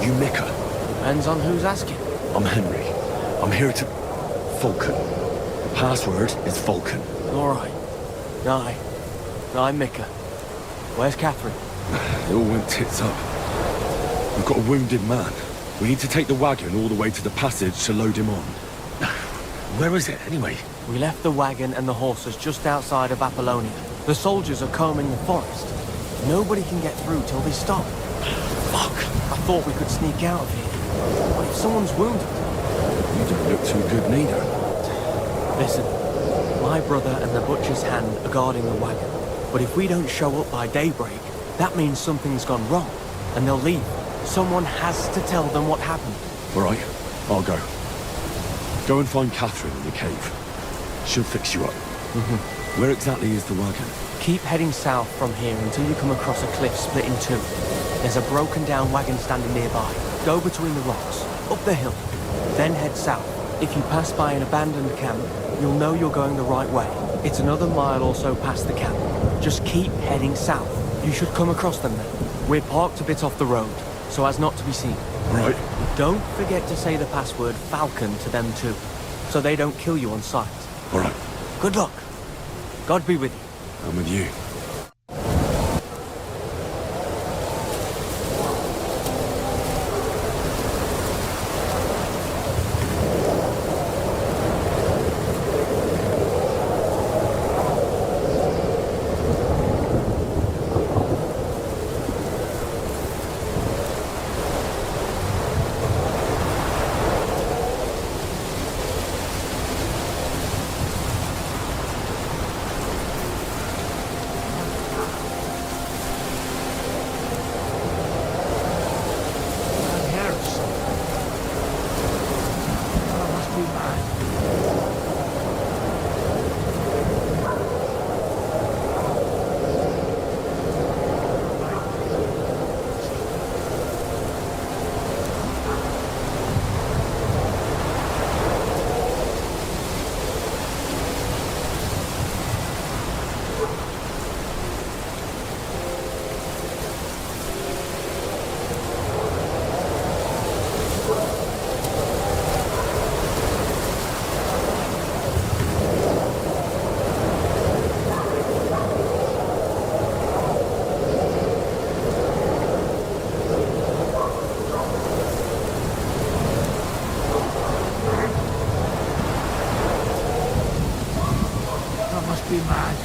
You Mika? Depends on who's asking. I'm Henry. I'm here to... Falcon. The password is Falcon. All right. I'm Mika. Where's Catherine? It all went tits up. We've got a wounded man. We need to take the wagon all the way to the passage to load him on. Where is it, anyway? We left the wagon and the horses just outside of Apollonia. The soldiers are combing the forest. Nobody can get through till they stop. Fuck. I thought we could sneak out of here. What if someone's wounded? You don't look too good neither. Listen, my brother and the butcher's hand are guarding the wagon. But if we don't show up by daybreak, that means something's gone wrong, and they'll leave. Someone has to tell them what happened. All right, I'll go. Go and find Catherine in the cave. She'll fix you up. Where exactly is the wagon? Keep heading south from here until you come across a cliff split in two. There's a broken down wagon standing nearby. Go between the rocks, up the hill, then head south. If you pass by an abandoned camp, you'll know you're going the right way. It's another mile or so past the camp. Just keep heading south. You should come across them then. We're parked a bit off the road, so as not to be seen. Right. Don't forget to say the password Falcon to them too, so they don't kill you on sight. All right. Good luck. God be with you. I'm with you. Be mad.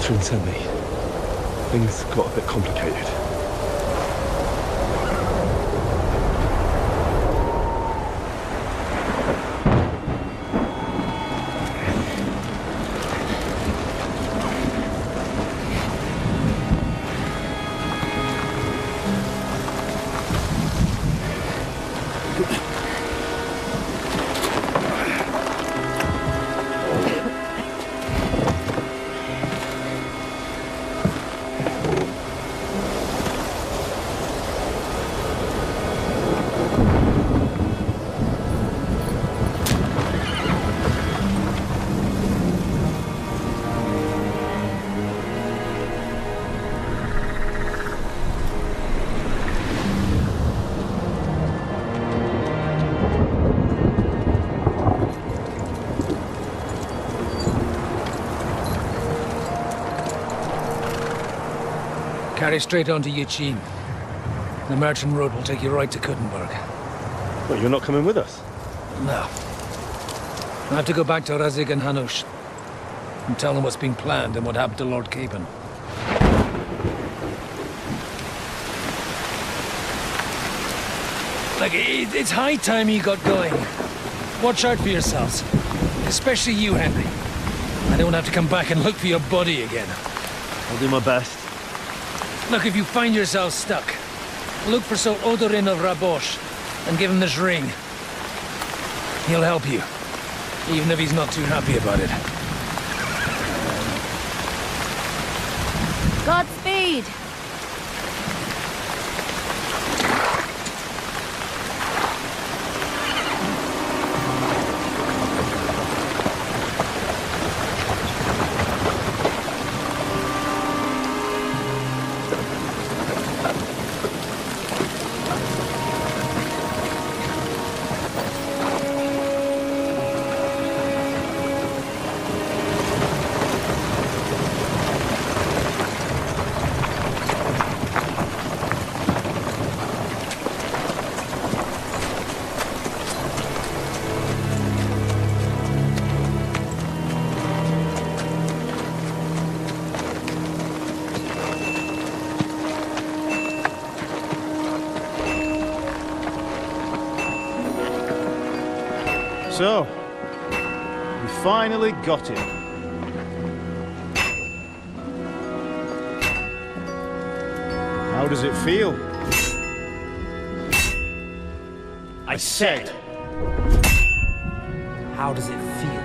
Catherine sent me. Things got a bit complicated. Carry straight on to Yichin. The merchant road will take you right to Kuttenberg. What, you're not coming with us? No. I have to go back to Razik and Hanush and tell them what's been planned and what happened to Lord Capen. Like, it's high time you got going. Watch out for yourselves. Especially you, Henry. I don't have to come back and look for your body again. I'll do my best. Look, if you find yourself stuck, look for Sir Odorin of Rabosh and give him this ring. He'll help you, even if he's not too happy about it. Godspeed! So, we finally got him. How does it feel? I said, how does it feel?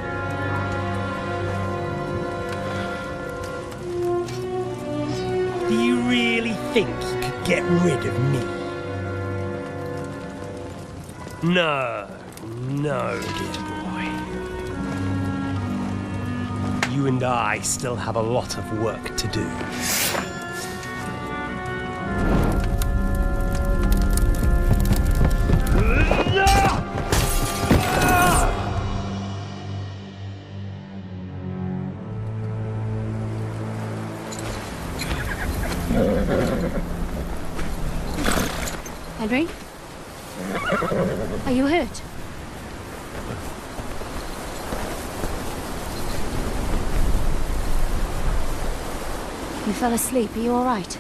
Do you really think you could get rid of me? No, no, dear boy. You and I still have a lot of work to do. Henry? Are you hurt? You fell asleep. Are you all right?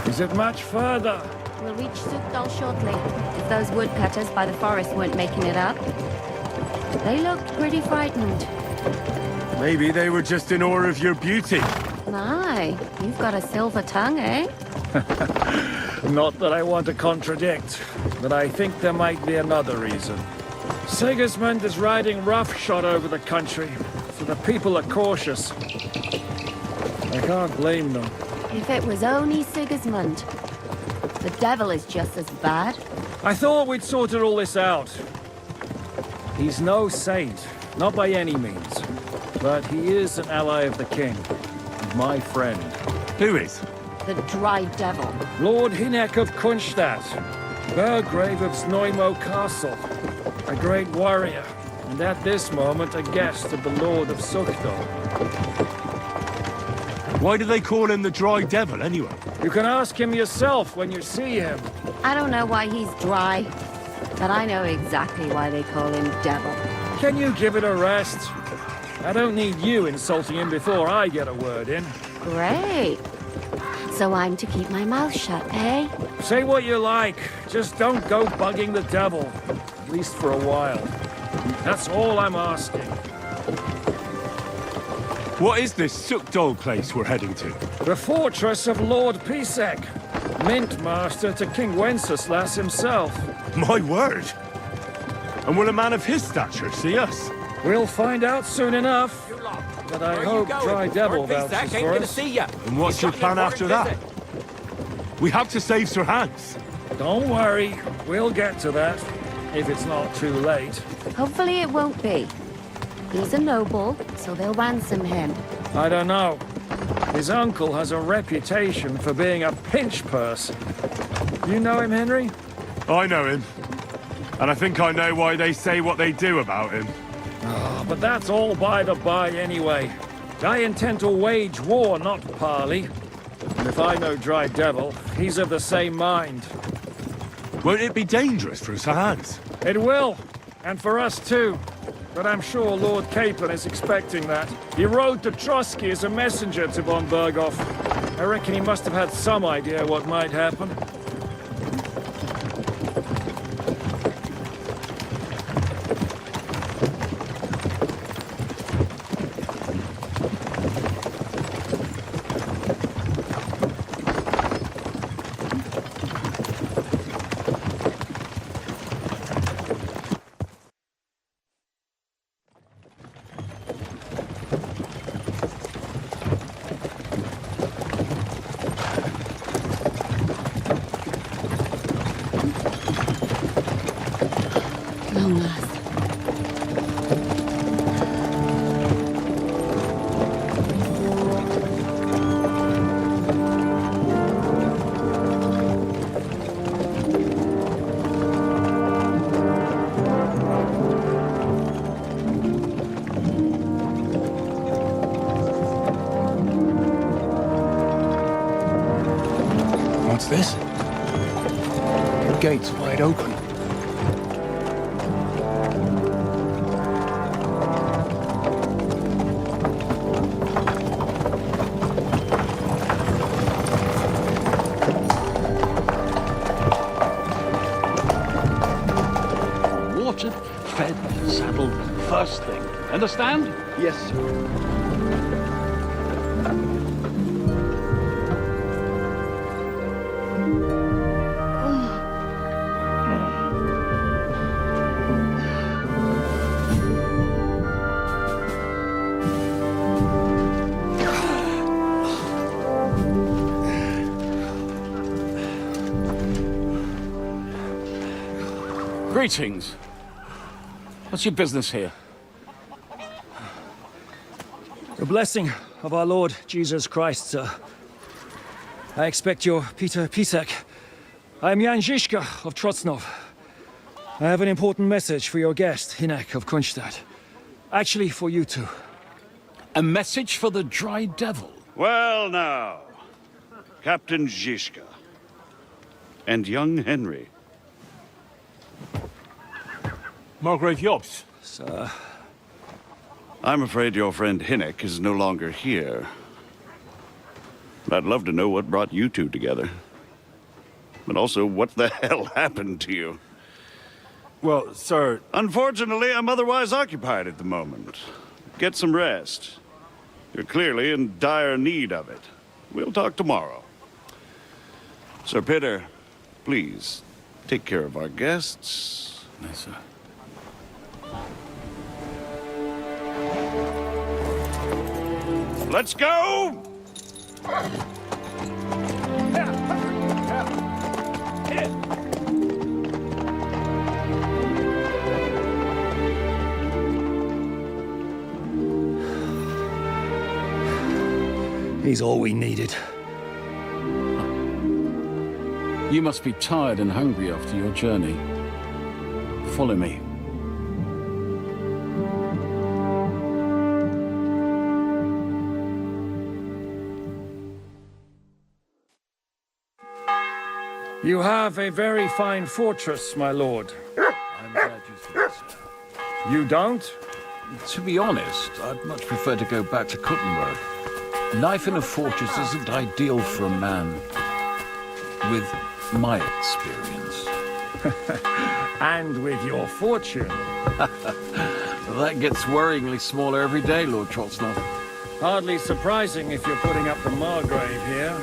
Is it much further? We'll reach Sukdal shortly, if those woodcutters by the forest weren't making it up. They looked pretty frightened. Maybe they were just in awe of your beauty. My, you've got a silver tongue, eh? Not that I want to contradict, but I think there might be another reason. Sigismund is riding roughshod over the country, so the people are cautious. I can't blame them. If it was only Sigismund. The devil is just as bad. I thought we'd sorted all this out. He's no saint, not by any means. But he is an ally of the king, and my friend. Who is? The dry devil. Lord Hinek of Kunstadt, Burgrave of Znojmo Castle, a great warrior, and at this moment a guest of the Lord of Sukdal. Why do they call him the Dry Devil, anyway? You can ask him yourself when you see him. I don't know why he's dry, but I know exactly why they call him devil. Can you give it a rest? I don't need you insulting him before I get a word in. Great. So I'm to keep my mouth shut, eh? Say what you like, just don't go bugging the devil. At least for a while. That's all I'm asking. What is this Sukdal place we're heading to? The fortress of Lord Pisek, Mint Master to King Wenceslas himself. My word! And will a man of his stature see us? We'll find out soon enough. But I hope Dry Devil vouches for us. And what's your plan after that? We have to save Sir Hans. Don't worry, we'll get to that, if it's not too late. Hopefully it won't be. He's a noble, so they'll ransom him. I don't know. His uncle has a reputation for being a pinch purse. You know him, Henry? I know him. And I think I know why they say what they do about him. Oh, but that's all by the by anyway. I intend to wage war, not parley. And if I know Dry Devil, he's of the same mind. Won't it be dangerous for Sir Hans? It will, and for us too. But I'm sure Lord Capon is expecting that. He rode to Trotsky as a messenger to von Berghoff. I reckon he must have had some idea what might happen. Long last. What's this? The gate's wide open. Watered, fed, saddled, first thing. Understand? Yes, sir. Greetings. What's your business here? The blessing of our Lord Jesus Christ, sir. I expect you're Peter Pisek. I am Jan Žižka of Trocnov. I have an important message for your guest, Hinek of Kunstadt. Actually, for you two. A message for the Dry Devil? Well now, Captain Žižka and young Henry. Margrave Jobst. Sir. I'm afraid your friend Hinek is no longer here. But I'd love to know what brought you two together. but also what the hell happened to you. Well, sir... Unfortunately, I'm otherwise occupied at the moment. Get some rest. You're clearly in dire need of it. We'll talk tomorrow. Sir Peter, please, take care of our guests. Yes, sir. Let's go! He's all we needed. You must be tired and hungry after your journey. Follow me. You have a very fine fortress, my lord. I'm glad you think so. You don't? To be honest, I'd much prefer to go back to Kuttenberg. Life in a fortress isn't ideal for a man with my experience. And with your fortune. That gets worryingly smaller every day, Lord Trotsnov. Hardly surprising if you're putting up the Margrave here.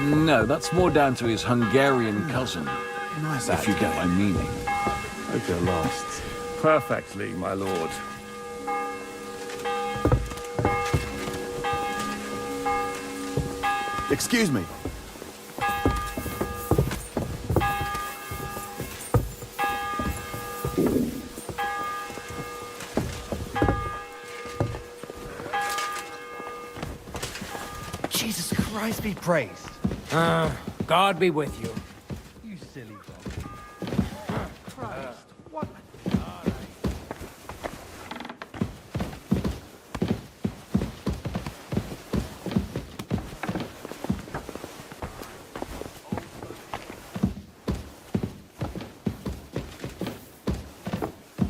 No, that's more down to his Hungarian cousin. Nice if you get my meaning. Hope you're lost. Perfectly, my lord. Excuse me. Jesus Christ be praised. God be with you. You silly dog. Christ, what?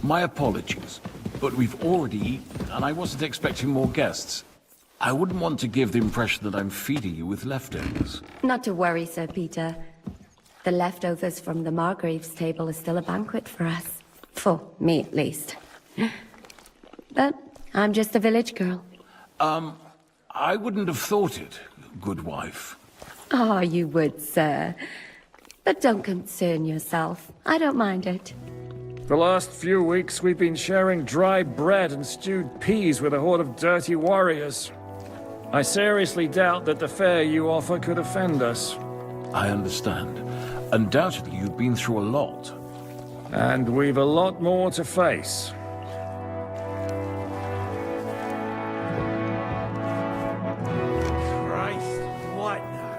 My apologies, but we've already eaten, and I wasn't expecting more guests. I wouldn't want to give the impression that I'm feeding you with leftovers. Not to worry, Sir Peter. The leftovers from the Margrave's table is still a banquet for us. For me, at least. But I'm just a village girl. I wouldn't have thought it, good wife. Oh, you would, sir. But don't concern yourself. I don't mind it. The last few weeks we've been sharing dry bread and stewed peas with a horde of dirty warriors. I seriously doubt that the fare you offer could offend us. I understand. Undoubtedly, you've been through a lot. And we've a lot more to face. Christ, what now?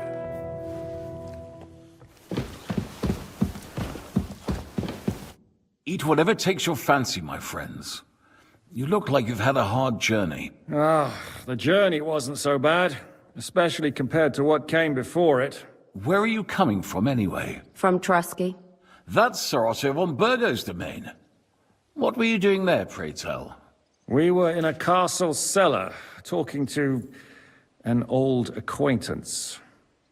Eat whatever takes your fancy, my friends. You look like you've had a hard journey. The journey wasn't so bad, especially compared to what came before it. Where are you coming from, anyway? From Trusky. That's Sir Otto von Burgo's domain. What were you doing there, pray tell? We were in a castle cellar, talking to an old acquaintance.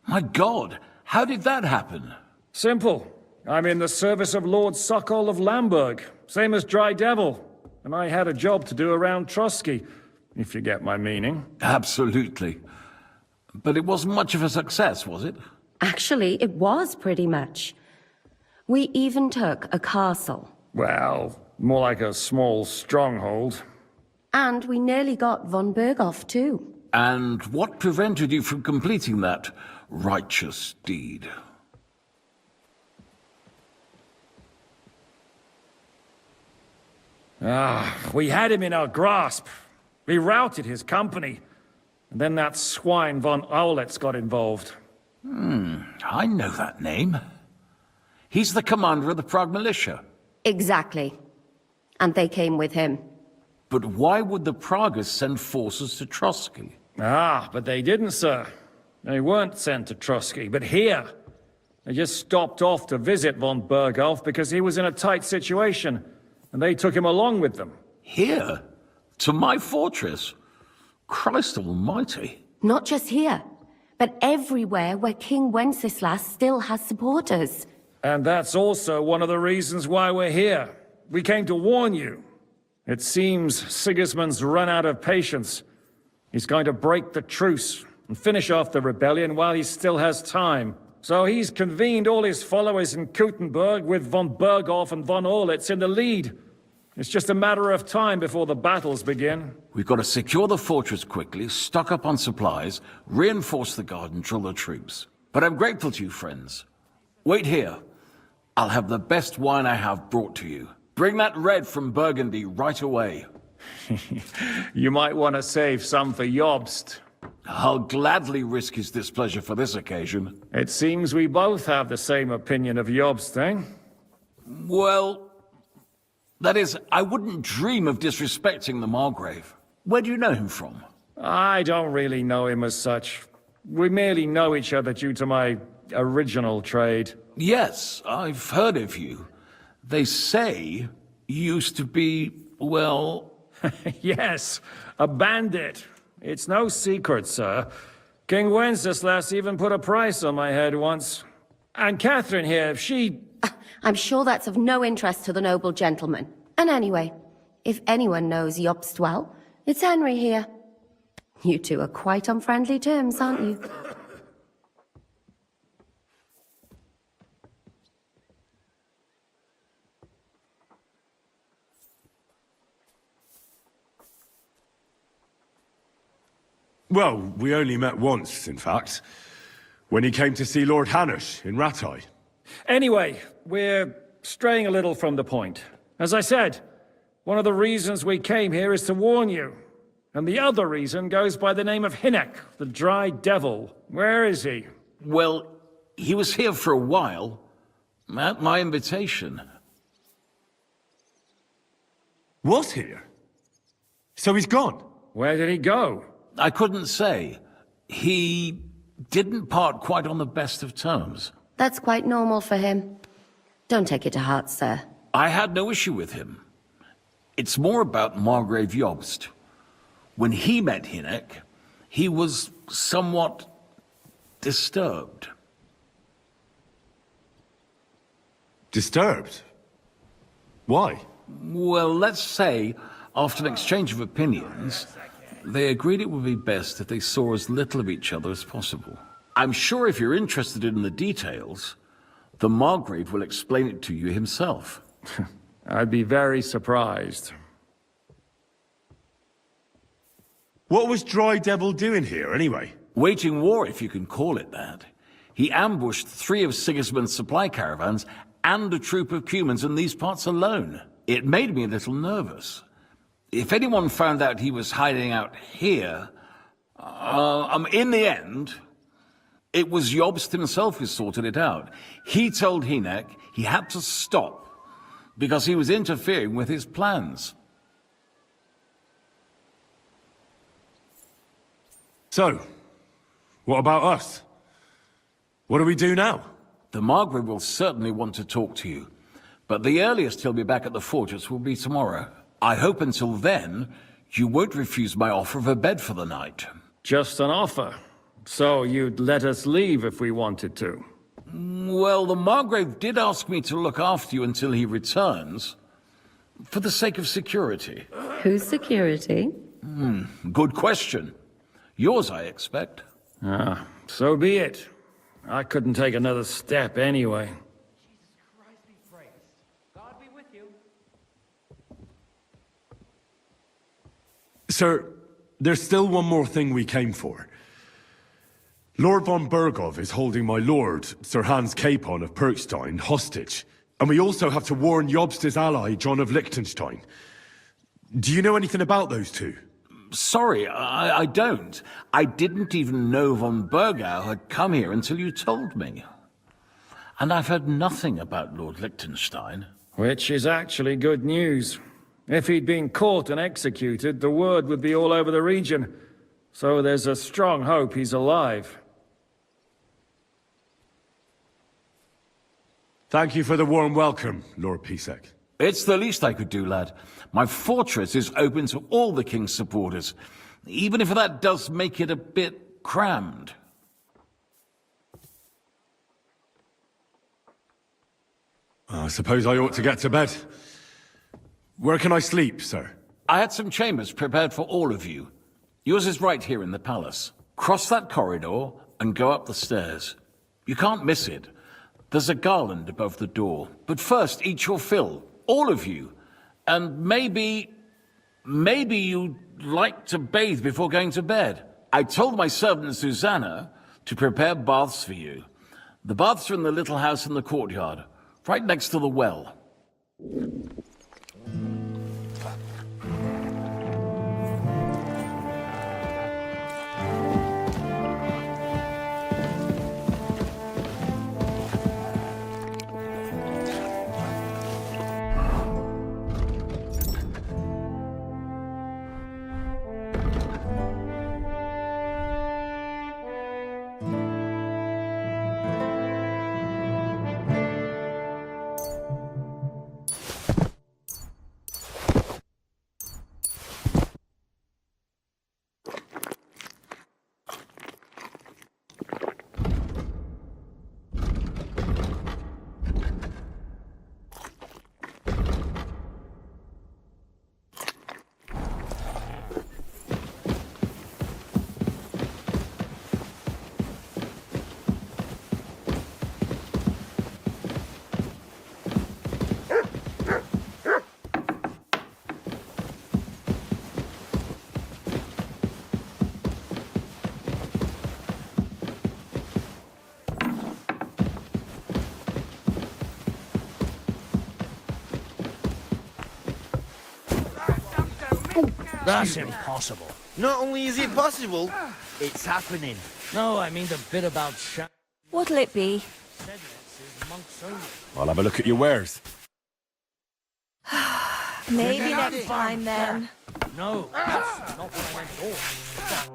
My God, how did that happen? Simple. I'm in the service of Lord Sokol of Lamberg, same as Dry Devil. And I had a job to do around Trusky, if you get my meaning. Absolutely. But it wasn't much of a success, was it? Actually, it was pretty much. We even took a castle. Well, more like a small stronghold. And we nearly got von Berghoff, too. And what prevented you from completing that righteous deed? We had him in our grasp. We routed his company. And then that swine von Aulitz got involved. I know that name. He's the commander of the Prague militia. Exactly. And they came with him. But why would the Praguers send forces to Trusky? But they didn't, sir. They weren't sent to Trusky, but here. They just stopped off to visit von Berghoff because he was in a tight situation. And they took him along with them. Here? To my fortress? Christ almighty. Not just here, but everywhere where King Wenceslas still has supporters. And that's also one of the reasons why we're here. We came to warn you. It seems Sigismund's run out of patience. He's going to break the truce and finish off the rebellion while he still has time. So he's convened all his followers in Kuttenberg with von Berghoff and von Orlitz in the lead. It's just a matter of time before the battles begin. We've got to secure the fortress quickly, stock up on supplies, reinforce the guard and drill the troops. But I'm grateful to you, friends. Wait here. I'll have the best wine I have brought to you. Bring that red from Burgundy right away. You might want to save some for Jobst. I'll gladly risk his displeasure for this occasion. It seems we both have the same opinion of Jobst, eh? Well, that is, I wouldn't dream of disrespecting the Margrave. Where do you know him from? I don't really know him as such. We merely know each other due to my original trade. Yes, I've heard of you. They say you used to be, well... Yes, a bandit. It's no secret, sir. King Wenceslas even put a price on my head once. And Catherine here, she... I'm sure that's of no interest to the noble gentleman. And anyway, if anyone knows Jobst well, it's Henry here. You two are quite on friendly terms, aren't you? Well, we only met once, in fact. When he came to see Lord Hanush in Rattay. Anyway, we're straying a little from the point. As I said, one of the reasons we came here is to warn you. And the other reason goes by the name of Hynek, the Dry Devil. Where is he? Well, he was here for a while, at my invitation. Was here? So he's gone? Where did he go? I couldn't say. He didn't part quite on the best of terms. That's quite normal for him. Don't take it to heart, sir. I had no issue with him. It's more about Margrave Jobst. When he met Hynek, he was somewhat disturbed. Disturbed? Why? Well, let's say, after an exchange of opinions, they agreed it would be best if they saw as little of each other as possible. I'm sure if you're interested in the details, the Margrave will explain it to you himself. I'd be very surprised. What was Dry Devil doing here, anyway? Waging war, if you can call it that. He ambushed 3 of Sigismund's supply caravans and a troop of Cumans in these parts alone. It made me a little nervous. If anyone found out he was hiding out here, in the end, it was Jobst himself who sorted it out. He told Hynek he had to stop because he was interfering with his plans. So, what about us? What do we do now? The Margrave will certainly want to talk to you, but the earliest he'll be back at the fortress will be tomorrow. I hope until then, you won't refuse my offer of a bed for the night. Just an offer? So you'd let us leave if we wanted to? Well, the Margrave did ask me to look after you until he returns, for the sake of security. Whose security? Good question. Yours, I expect. Ah, so be it. I couldn't take another step anyway. Sir, there's still one more thing we came for. Lord von Berghoff is holding my lord, Sir Hans Capon of Perkstein, hostage. And we also have to warn Jobst's ally, John of Liechtenstein. Do you know anything about those two? Sorry, I don't. I didn't even know von Bergau had come here until you told me. And I've heard nothing about Lord Liechtenstein. Which is actually good news. If he'd been caught and executed, the word would be all over the region. So there's a strong hope he's alive. Thank you for the warm welcome, Lord Pisek. It's the least I could do, lad. My fortress is open to all the king's supporters, even if that does make it a bit crammed. suppose I ought to get to bed. Where can I sleep, sir? I had some chambers prepared for all of you. Yours is right here in the palace. Cross that corridor and go up the stairs. You can't miss it. There's a garland above the door. But first, eat your fill. All of you. And maybe you'd like to bathe before going to bed. I told my servant Susanna to prepare baths for you. The baths are in the little house in the courtyard, right next to the well. That's impossible. Not only is it possible, it's happening. No, I mean the bit about What'll it be? I'll have a look at your wares. Maybe next time then. No, that's not what I meant at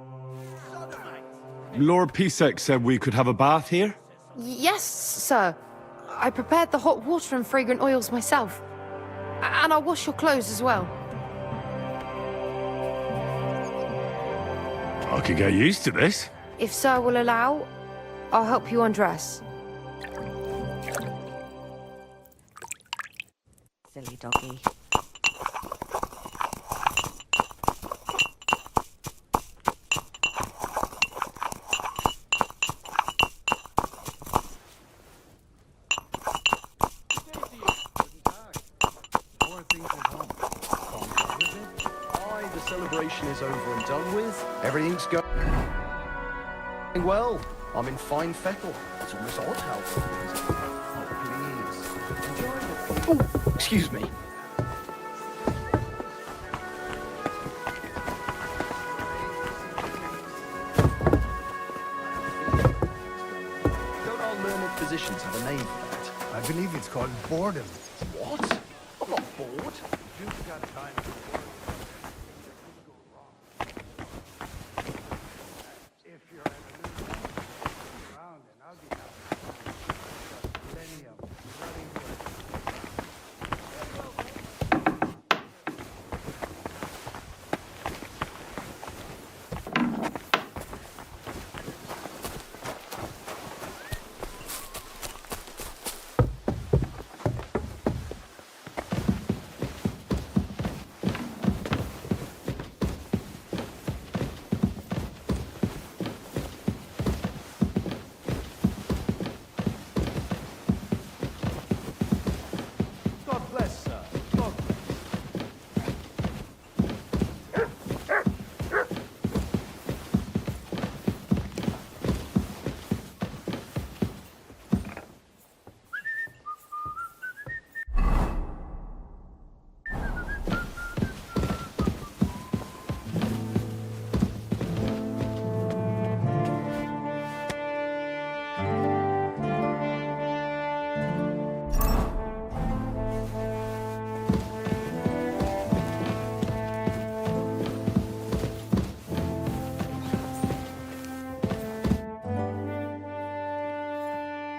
all. Lord Pisek said we could have a bath here? Yes, sir. I prepared the hot water and fragrant oils myself. And I'll wash your clothes as well. I could get used to this. If sir will allow, I'll help you undress. Silly doggy. The celebration is over and done with. Everything's going well. I'm in fine fettle. It's almost odd how things are. Oh, please. Enjoy it. Oh, excuse me. Don't all learned physicians have a name for that? I believe it's called boredom. What? I'm not bored. You've got time.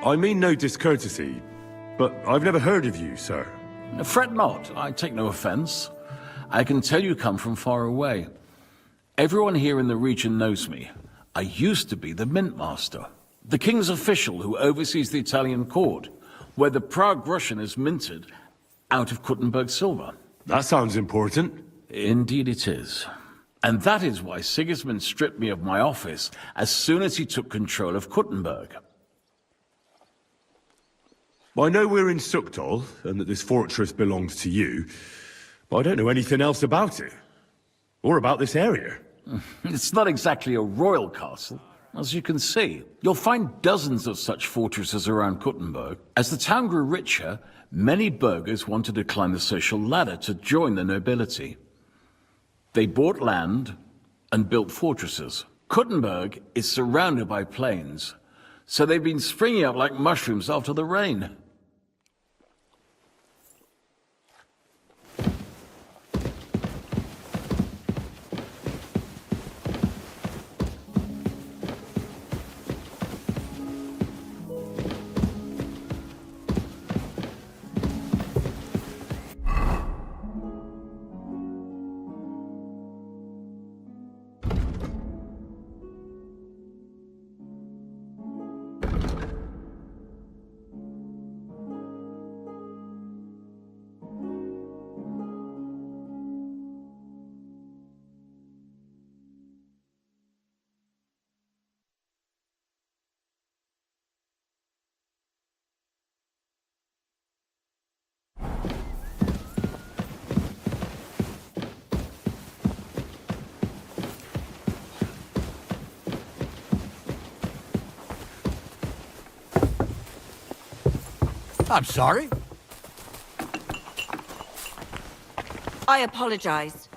I mean no discourtesy, but I've never heard of you, sir. Fret not, I take no offense. I can tell you come from far away. Everyone here in the region knows me. I used to be the Mint Master, the king's official who oversees the Italian court. where the Prague Russian is minted out of Kuttenberg silver. That sounds important. Indeed it is. And that is why Sigismund stripped me of my office as soon as he took control of Kuttenberg. I know we're in Sukdal, and that this fortress belongs to you, but I don't know anything else about it. Or about this area. It's not exactly a royal castle. As you can see, you'll find dozens of such fortresses around Kuttenberg. As the town grew richer, many burghers wanted to climb the social ladder to join the nobility. They bought land and built fortresses. Kuttenberg is surrounded by plains, so they've been springing up like mushrooms after the rain. I'm sorry. I apologize.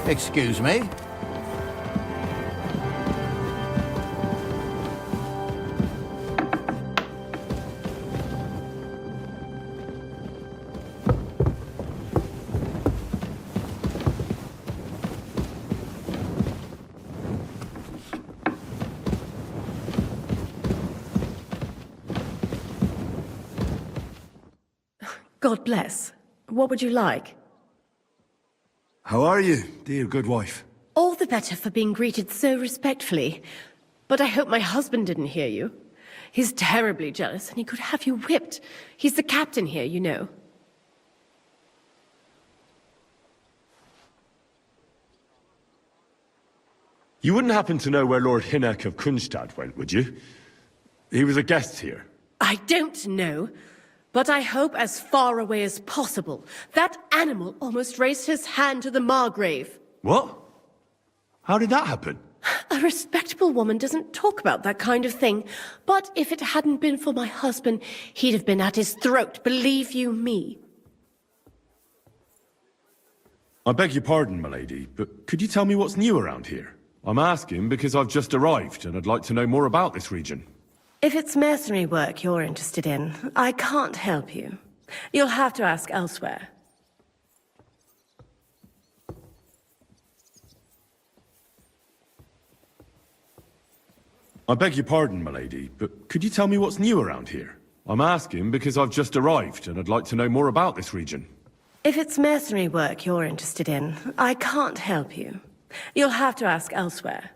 Excuse me? God bless. What would you like? How are you, dear good wife? All the better for being greeted so respectfully. But I hope my husband didn't hear you. He's terribly jealous, and he could have you whipped. He's the captain here, you know. You wouldn't happen to know where Lord Hinnock of Kunstad went, would you? He was a guest here. I don't know, but I hope as far away as possible. That animal almost raised his hand to the Margrave. What? How did that happen? A respectable woman doesn't talk about that kind of thing. But if it hadn't been for my husband, he'd have been at his throat, believe you me. I beg your pardon, milady, but could you tell me what's new around here? I'm asking because I've just arrived and I'd like to know more about this region. If it's mercenary work you're interested in, I can't help you. You'll have to ask elsewhere. I beg your pardon, milady, but could you tell me what's new around here? I'm asking because I've just arrived and I'd like to know more about this region. If it's mercenary work you're interested in, I can't help you. You'll have to ask elsewhere.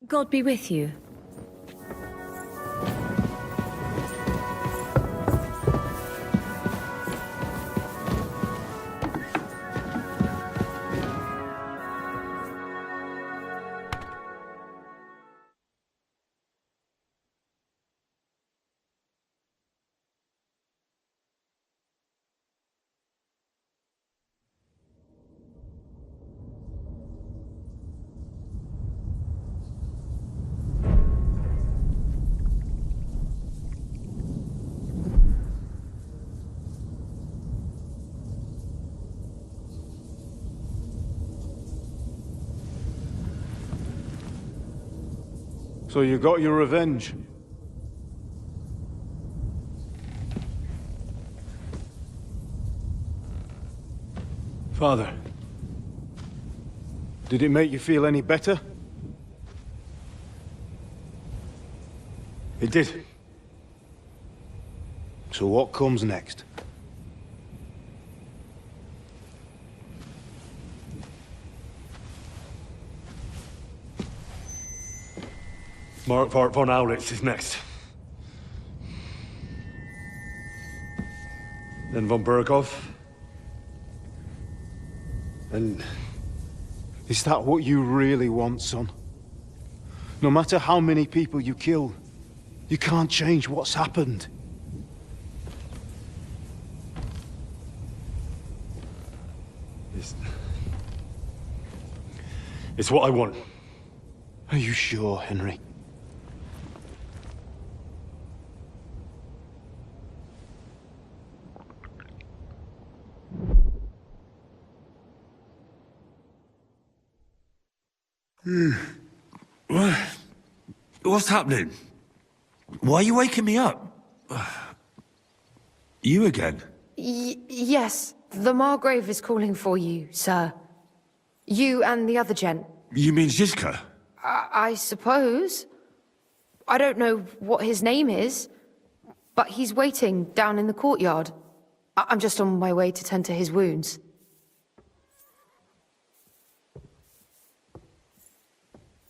God be with you. So you got your revenge? Father, did it make you feel any better? It did. So what comes next? Mark von Aulitz is next. Then von Burgov. And is that what you really want, son? No matter how many people you kill, you can't change what's happened. It's what I want. Are you sure, Henry? What's happening? Why are you waking me up? You again? Yes, the Margrave is calling for you, sir. You and the other gent. You mean Zizka? I suppose. I don't know what his name is, but he's waiting down in the courtyard. I'm just on my way to tend to his wounds.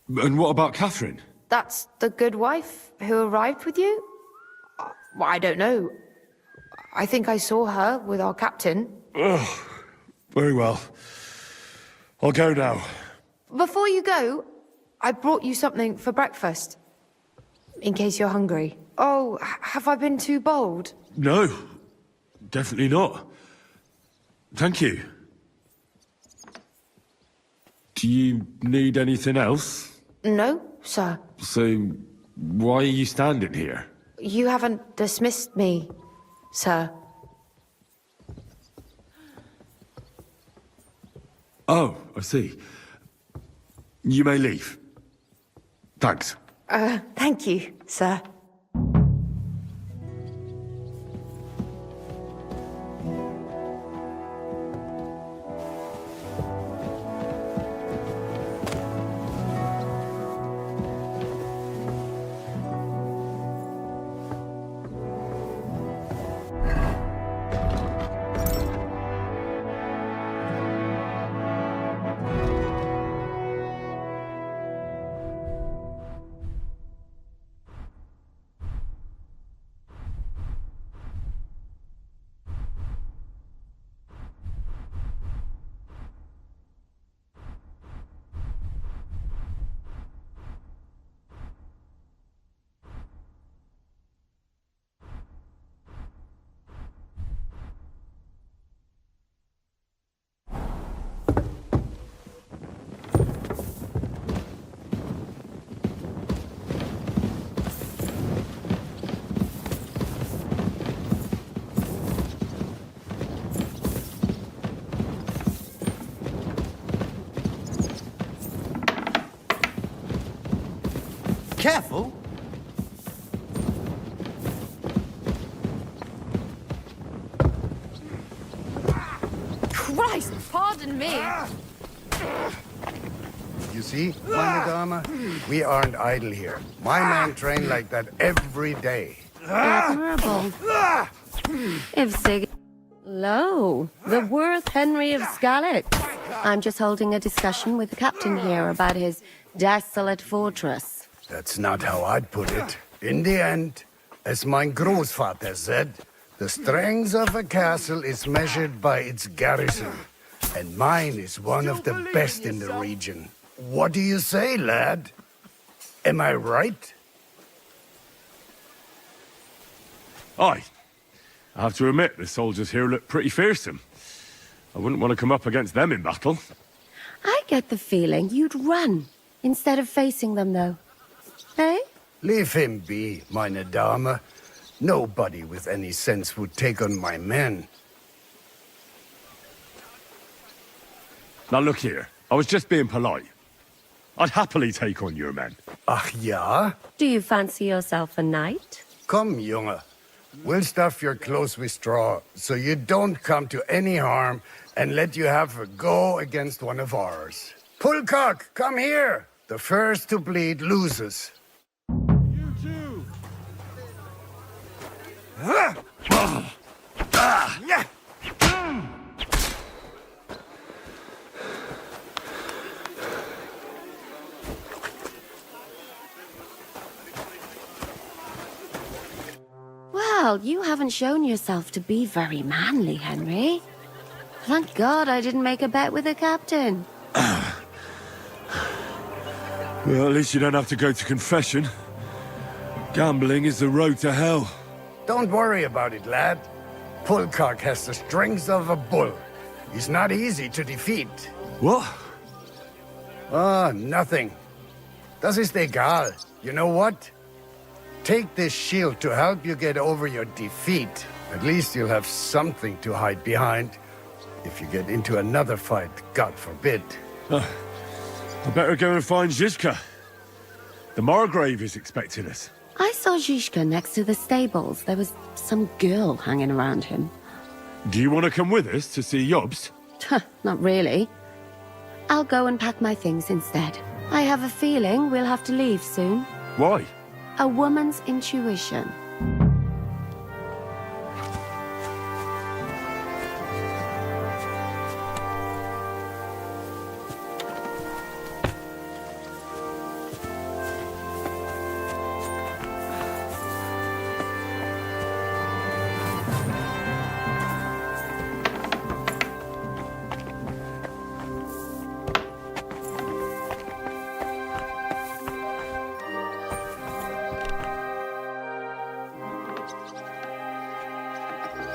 And what about Catherine? That's the good wife who arrived with you? Well, I don't know. I think I saw her with our captain. Oh, very well. I'll go now. Before you go, I brought you something for breakfast. In case you're hungry. Oh, have I been too bold? No, definitely not. Thank you. Do you need anything else? No, sir. So, why are you standing here? You haven't dismissed me, sir. Oh, I see. You may leave. Thanks. Thank you, sir. Careful! Christ, pardon me. You see, my Madama? We aren't idle here. My men train like that every day. Admirable. If Sig... Lo, the worth Henry of Skalitz. I'm just holding a discussion with the captain here about his desolate fortress. That's not how I'd put it. In the end, as my Großvater said, the strength of a castle is measured by its garrison. And mine is one of the best in the region. What do you say, lad? Am I right? Aye. I have to admit, the soldiers here look pretty fearsome. I wouldn't want to come up against them in battle. I get the feeling you'd run instead of facing them, though. Hey? Leave him be, meine Dame. Nobody with any sense would take on my men. Now look here, I was just being polite. I'd happily take on your men. Ach ja? Do you fancy yourself a knight? Come, Junge. We'll stuff your clothes with straw, so you don't come to any harm, and let you have a go against one of ours. Pulcock, come here! The first to bleed loses. Well, you haven't shown yourself to be very manly, Henry. Thank God I didn't make a bet with the captain. Well, at least you don't have to go to confession. Gambling is the road to hell. Don't worry about it, lad. Pulcock has the strength of a bull. He's not easy to defeat. What? Ah, nothing. Das ist egal. You know what? Take this shield to help you get over your defeat. At least you'll have something to hide behind. If you get into another fight, God forbid. I better go and find Zizka. The Margrave is expecting us. I saw Zizka next to the stables. There was some girl hanging around him. Do you want to come with us to see Jobst? Not really. I'll go and pack my things instead. I have a feeling we'll have to leave soon. Why? A woman's intuition.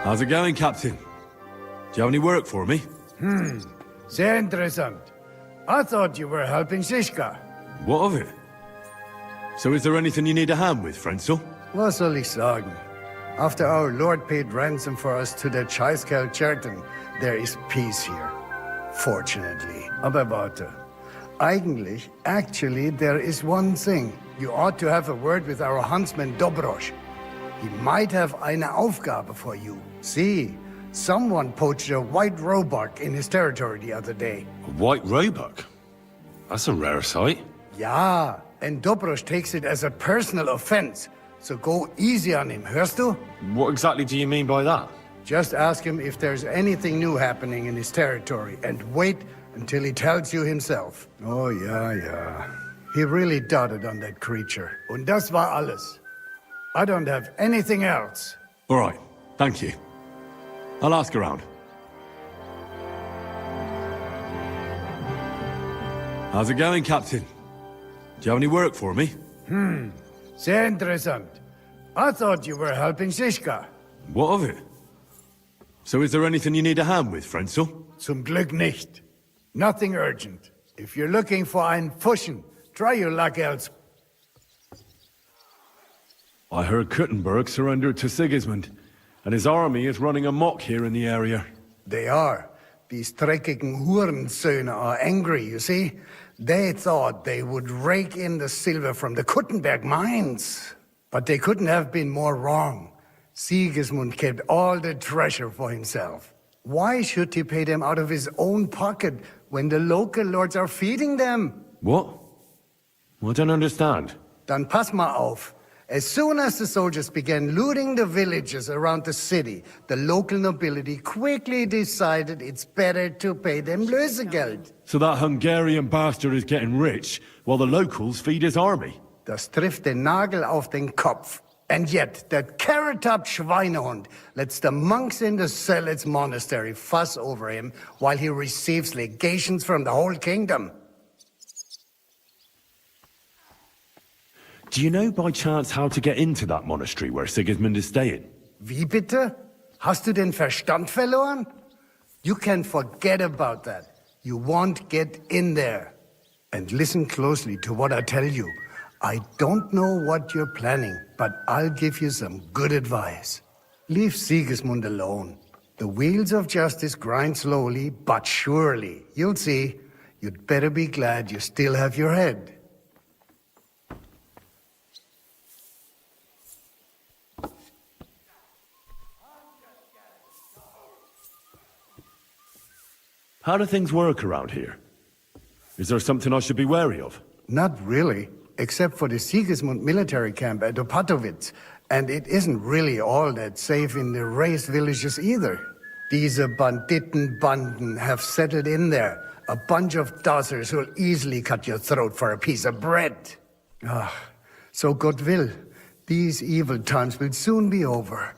How's it going, Captain? Do you have any work for me? Sehr interessant. I thought you were helping Zizka. What of it? So is there anything you need a hand with, Frenzel? Was soll ich sagen? After our Lord paid ransom for us to the Chaiskel Cherton, there is peace here. Fortunately. Aber warte. Actually, there is one thing. You ought to have a word with our huntsman Dobrosh. He might have eine Aufgabe for you. See, someone poached a white roebuck in his territory the other day. A white roebuck? That's a rare sight. Ja, and Dobrosh takes it as a personal offense. So go easy on him, hörst du? What exactly do you mean by that? Just ask him if there's anything new happening in his territory, and wait until he tells you himself. Oh, yeah. He really doted on that creature. Und das war alles. I don't have anything else. All right, thank you. I'll ask around. How's it going, Captain? Do you have any work for me? Sehr interessant. I thought you were helping Shishka. What of it? So is there anything you need a hand with, Frenzel? Zum Glück nicht. Nothing urgent. If you're looking for einen Pfuschen, try your luck elsewhere. I heard Kuttenberg surrendered to Sigismund, and his army is running amok here in the area. They are. These dreckigen Hurensöhne are angry, you see? They thought they would rake in the silver from the Kuttenberg mines. But they couldn't have been more wrong. Sigismund kept all the treasure for himself. Why should he pay them out of his own pocket when the local lords are feeding them? What? I don't understand. Dann pass mal auf. As soon as the soldiers began looting the villages around the city, the local nobility quickly decided it's better to pay them Lösegeld. So that Hungarian bastard is getting rich, while the locals feed his army? Das trifft den Nagel auf den Kopf. And yet, that carrot-top Schweinehund lets the monks in the Zealots monastery fuss over him while he receives legations from the whole kingdom. Do you know by chance how to get into that monastery where Sigismund is staying? Wie bitte? Hast du den Verstand verloren? You can forget about that. You won't get in there. And listen closely to what I tell you. I don't know what you're planning, but I'll give you some good advice. Leave Sigismund alone. The wheels of justice grind slowly, but surely. You'll see. You'd better be glad you still have your head. How do things work around here? Is there something I should be wary of? Not really, except for the Sigismund military camp at Opatowitz. And it isn't really all that safe in the raised villages either. These Banditenbanden have settled in there. A bunch of dossers who'll easily cut your throat for a piece of bread. So God will, these evil times will soon be over.